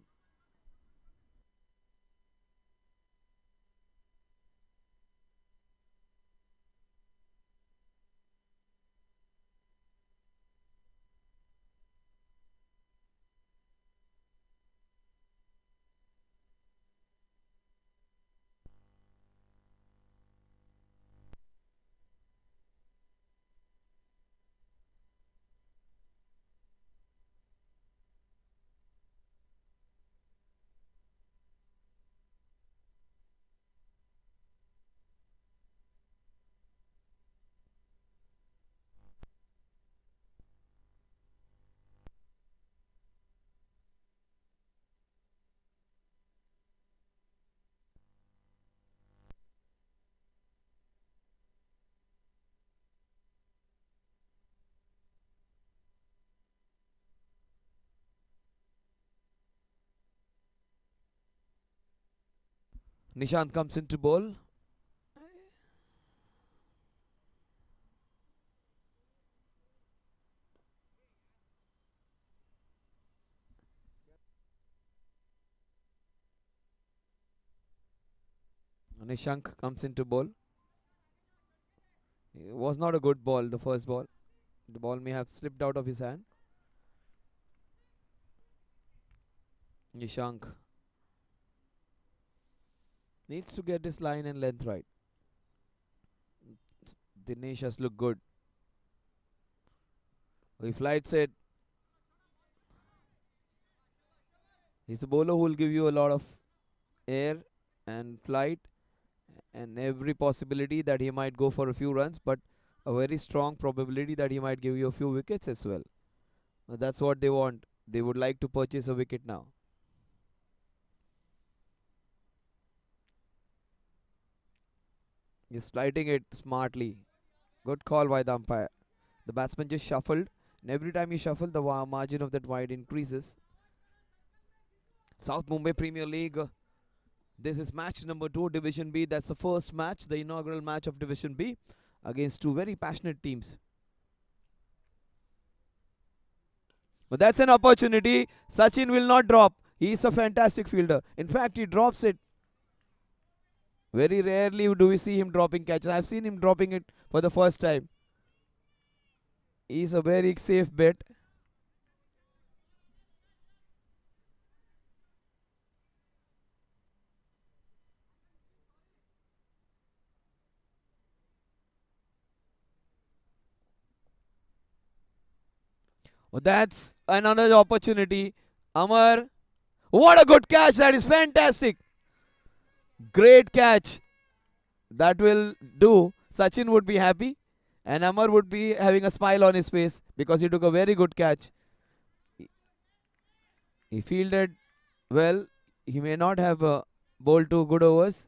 S2: Nishant comes into ball. Nishank comes into ball. It was not a good ball, the first ball. The ball may have slipped out of his hand. Nishank needs to get his line and length right. Dinesh has looked good. He flights it. He's a bowler who will give you a lot of air and flight and every possibility that he might go for a few runs, but a very strong probability that he might give you a few wickets as well. That's what they want. They would like to purchase a wicket now. He's flighting it smartly. Good call by the umpire. The batsman just shuffled, and every time you shuffle, the margin of that wide increases. South Mumbai Premier League. This is match number 2, Division B. That's the first match, the inaugural match of Division B, against two very passionate teams. But that's an opportunity. Sachin will not drop. He's a fantastic fielder. In fact, he drops it. Very rarely do we see him dropping catches. I've seen him dropping it for the first time. He's a very safe bet. Oh, that's another opportunity. Amar, what a good catch. That is fantastic. Great catch. That will do. Sachin would be happy and Amar would be having a smile on his face because he took a very good catch. He fielded well. He may not have bowled 2 good overs,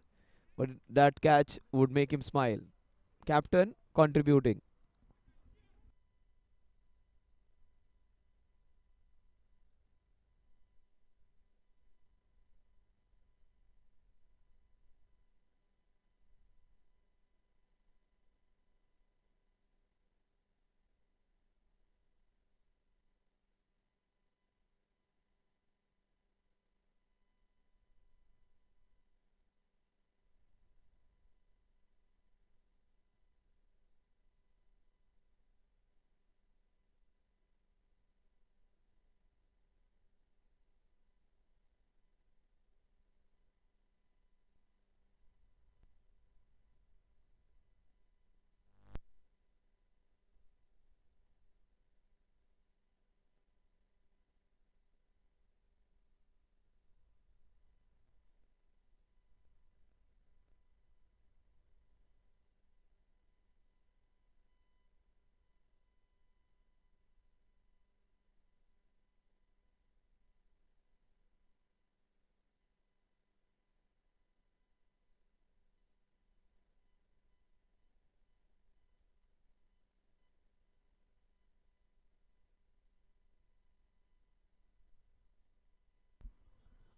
S2: but that catch would make him smile. Captain contributing.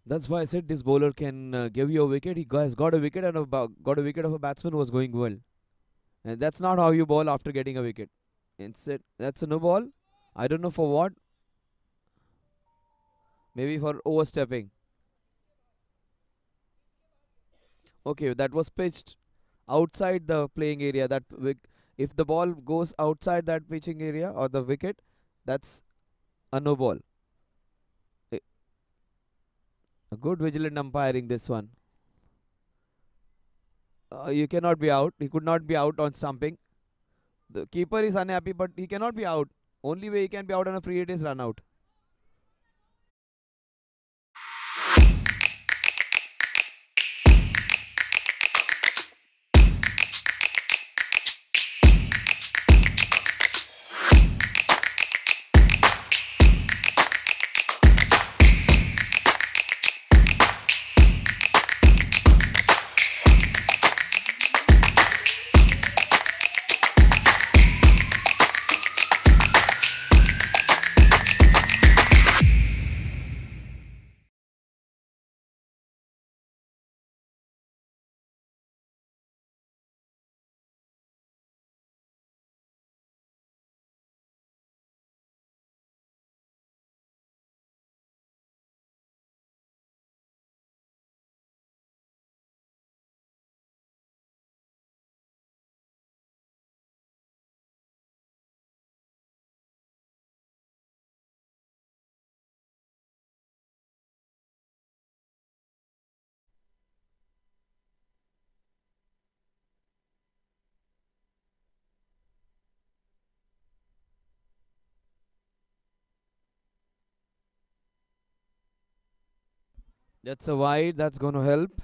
S2: That's why I said this bowler can give you a wicket. He has got a wicket and got a wicket of a batsman who was going well. And that's not how you bowl after getting a wicket. Instead, that's a no ball. I don't know for what. Maybe for overstepping. Okay, that was pitched outside the playing area. If the ball goes outside that pitching area or the wicket, that's a no ball. A good vigilant umpiring this one. You cannot be out. He could not be out on stumping. The keeper is unhappy, but he cannot be out. Only way he can be out on a free hit is run out. That's a wide. That's going to help.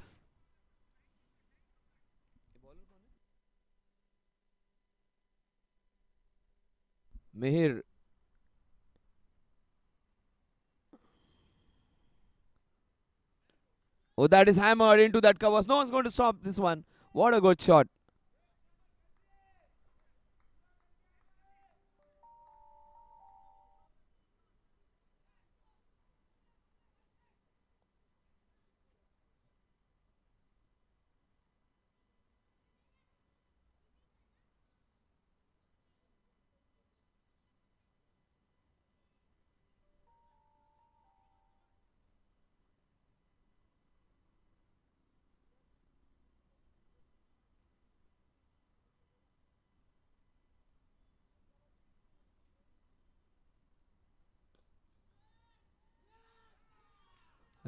S2: Mihir. Oh, that is hammered into that covers. No one's going to stop this one. What a good shot.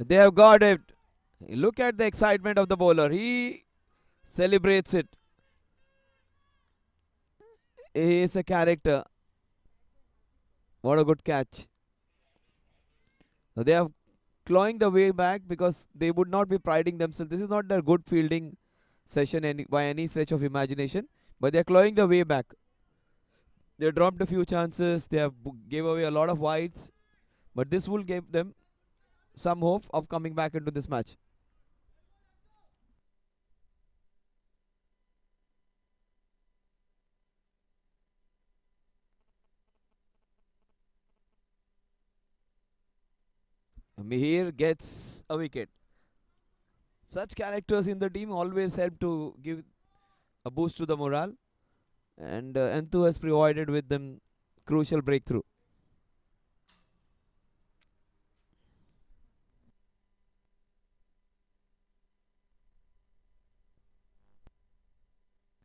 S2: They have got it. Look at the excitement of the bowler. He celebrates it. He is a character. What a good catch. They are clawing the way back because they would not be priding themselves. This is not their good fielding session by any stretch of imagination. But they are clawing the way back. They dropped a few chances. They have gave away a lot of wides. But this will give them some hope of coming back into this match. Mihir gets a wicket. Such characters in the team always help to give a boost to the morale, and Enthu has provided with them crucial breakthrough.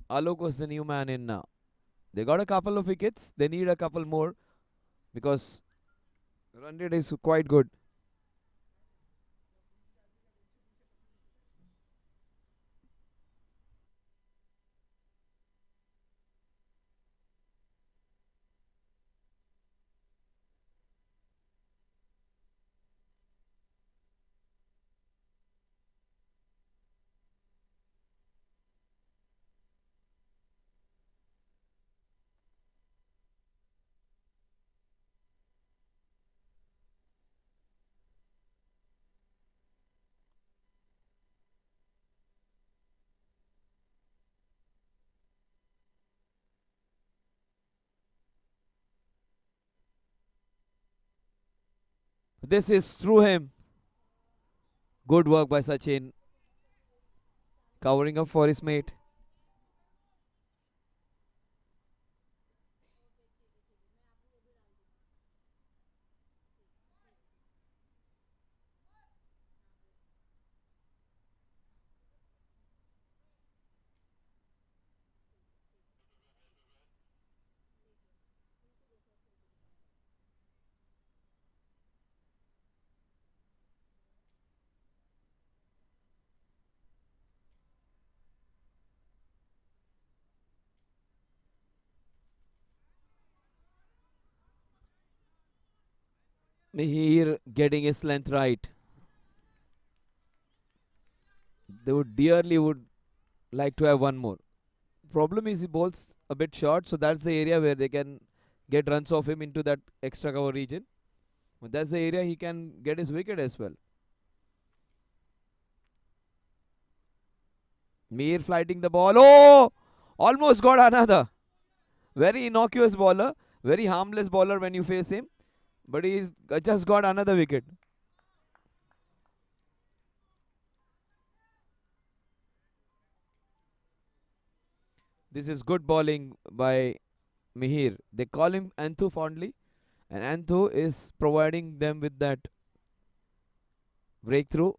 S2: Alok was the new man in now. They got a couple of wickets. They need a couple more because run rate is quite good. This is through him. Good work by Sachin, covering up for his mate. Mihir getting his length right. They would dearly would like to have one more. Problem is he bowls a bit short, so that's the area where they can get runs off him into that extra cover region. But that's the area he can get his wicket as well. Mir flighting the ball. Oh! Almost got another. Very innocuous bowler. Very harmless bowler when you face him. But he's just got another wicket. This is good bowling by Mihir. They call him Anthu fondly. And Anthu is providing them with that breakthrough.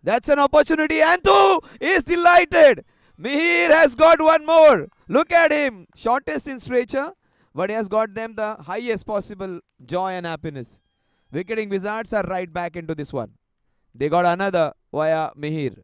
S2: That's an opportunity. Anthu is delighted. Mihir has got one more. Look at him. Shortest in stature, but he has got them the highest possible joy and happiness. Wicketing Wizards are right back into this one. They got another via Mihir.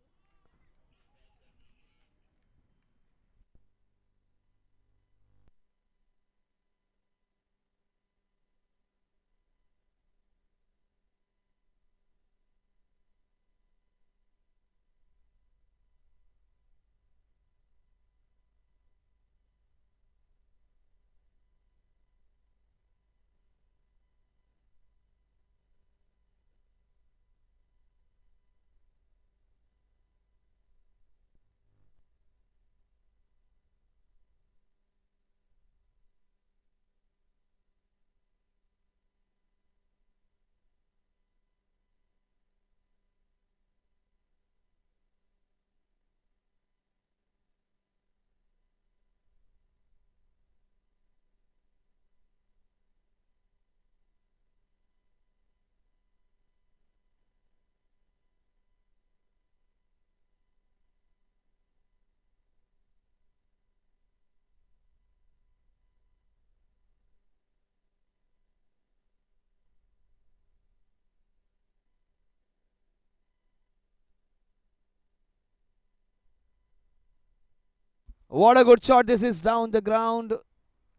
S2: What a good shot this is down the ground.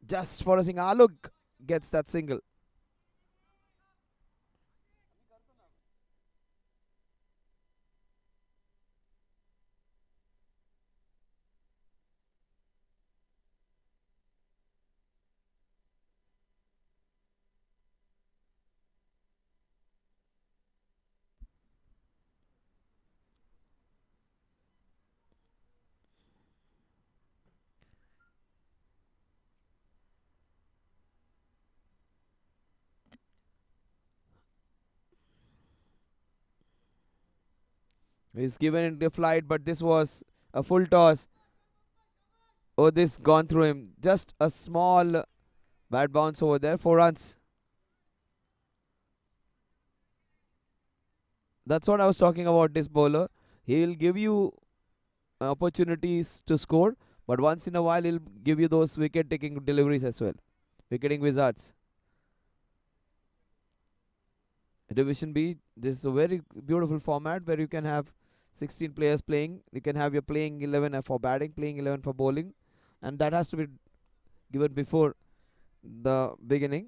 S2: Just for a single. Alok gets that single. He's given it a flight, but this was a full toss. Oh, this gone through him. Just a small bad bounce over there. 4 runs. That's what I was talking about. This bowler, he'll give you opportunities to score, but once in a while he'll give you those wicket-taking deliveries as well. Wicketing wizards. Division B. This is a very beautiful format where you can have 16 players playing. You can have your playing 11 for batting, playing 11 for bowling, and that has to be given before the beginning.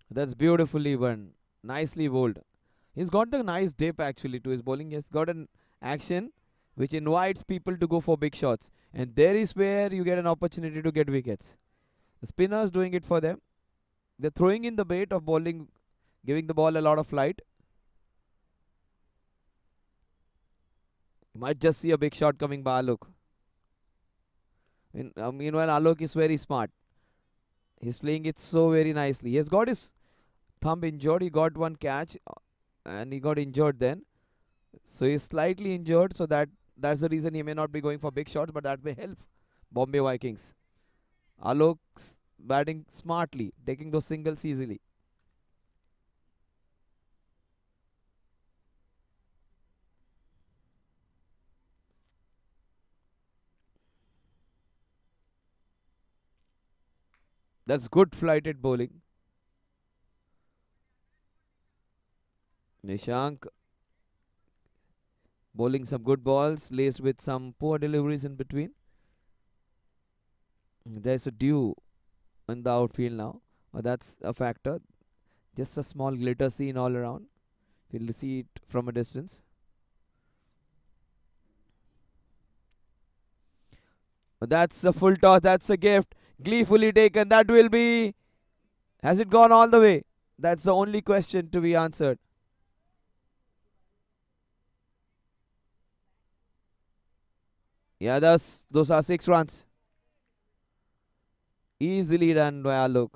S2: That's beautifully won. Nicely bowled. He's got the nice dip actually to his bowling. He's got an action which invites people to go for big shots. And there is where you get an opportunity to get wickets. The spinners doing it for them. They're throwing in the bait of bowling, giving the ball a lot of flight. You might just see a big shot coming by Alok. Meanwhile, Alok is very smart. He's playing it so very nicely. He has got his thumb injured. He got one catch and he got injured then. So he's slightly injured. So that's the reason he may not be going for big shots, but that may help Bombay Vikings. Alok's batting smartly, taking those singles easily. That's good flighted bowling. Nishank bowling some good balls, laced with some poor deliveries in between. There's a dew in the outfield now. That's a factor. Just a small glitter seen all around. You'll see it from a distance. That's a full toss. That's a gift. Gleefully taken. That will be. Has it gone all the way? That's the only question to be answered. Yeah, those are 6 runs. Easily done by Alok.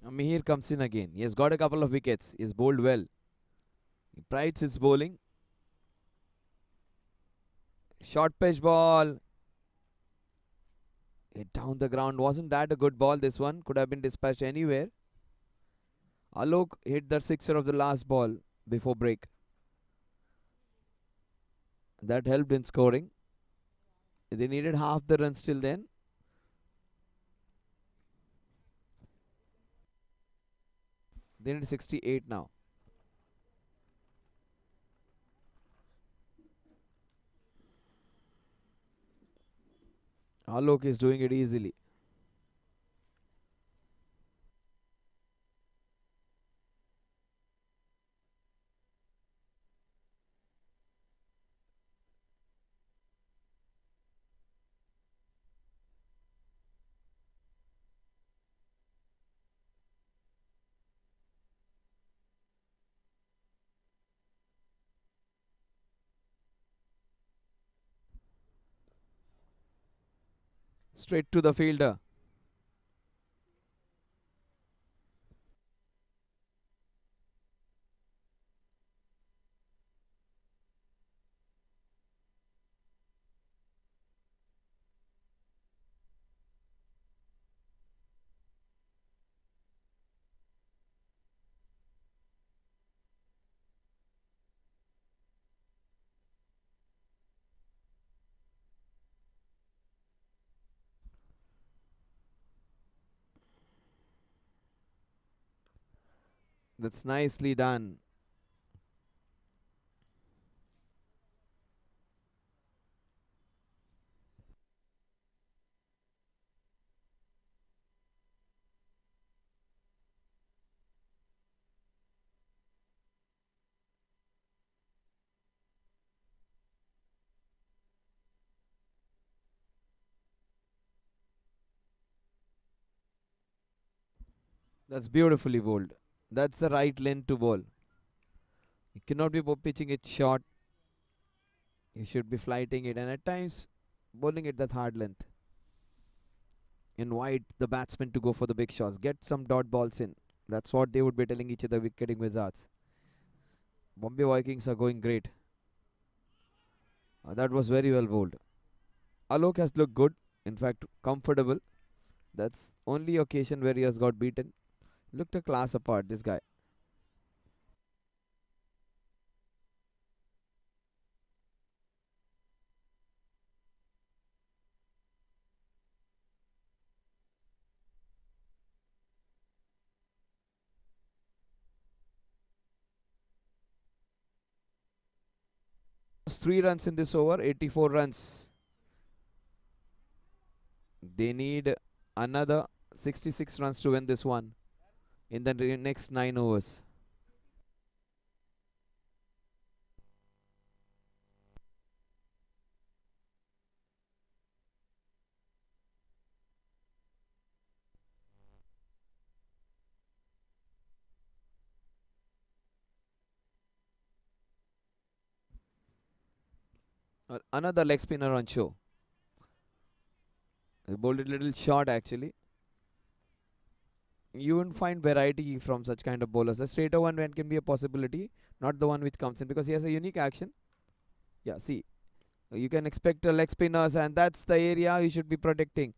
S2: Mihir comes in again. He has got a couple of wickets. He has bowled well. He prides his bowling. Short pitch ball. Hit down the ground. Wasn't that a good ball, this one? Could have been dispatched anywhere. Alok hit the sixer of the last ball before break. That helped in scoring. They needed half the runs till then. They need 68 now. Alok is doing it easily. Straight to the fielder. That's nicely done. That's beautifully bowled. That's the right length to bowl. You cannot be pitching it short. You should be flighting it, and at times bowling it that hard length. Invite the batsman to go for the big shots. Get some dot balls in. That's what they would be telling each other, wicketing wizards. Bombay Vikings are going great. That was very well bowled. Alok has looked good. In fact, comfortable. That's only occasion where he has got beaten. Looked a class apart, this guy. Three runs in this over, 84 runs. They need another 66 runs to win this one in the next 9 overs. Another leg spinner on show. He bowled it a little short actually. You won't find variety from such kind of bowlers. A straighter one can be a possibility, not the one which comes in, because he has a unique action. Yeah, see, you can expect a leg spinners, and that's the area you should be protecting.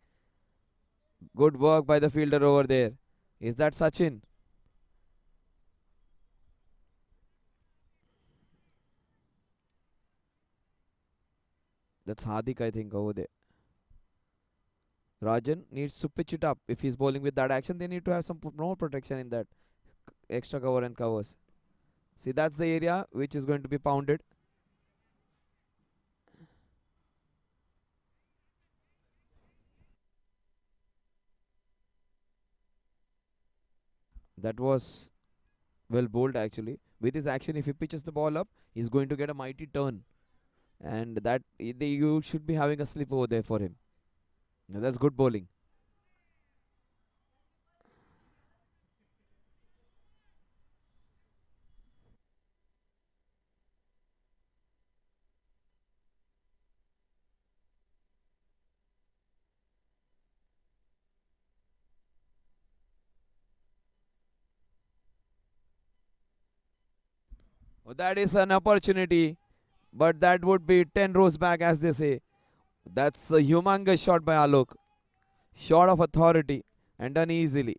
S2: Good work by the fielder over there. Is that Sachin? That's Hardik, I think, over there. Rajan needs to pitch it up. If he's bowling with that action, they need to have some more protection in that extra cover and covers. See, that's the area which is going to be pounded. That was well bowled actually. With his action, if he pitches the ball up, he's going to get a mighty turn, and that you should be having a slip over there for him. Now, that's good bowling. That is an opportunity, but that would be 10 rows back, as they say. That's a humongous shot by Alok. Shot of authority and done easily.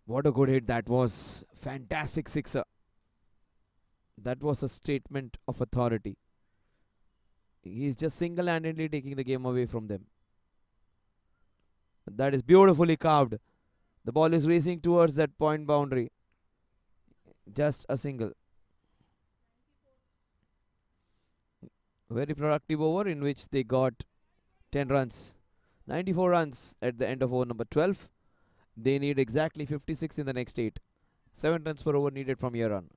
S2: What a good hit that was. Fantastic sixer. That was a statement of authority. He's just single-handedly taking the game away from them. That is beautifully carved. The ball is racing towards that point boundary. Just a single. Very productive over in which they got 10 runs. 94 runs at the end of over number 12. They need exactly 56 in the next 8. 7 runs per over needed from here on.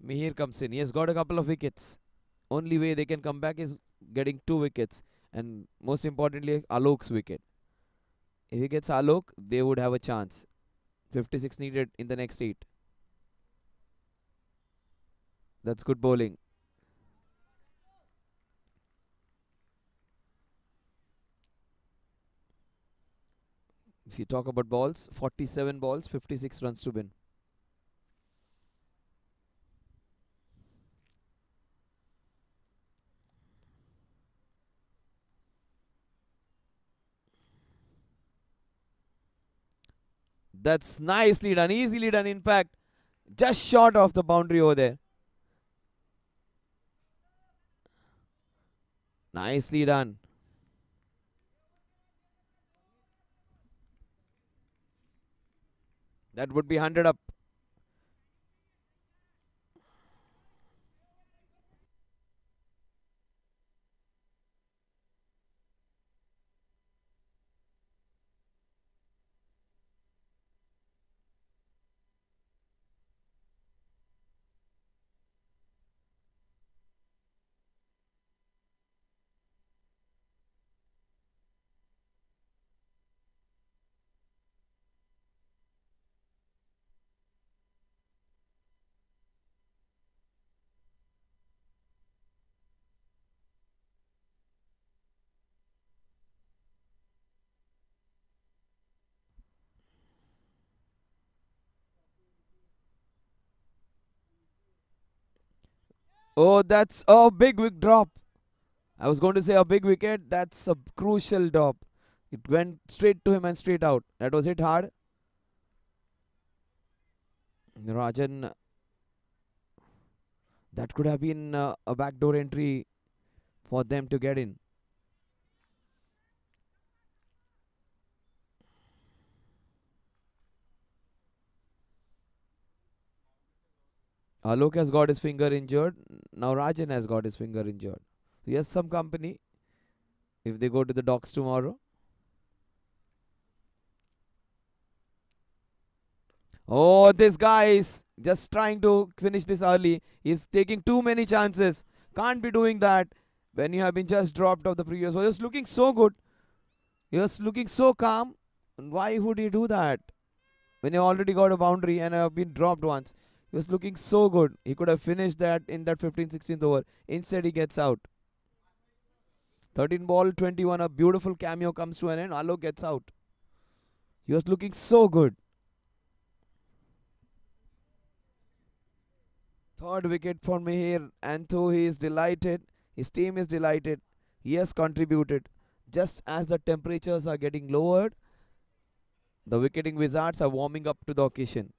S2: Mihir comes in. He has got a couple of wickets. Only way they can come back is getting 2 wickets. And most importantly, Alok's wicket. If he gets Alok, they would have a chance. 56 needed in the next 8. That's good bowling. If you talk about balls, 47 balls, 56 runs to win. That's nicely done, easily done. In fact, just short of the boundary over there. Nicely done. That would be 100 up. Oh, that's a big drop. I was going to say a big wicket. That's a crucial drop. It went straight to him and straight out. That was hit hard. Rajan, that could have been a backdoor entry for them to get in. Alok has got his finger injured. Now Rajan has got his finger injured. He has some company if they go to the docks tomorrow. Oh, this guy is just trying to finish this early. He's taking too many chances. Can't be doing that when you have been just dropped off the previous one. He was looking so good. He was looking so calm. Why would he do that? When you already got a boundary and have been dropped once. He was looking so good. He could have finished that in that 15th, 16th over. Instead, he gets out. 13 ball, 21. A beautiful cameo comes to an end. Alok gets out. He was looking so good. Third wicket for Mihir. Anthu, he is delighted. His team is delighted. He has contributed. Just as the temperatures are getting lowered, The Wicketing Wizards are warming up to the occasion.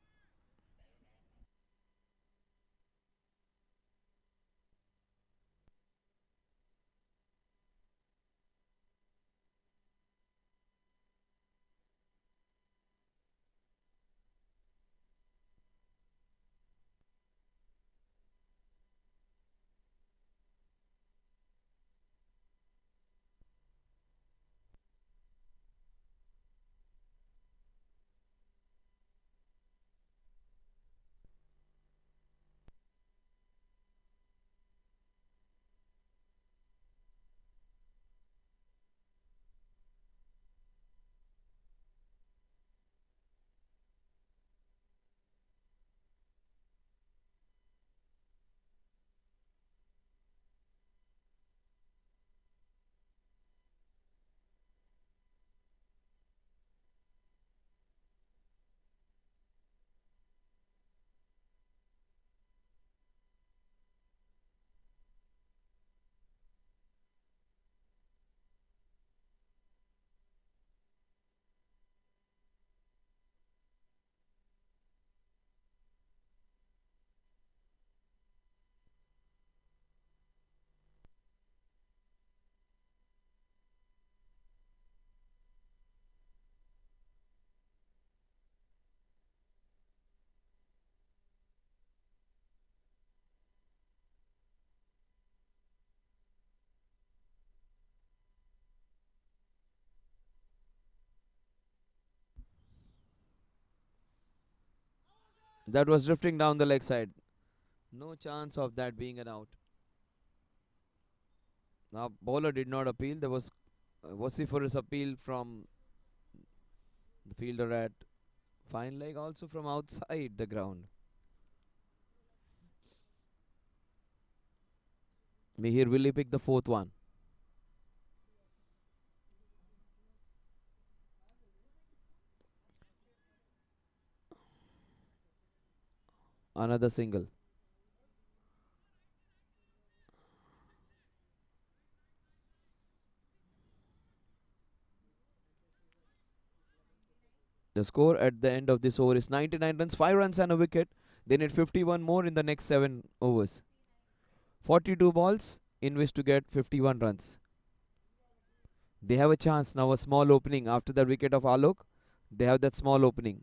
S2: That was drifting down the leg side. No chance of that being an out. Now, bowler did not appeal. There was a vociferous appeal from the fielder at fine leg, also from outside the ground. Mihir, will he pick the fourth one? Another single. The score at the end of this over is 99 runs, 5 runs and a wicket. They need 51 more in the next 7 overs. 42 balls in which to get 51 runs. They have a chance now, a small opening after the wicket of Alok. They have that small opening.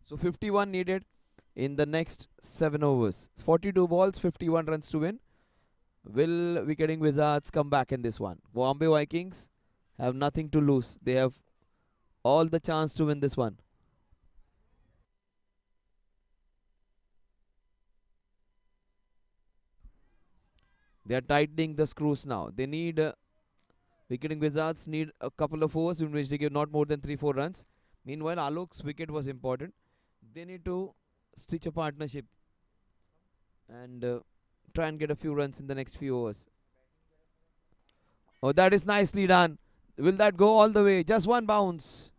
S2: So 51 needed in the next 7 overs. 42 balls, 51 runs to win. Will Wicketing Wizards come back in this one? Bombay Vikings have nothing to lose. They have all the chance to win this one. They are tightening the screws now. They need Wicketing Wizards need a couple of overs in which they give not more than 3-4 runs. Meanwhile, Alok's wicket was important. They need to stitch a partnership and try and get a few runs in the next few overs. Oh, that is nicely done. Will that go all the way? Just one bounce.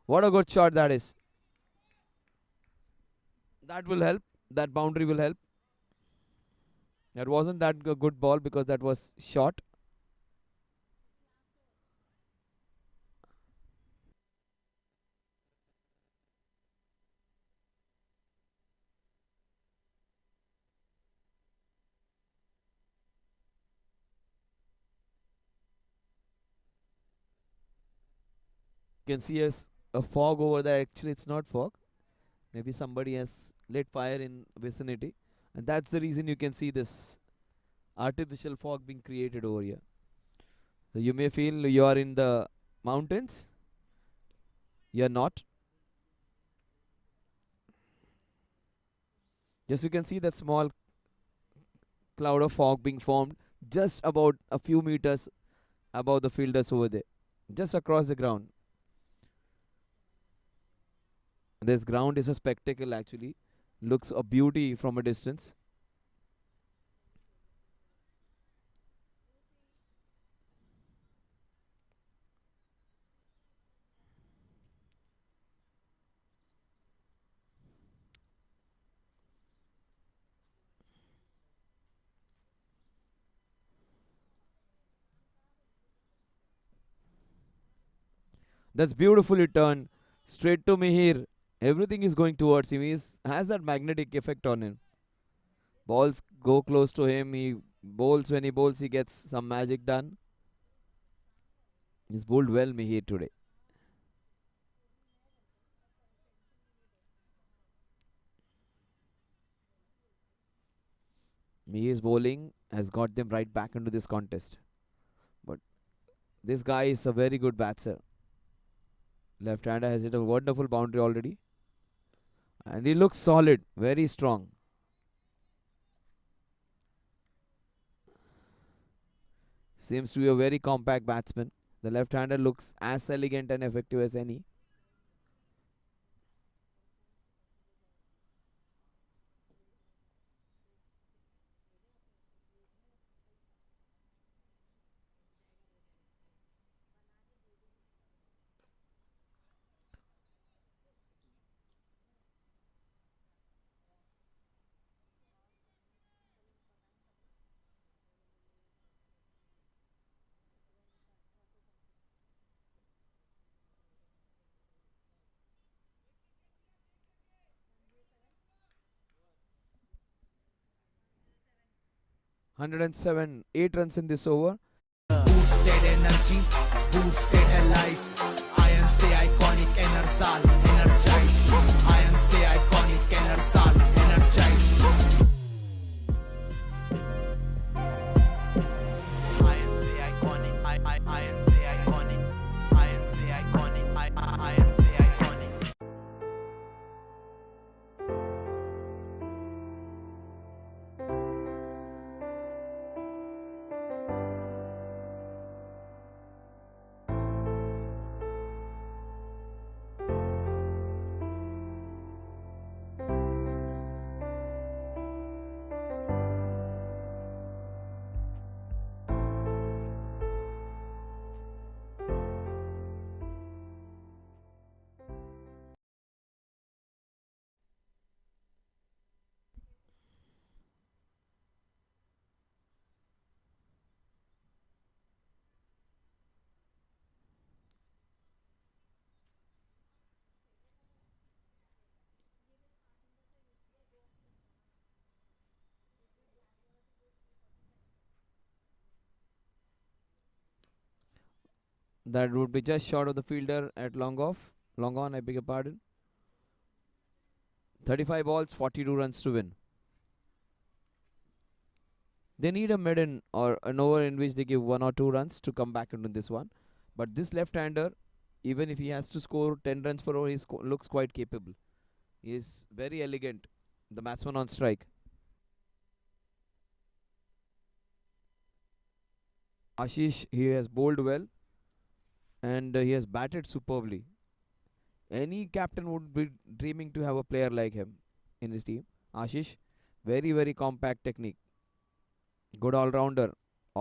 S2: What a good shot that is. That will help. That boundary will help. That wasn't that good ball because that was short. You can see a fog over there. Actually, it's not fog. Maybe somebody has lit fire in vicinity, and that's the reason you can see this artificial fog being created over here. So you may feel you are in the mountains. You are not. Just you can see that small cloud of fog being formed just about a few meters above the fielders over there, just across the ground. This ground is a spectacle actually. Looks a beauty from a distance. That's beautifully turned straight to Mihir. Everything is going towards him. He has that magnetic effect on him. Balls go close to him. He bowls. When he bowls, he gets some magic done. He's bowled well, Mihir, today. Mihir's bowling has got them right back into this contest. But this guy is a very good batsman. Left-hander has hit a wonderful boundary already. And he looks solid, very strong. Seems to be a very compact batsman. The left-hander looks as elegant and effective as any. (107), 8 runs in this over.
S1: Boosted energy, boosted her life. INC iconic enersal, energize. INC iconic enersal, energize. INC iconic, INC iconic, INC iconic, INC iconic.
S2: That would be just short of the fielder at long off. Long on, I beg your pardon. 35 balls, 42 runs to win. They need a maiden or an over in which they give 1 or 2 runs to come back into this one. But this left-hander, even if he has to score 10 runs per over, he looks quite capable. He is very elegant, the batsman on strike. Ashish, he has bowled well and he has batted superbly. Any captain would be dreaming to have a player like him in his team. Ashish, very, very compact technique. Good all-rounder.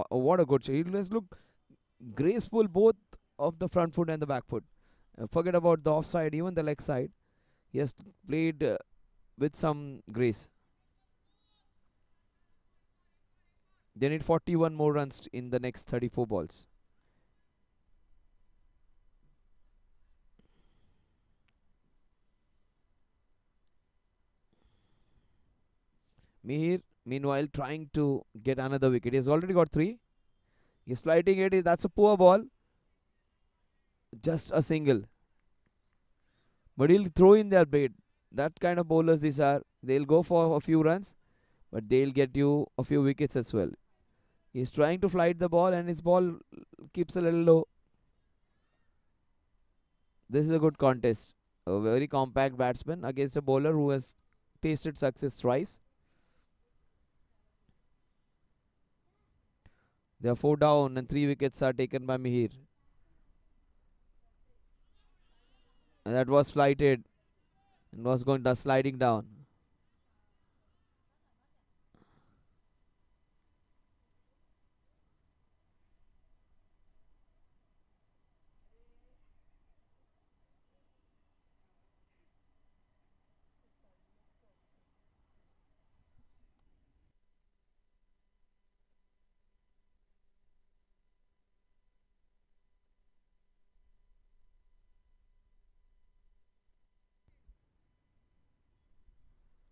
S2: What a good shot. He just look graceful both of the front foot and the back foot. Forget about the offside, even the leg side. He has played with some grace. They need 41 more runs in the next 34 balls. Mihir, meanwhile, trying to get another wicket. He has already got 3. He's flighting it. That's a poor ball. Just a single. but he'll throw in their bait. That kind of bowlers these are. They'll go for a few runs, but they'll get you a few wickets as well. He's trying to flight the ball, and his ball keeps a little low. This is a good contest. A very compact batsman against a bowler who has tasted success twice. They are 4 down, and 3 wickets are taken by Mihir. And that was flighted and was going to sliding down.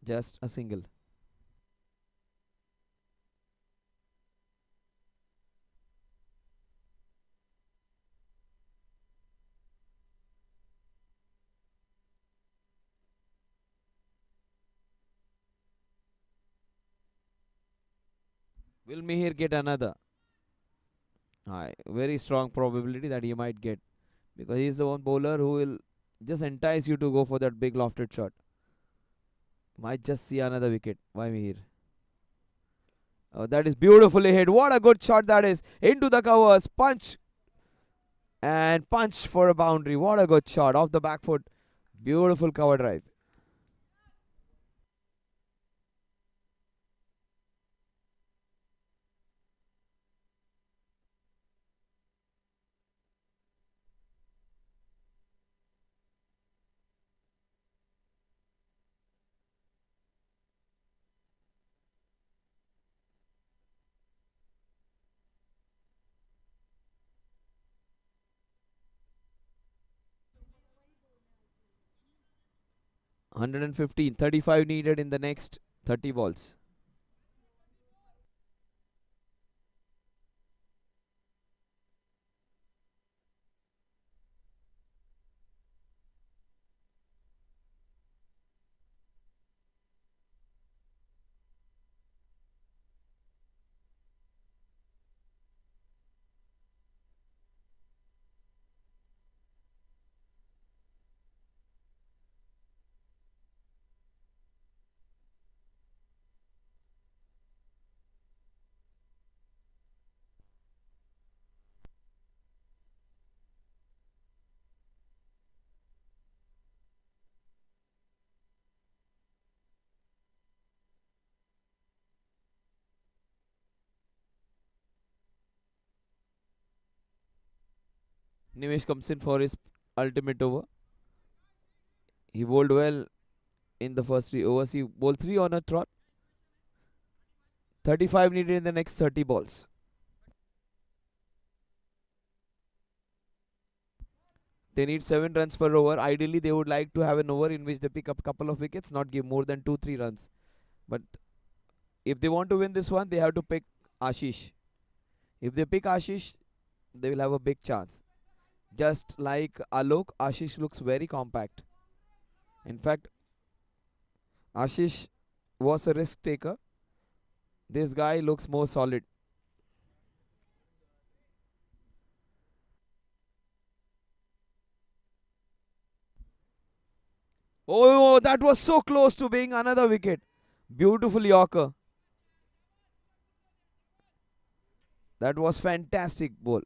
S2: Just a single. Will Mihir get another? Aye, very strong probability that he might get, because he's the one bowler who will just entice you to go for that big lofted shot. Might just see another wicket. Why Mihir? Oh, that is beautifully hit. What a good shot that is. Into the covers. Punch. And punch for a boundary. What a good shot. Off the back foot. Beautiful cover drive. Hundred and 35 needed in the next 30 balls. Nimesh comes in for his ultimate over. He bowled well in the first 3 overs. He bowled 3 on a trot. 35 needed in the next 30 balls. They need 7 runs per over. Ideally, they would like to have an over in which they pick up a couple of wickets, not give more than 2-3 runs. But if they want to win this one, they have to pick Ashish. If they pick Ashish, they will have a big chance. Just like Alok, Ashish looks very compact. In fact, Ashish was a risk taker. This guy looks more solid. Oh, that was so close to being another wicket. Beautiful Yorker. That was fantastic ball.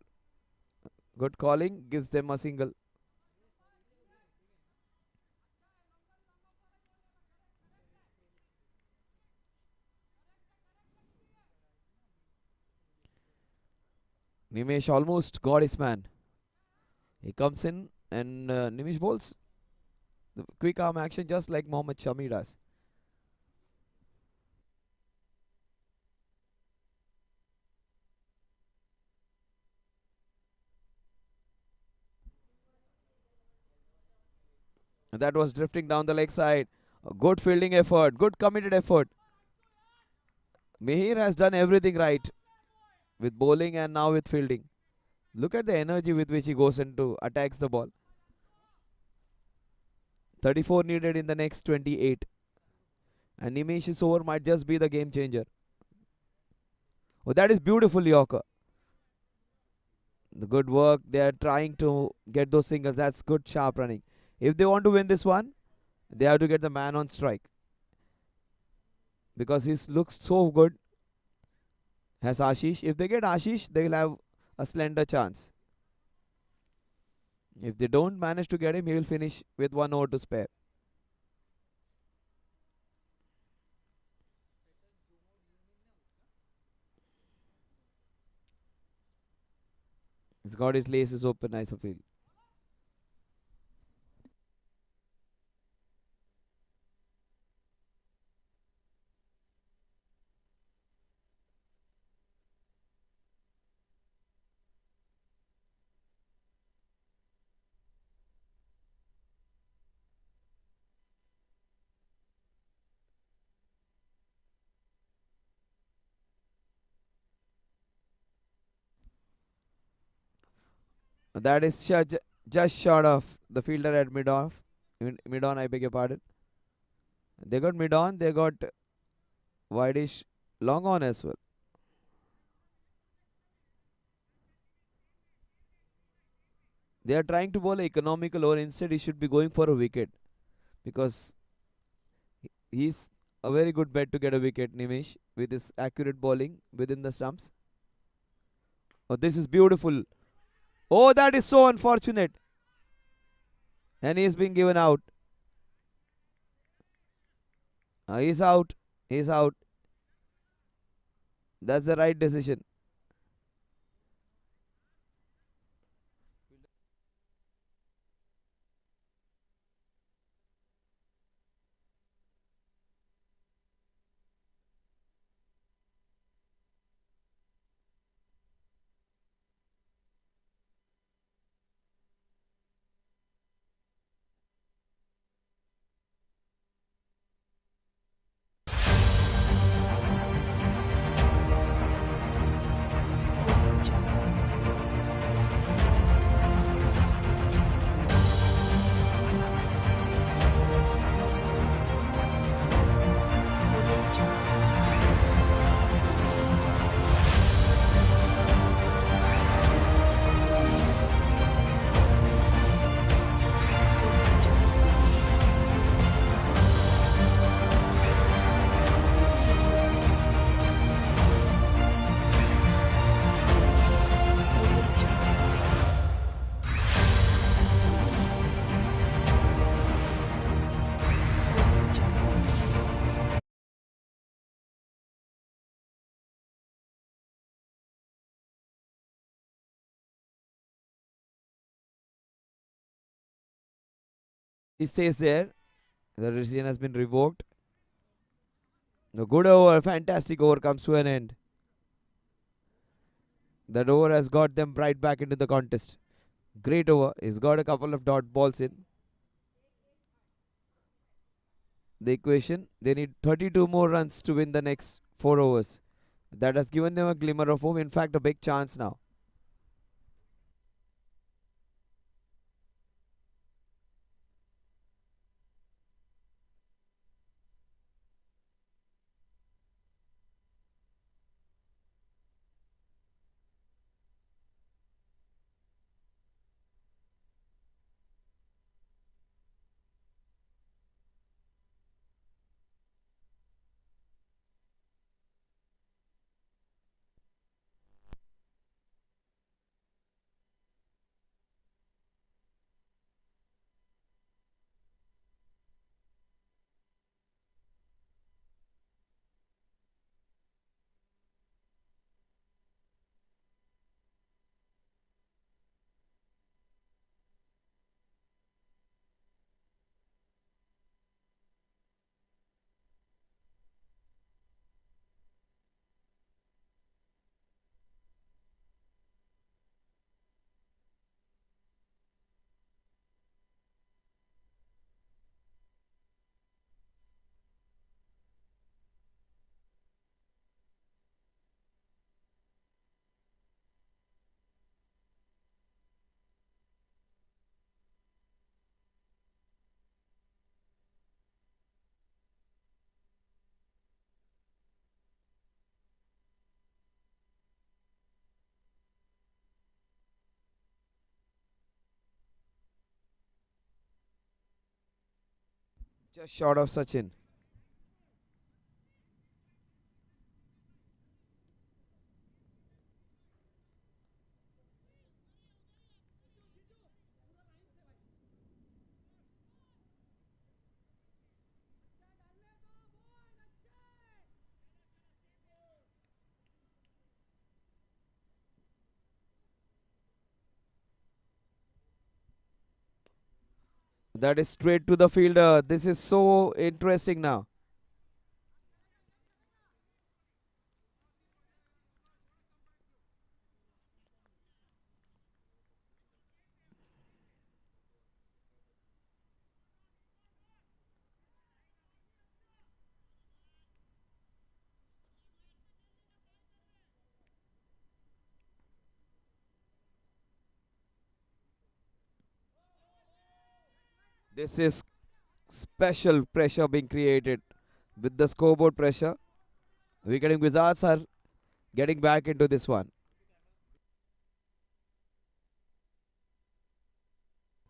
S2: Good calling, gives them a single. Nimesh almost got his man. He comes in and Nimish bowls the quick arm action just like Mohammad Shami does. And that was drifting down the leg side. A good fielding effort, good committed effort. Mihir has done everything right with bowling and now with fielding. Look at the energy with which he goes into attacks the ball. 34 needed in the next 28. And Nimish's over might just be the game changer. Oh, that is beautiful, Yorker. The good work. They are trying to get those singles. That's good, sharp running. If they want to win this one, they have to get the man on strike. Because he looks so good as Ashish. If they get Ashish, they will have a slender chance. If they don't manage to get him, he will finish with 1 over to spare. He's got his laces open, I feel. That is just short of the fielder at mid off. Mid on, I beg your pardon. They got mid on, they got wideish long on as well. They are trying to bowl an economical over. Instead, he should be going for a wicket because he's a very good bet to get a wicket, Nimish, with his accurate bowling within the stumps. Oh, this is beautiful. Oh, that is so unfortunate. And he's been given out. He's out. He's out. That's the right decision. He stays there. The decision has been revoked. A good over, fantastic over comes to an end. That over has got them right back into the contest. Great over. He's got a couple of dot balls in the equation. They need 32 more runs to win the next 4 overs. That has given them a glimmer of hope. In fact, a big chance now. Just short of Sachin. That is straight to the fielder. This is so interesting now. This is special pressure being created with the scoreboard pressure. Wicketing Wizards are getting back into this one.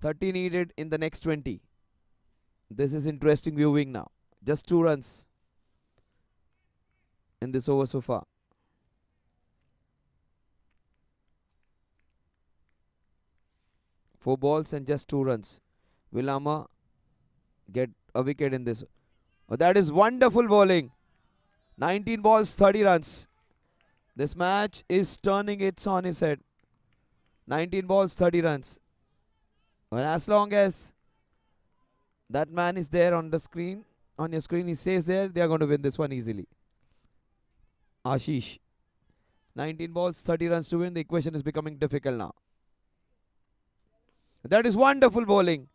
S2: 30 needed in the next 20. This is interesting viewing now. Just 2 runs in this over so far. 4 balls and just 2 runs. Will Amma get a wicket in this? Oh, that is wonderful bowling. 19 balls, 30 runs. This match is turning its on its head. 19 balls, 30 runs. Well, as long as that man is there on the screen, on your screen, he says there, they are going to win this one easily. Ashish. 19 balls, 30 runs to win. The equation is becoming difficult now. That is wonderful bowling.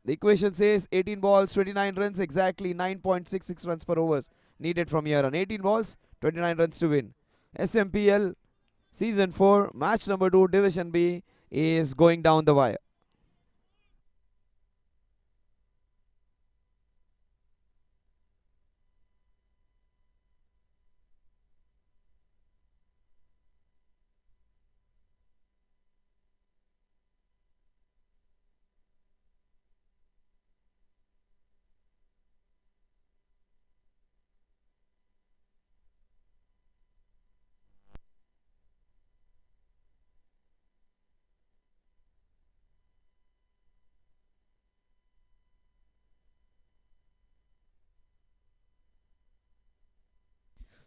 S2: The equation says 18 balls, 29 runs, exactly 9.66 runs per overs needed from here on. 18 balls, 29 runs to win. Smpl Season 4, match number 2, Division B is going down the wire.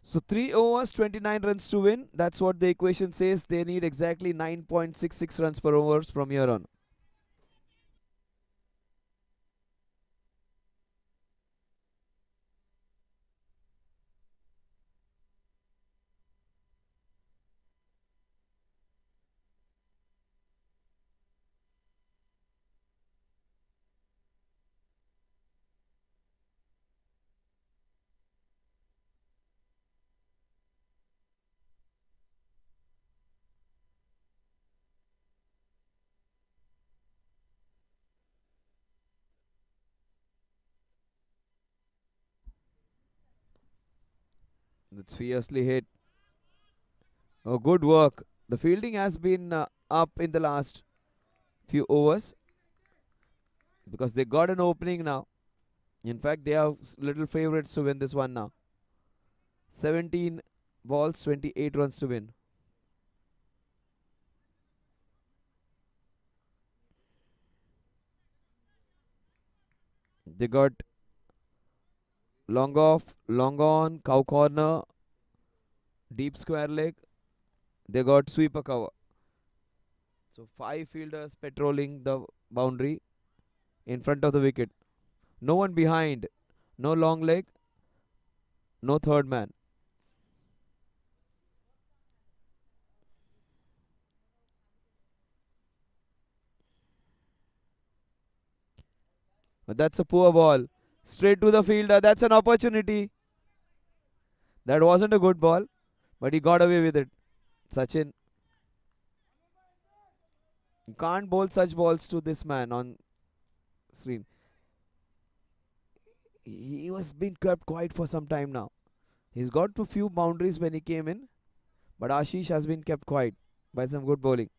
S2: So 3 overs, 29 runs to win. That's what the equation says. They need exactly 9.66 runs per overs from here on. That's fiercely hit. Oh, good work. The fielding has been up in the last few overs because they got an opening now. In fact, they are little favorites to win this one now. 17 balls, 28 runs to win. They got long off, long on, cow corner, deep square leg. They got sweeper cover. So 5 fielders patrolling the boundary in front of the wicket. No one behind. No long leg. No third man. But that's a poor ball. Straight to the fielder. That's an opportunity. That wasn't a good ball, but he got away with it. Sachin. You can't bowl such balls to this man on screen. He was being kept quiet for some time now. He's got to few boundaries when he came in, but Ashish has been kept quiet by some good bowling.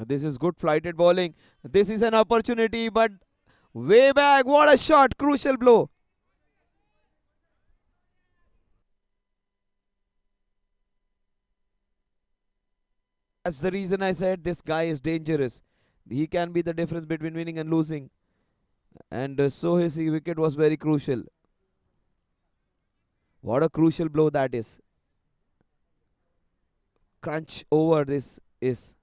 S2: This is good flighted bowling. This is an opportunity, but way back. What a shot! Crucial blow. That's the reason I said this guy is dangerous. He can be the difference between winning and losing. And so his wicket was very crucial. What a crucial blow that is. Crunch over this is.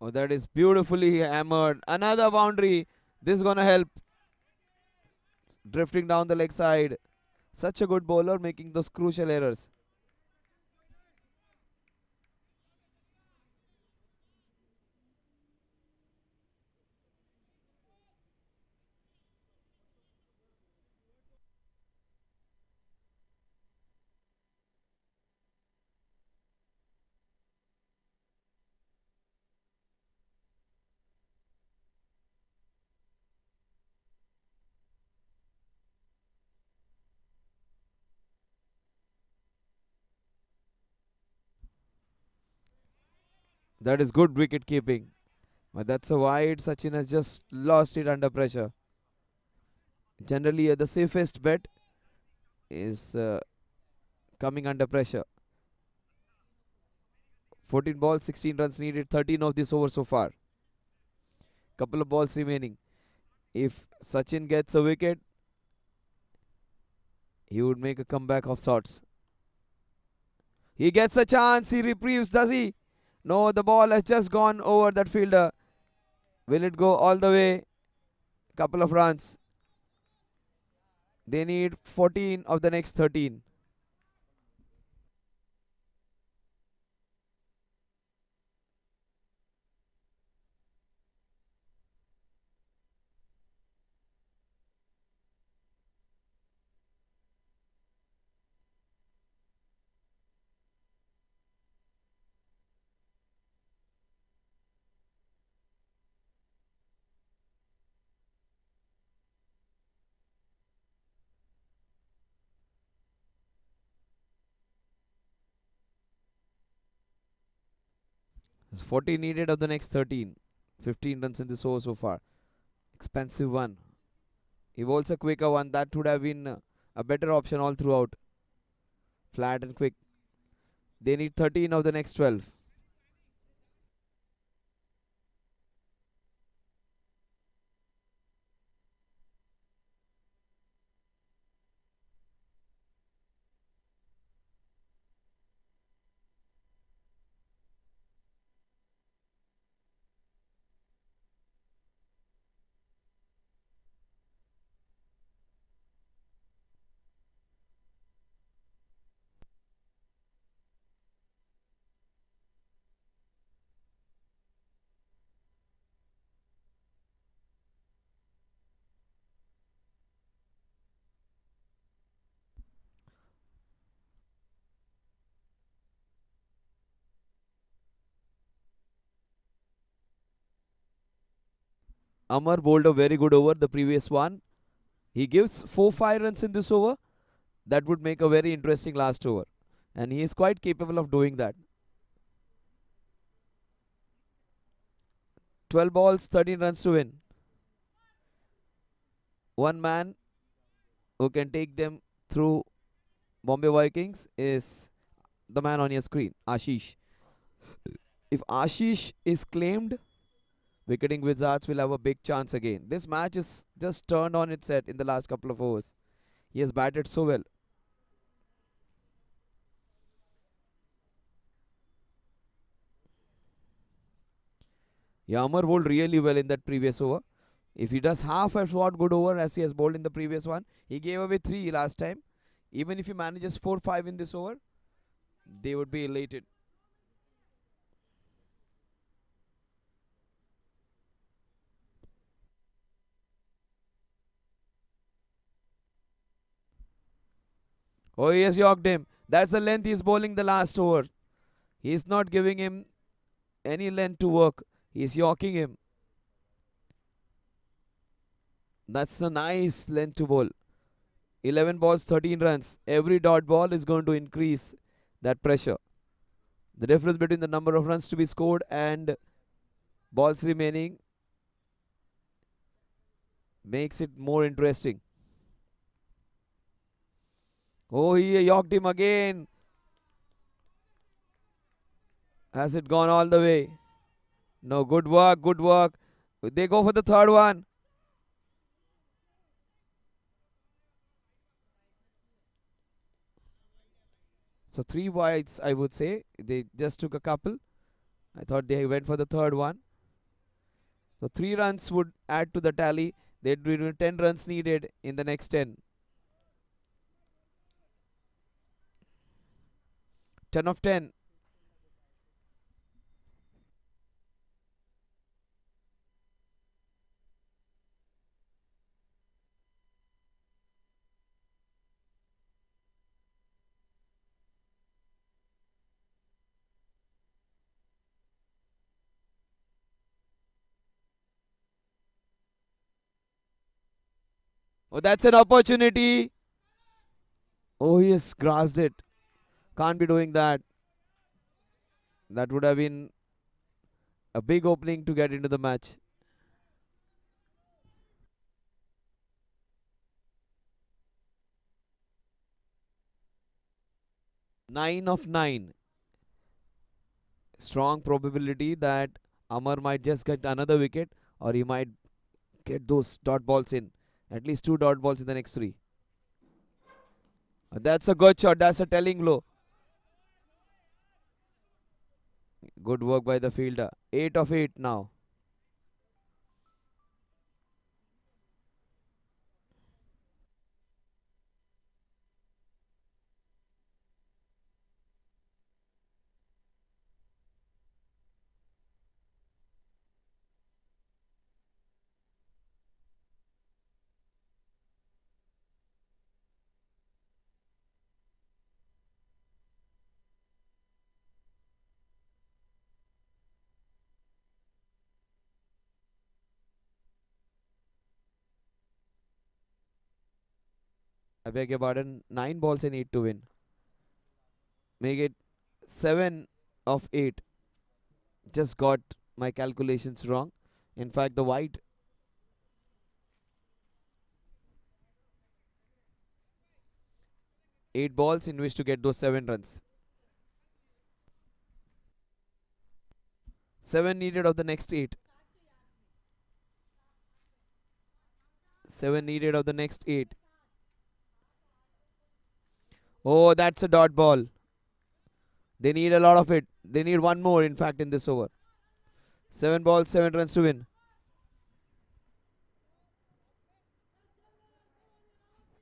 S2: Oh, that is beautifully hammered. Another boundary. This is gonna help. Drifting down the leg side. Such a good bowler making those crucial errors. That is good wicket keeping. But that's a wide. Sachin has just lost it under pressure. Generally, the safest bet is coming under pressure. 14 balls, 16 runs needed, 13 of this over so far. Couple of balls remaining. If Sachin gets a wicket, he would make a comeback of sorts. He gets a chance, he reprieves, does he? No, the ball has just gone over that fielder. Will it go all the way? Couple of runs. They need 14 of the next 13. There's 40 needed of the next 13. 15 runs in this over so far. Expensive one. He bowls a quicker one. That would have been a better option all throughout. Flat and quick. They need 13 of the next 12. Amar bowled a very good over the previous one. He gives 4-5 runs in this over. That would make a very interesting last over. And he is quite capable of doing that. 12 balls, 13 runs to win. One man who can take them through Bombay Vikings is the man on your screen, Ashish. If Ashish is claimed, Wicketing Wizards will have a big chance again. This match is just turned on its head in the last couple of overs. He has batted so well. Yamar bowled really well in that previous over. If he does half as what good over as he has bowled in the previous one, he gave away 3 last time. Even if he manages 4-5 in this over, they would be elated. Oh, he has yorked him. That's the length he's bowling the last over. He's not giving him any length to work. He's yorking him. That's a nice length to bowl. 11 balls, 13 runs. Every dot ball is going to increase that pressure. The difference between the number of runs to be scored and balls remaining makes it more interesting. Oh, he yorked him again. Has it gone all the way? No, good work, good work. They go for the third one. So 3 wides, I would say. They just took a couple. I thought they went for the third one. So 3 runs would add to the tally. There'd be 10 runs needed in the next 10. 10 of 10. Oh, that's an opportunity. Oh, he has grasped it. Can't be doing that. That would have been a big opening to get into the match. 9 of 9. Strong probability that Amar might just get another wicket or he might get those dot balls in. At least 2 dot balls in the next 3. That's a good shot. That's a telling blow. Good work by the fielder. 8 of 8 now. I beg your pardon. 9 balls and 8 to win. Make it 7 of 8. Just got my calculations wrong. In fact, the white 8 balls in which to get those 7 runs. 7 needed of the next 8. 7 needed of the next 8. Oh, that's a dot ball. They need a lot of it. They need one more, in fact, in this over. 7 balls, 7 runs to win.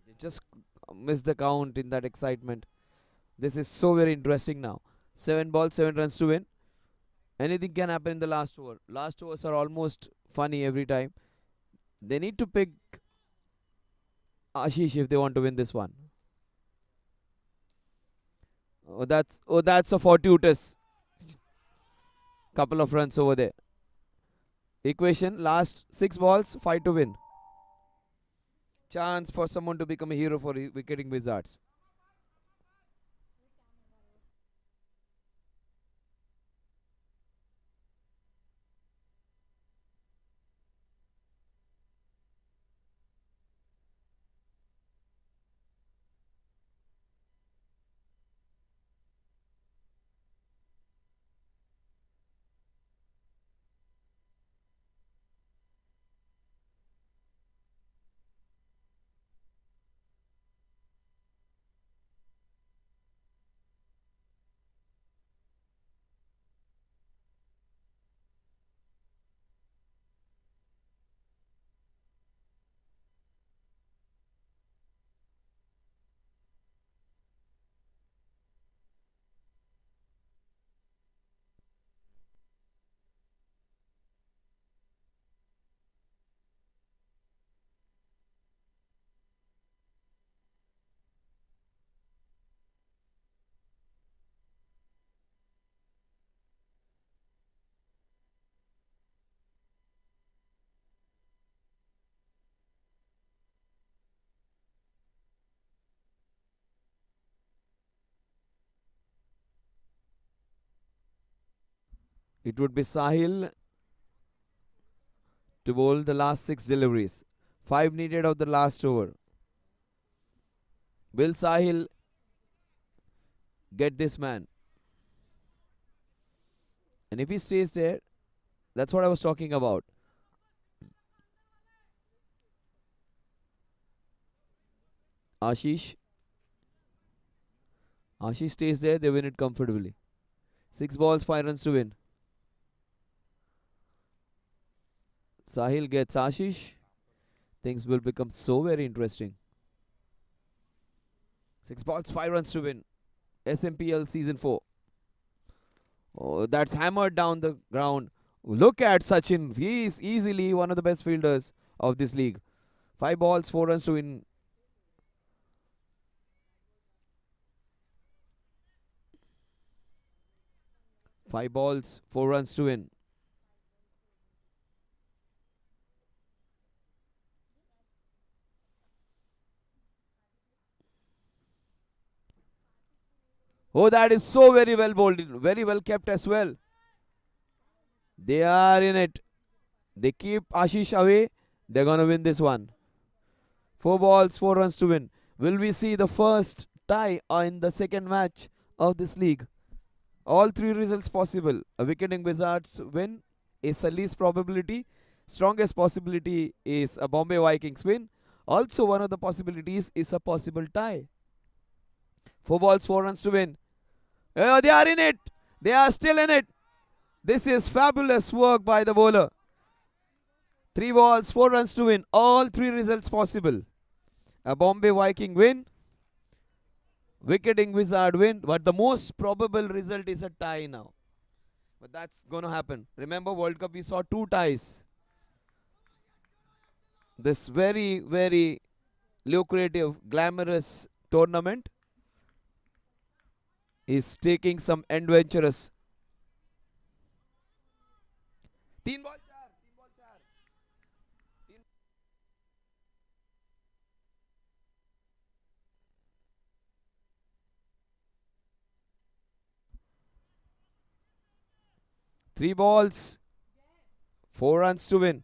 S2: They just missed the count in that excitement. This is so very interesting now. 7 balls, 7 runs to win. Anything can happen in the last over. Last overs are almost funny every time. They need to pick Ashish if they want to win this one. Oh, that's a fortuitous couple of runs over there. Equation: last 6 balls, 5 to win. Chance for someone to become a hero for Wicketing Wizards. It would be Sahil to bowl the last 6 deliveries. 5 needed of the last over. Will Sahil get this man? And if he stays there, that's what I was talking about. Ashish stays there, they win it comfortably. 6 balls, 5 runs to win. Sahil gets Ashish. Things will become so very interesting. 6 balls, 5 runs to win. Smpl Season 4. Oh, that's hammered down the ground. Look at Sachin. He is easily one of the best fielders of this league. 5 balls, 4 runs to win. Five balls, 4 runs to win. Oh, that is so very well bowled. Very well kept as well. They are in it. They keep Ashish away. They're going to win this one. 4 balls, 4 runs to win. Will we see the first tie in the second match of this league? All 3 results possible. A Wicketing Wizards win is the least probability. Strongest possibility is a Bombay Vikings win. Also, one of the possibilities is a possible tie. 4 balls, 4 runs to win. Oh, they are in it. They are still in it. This is fabulous work by the bowler. 3 balls, 4 runs to win. All 3 results possible. A Bombay Viking win. Wicketing Wizard win. But the most probable result is a tie now. But that's going to happen. Remember, World Cup, we saw 2 ties. This very, very lucrative, glamorous tournament is taking some adventurous. 3 ball 4. 3 balls, 4 runs to win.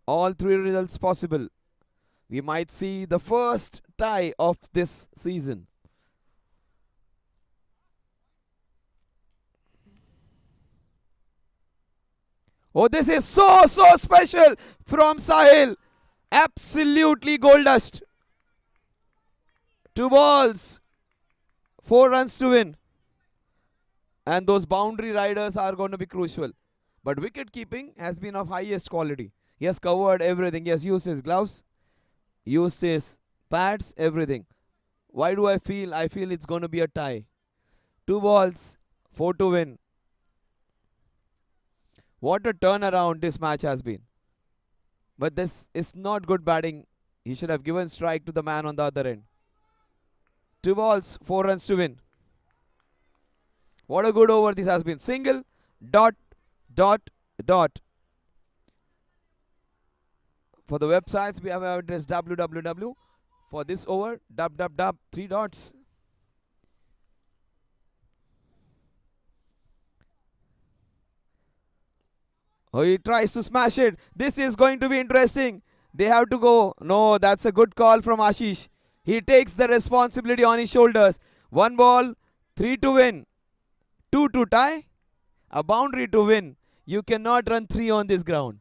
S2: All 3 results possible. We might see the first tie of this season. Oh, this is so special from Sahil. Absolutely gold dust. 2 balls, 4 runs to win. And those boundary riders are going to be crucial. But wicket keeping has been of highest quality. He has covered everything. He has used his gloves, used his pads, everything. Why do I feel? I feel it's going to be a tie. 2 balls, 4 to win. What a turnaround this match has been. But this is not good batting. He should have given strike to the man on the other end. 2 balls, 4 runs to win. What a good over this has been. Single, dot. For the websites, we have our address www. For this over, 3 dots. Oh, he tries to smash it. This is going to be interesting. They have to go. No, that's a good call from Ashish. He takes the responsibility on his shoulders. 1 ball, 3 to win. 2 to tie. A boundary to win. You cannot run 3 on this ground.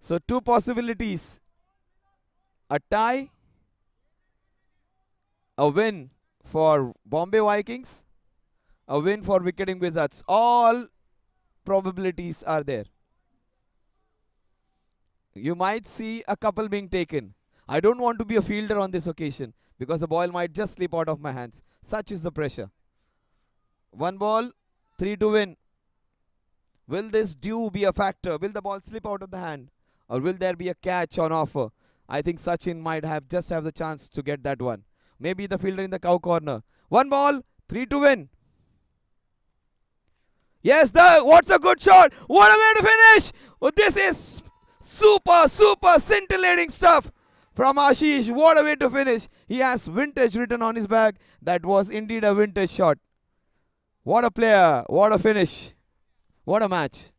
S2: So 2 possibilities. A tie. A win for Bombay Vikings. A win for Wicketing Wizards. All probabilities are there. You might see a couple being taken. I don't want to be a fielder on this occasion because the ball might just slip out of my hands. Such is the pressure. 1 ball, 3 to win. Will this dew be a factor? Will the ball slip out of the hand? Or will there be a catch on offer? I think Sachin might have the chance to get that one. Maybe the fielder in the cow corner. 1 ball, 3 to win. Yes, what's a good shot? What a way to finish! Oh, this is super scintillating stuff from Ashish. What a way to finish. He has vintage written on his bag. That was indeed a vintage shot. What a player. What a finish. What a match.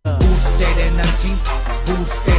S1: Boosted energy, boosted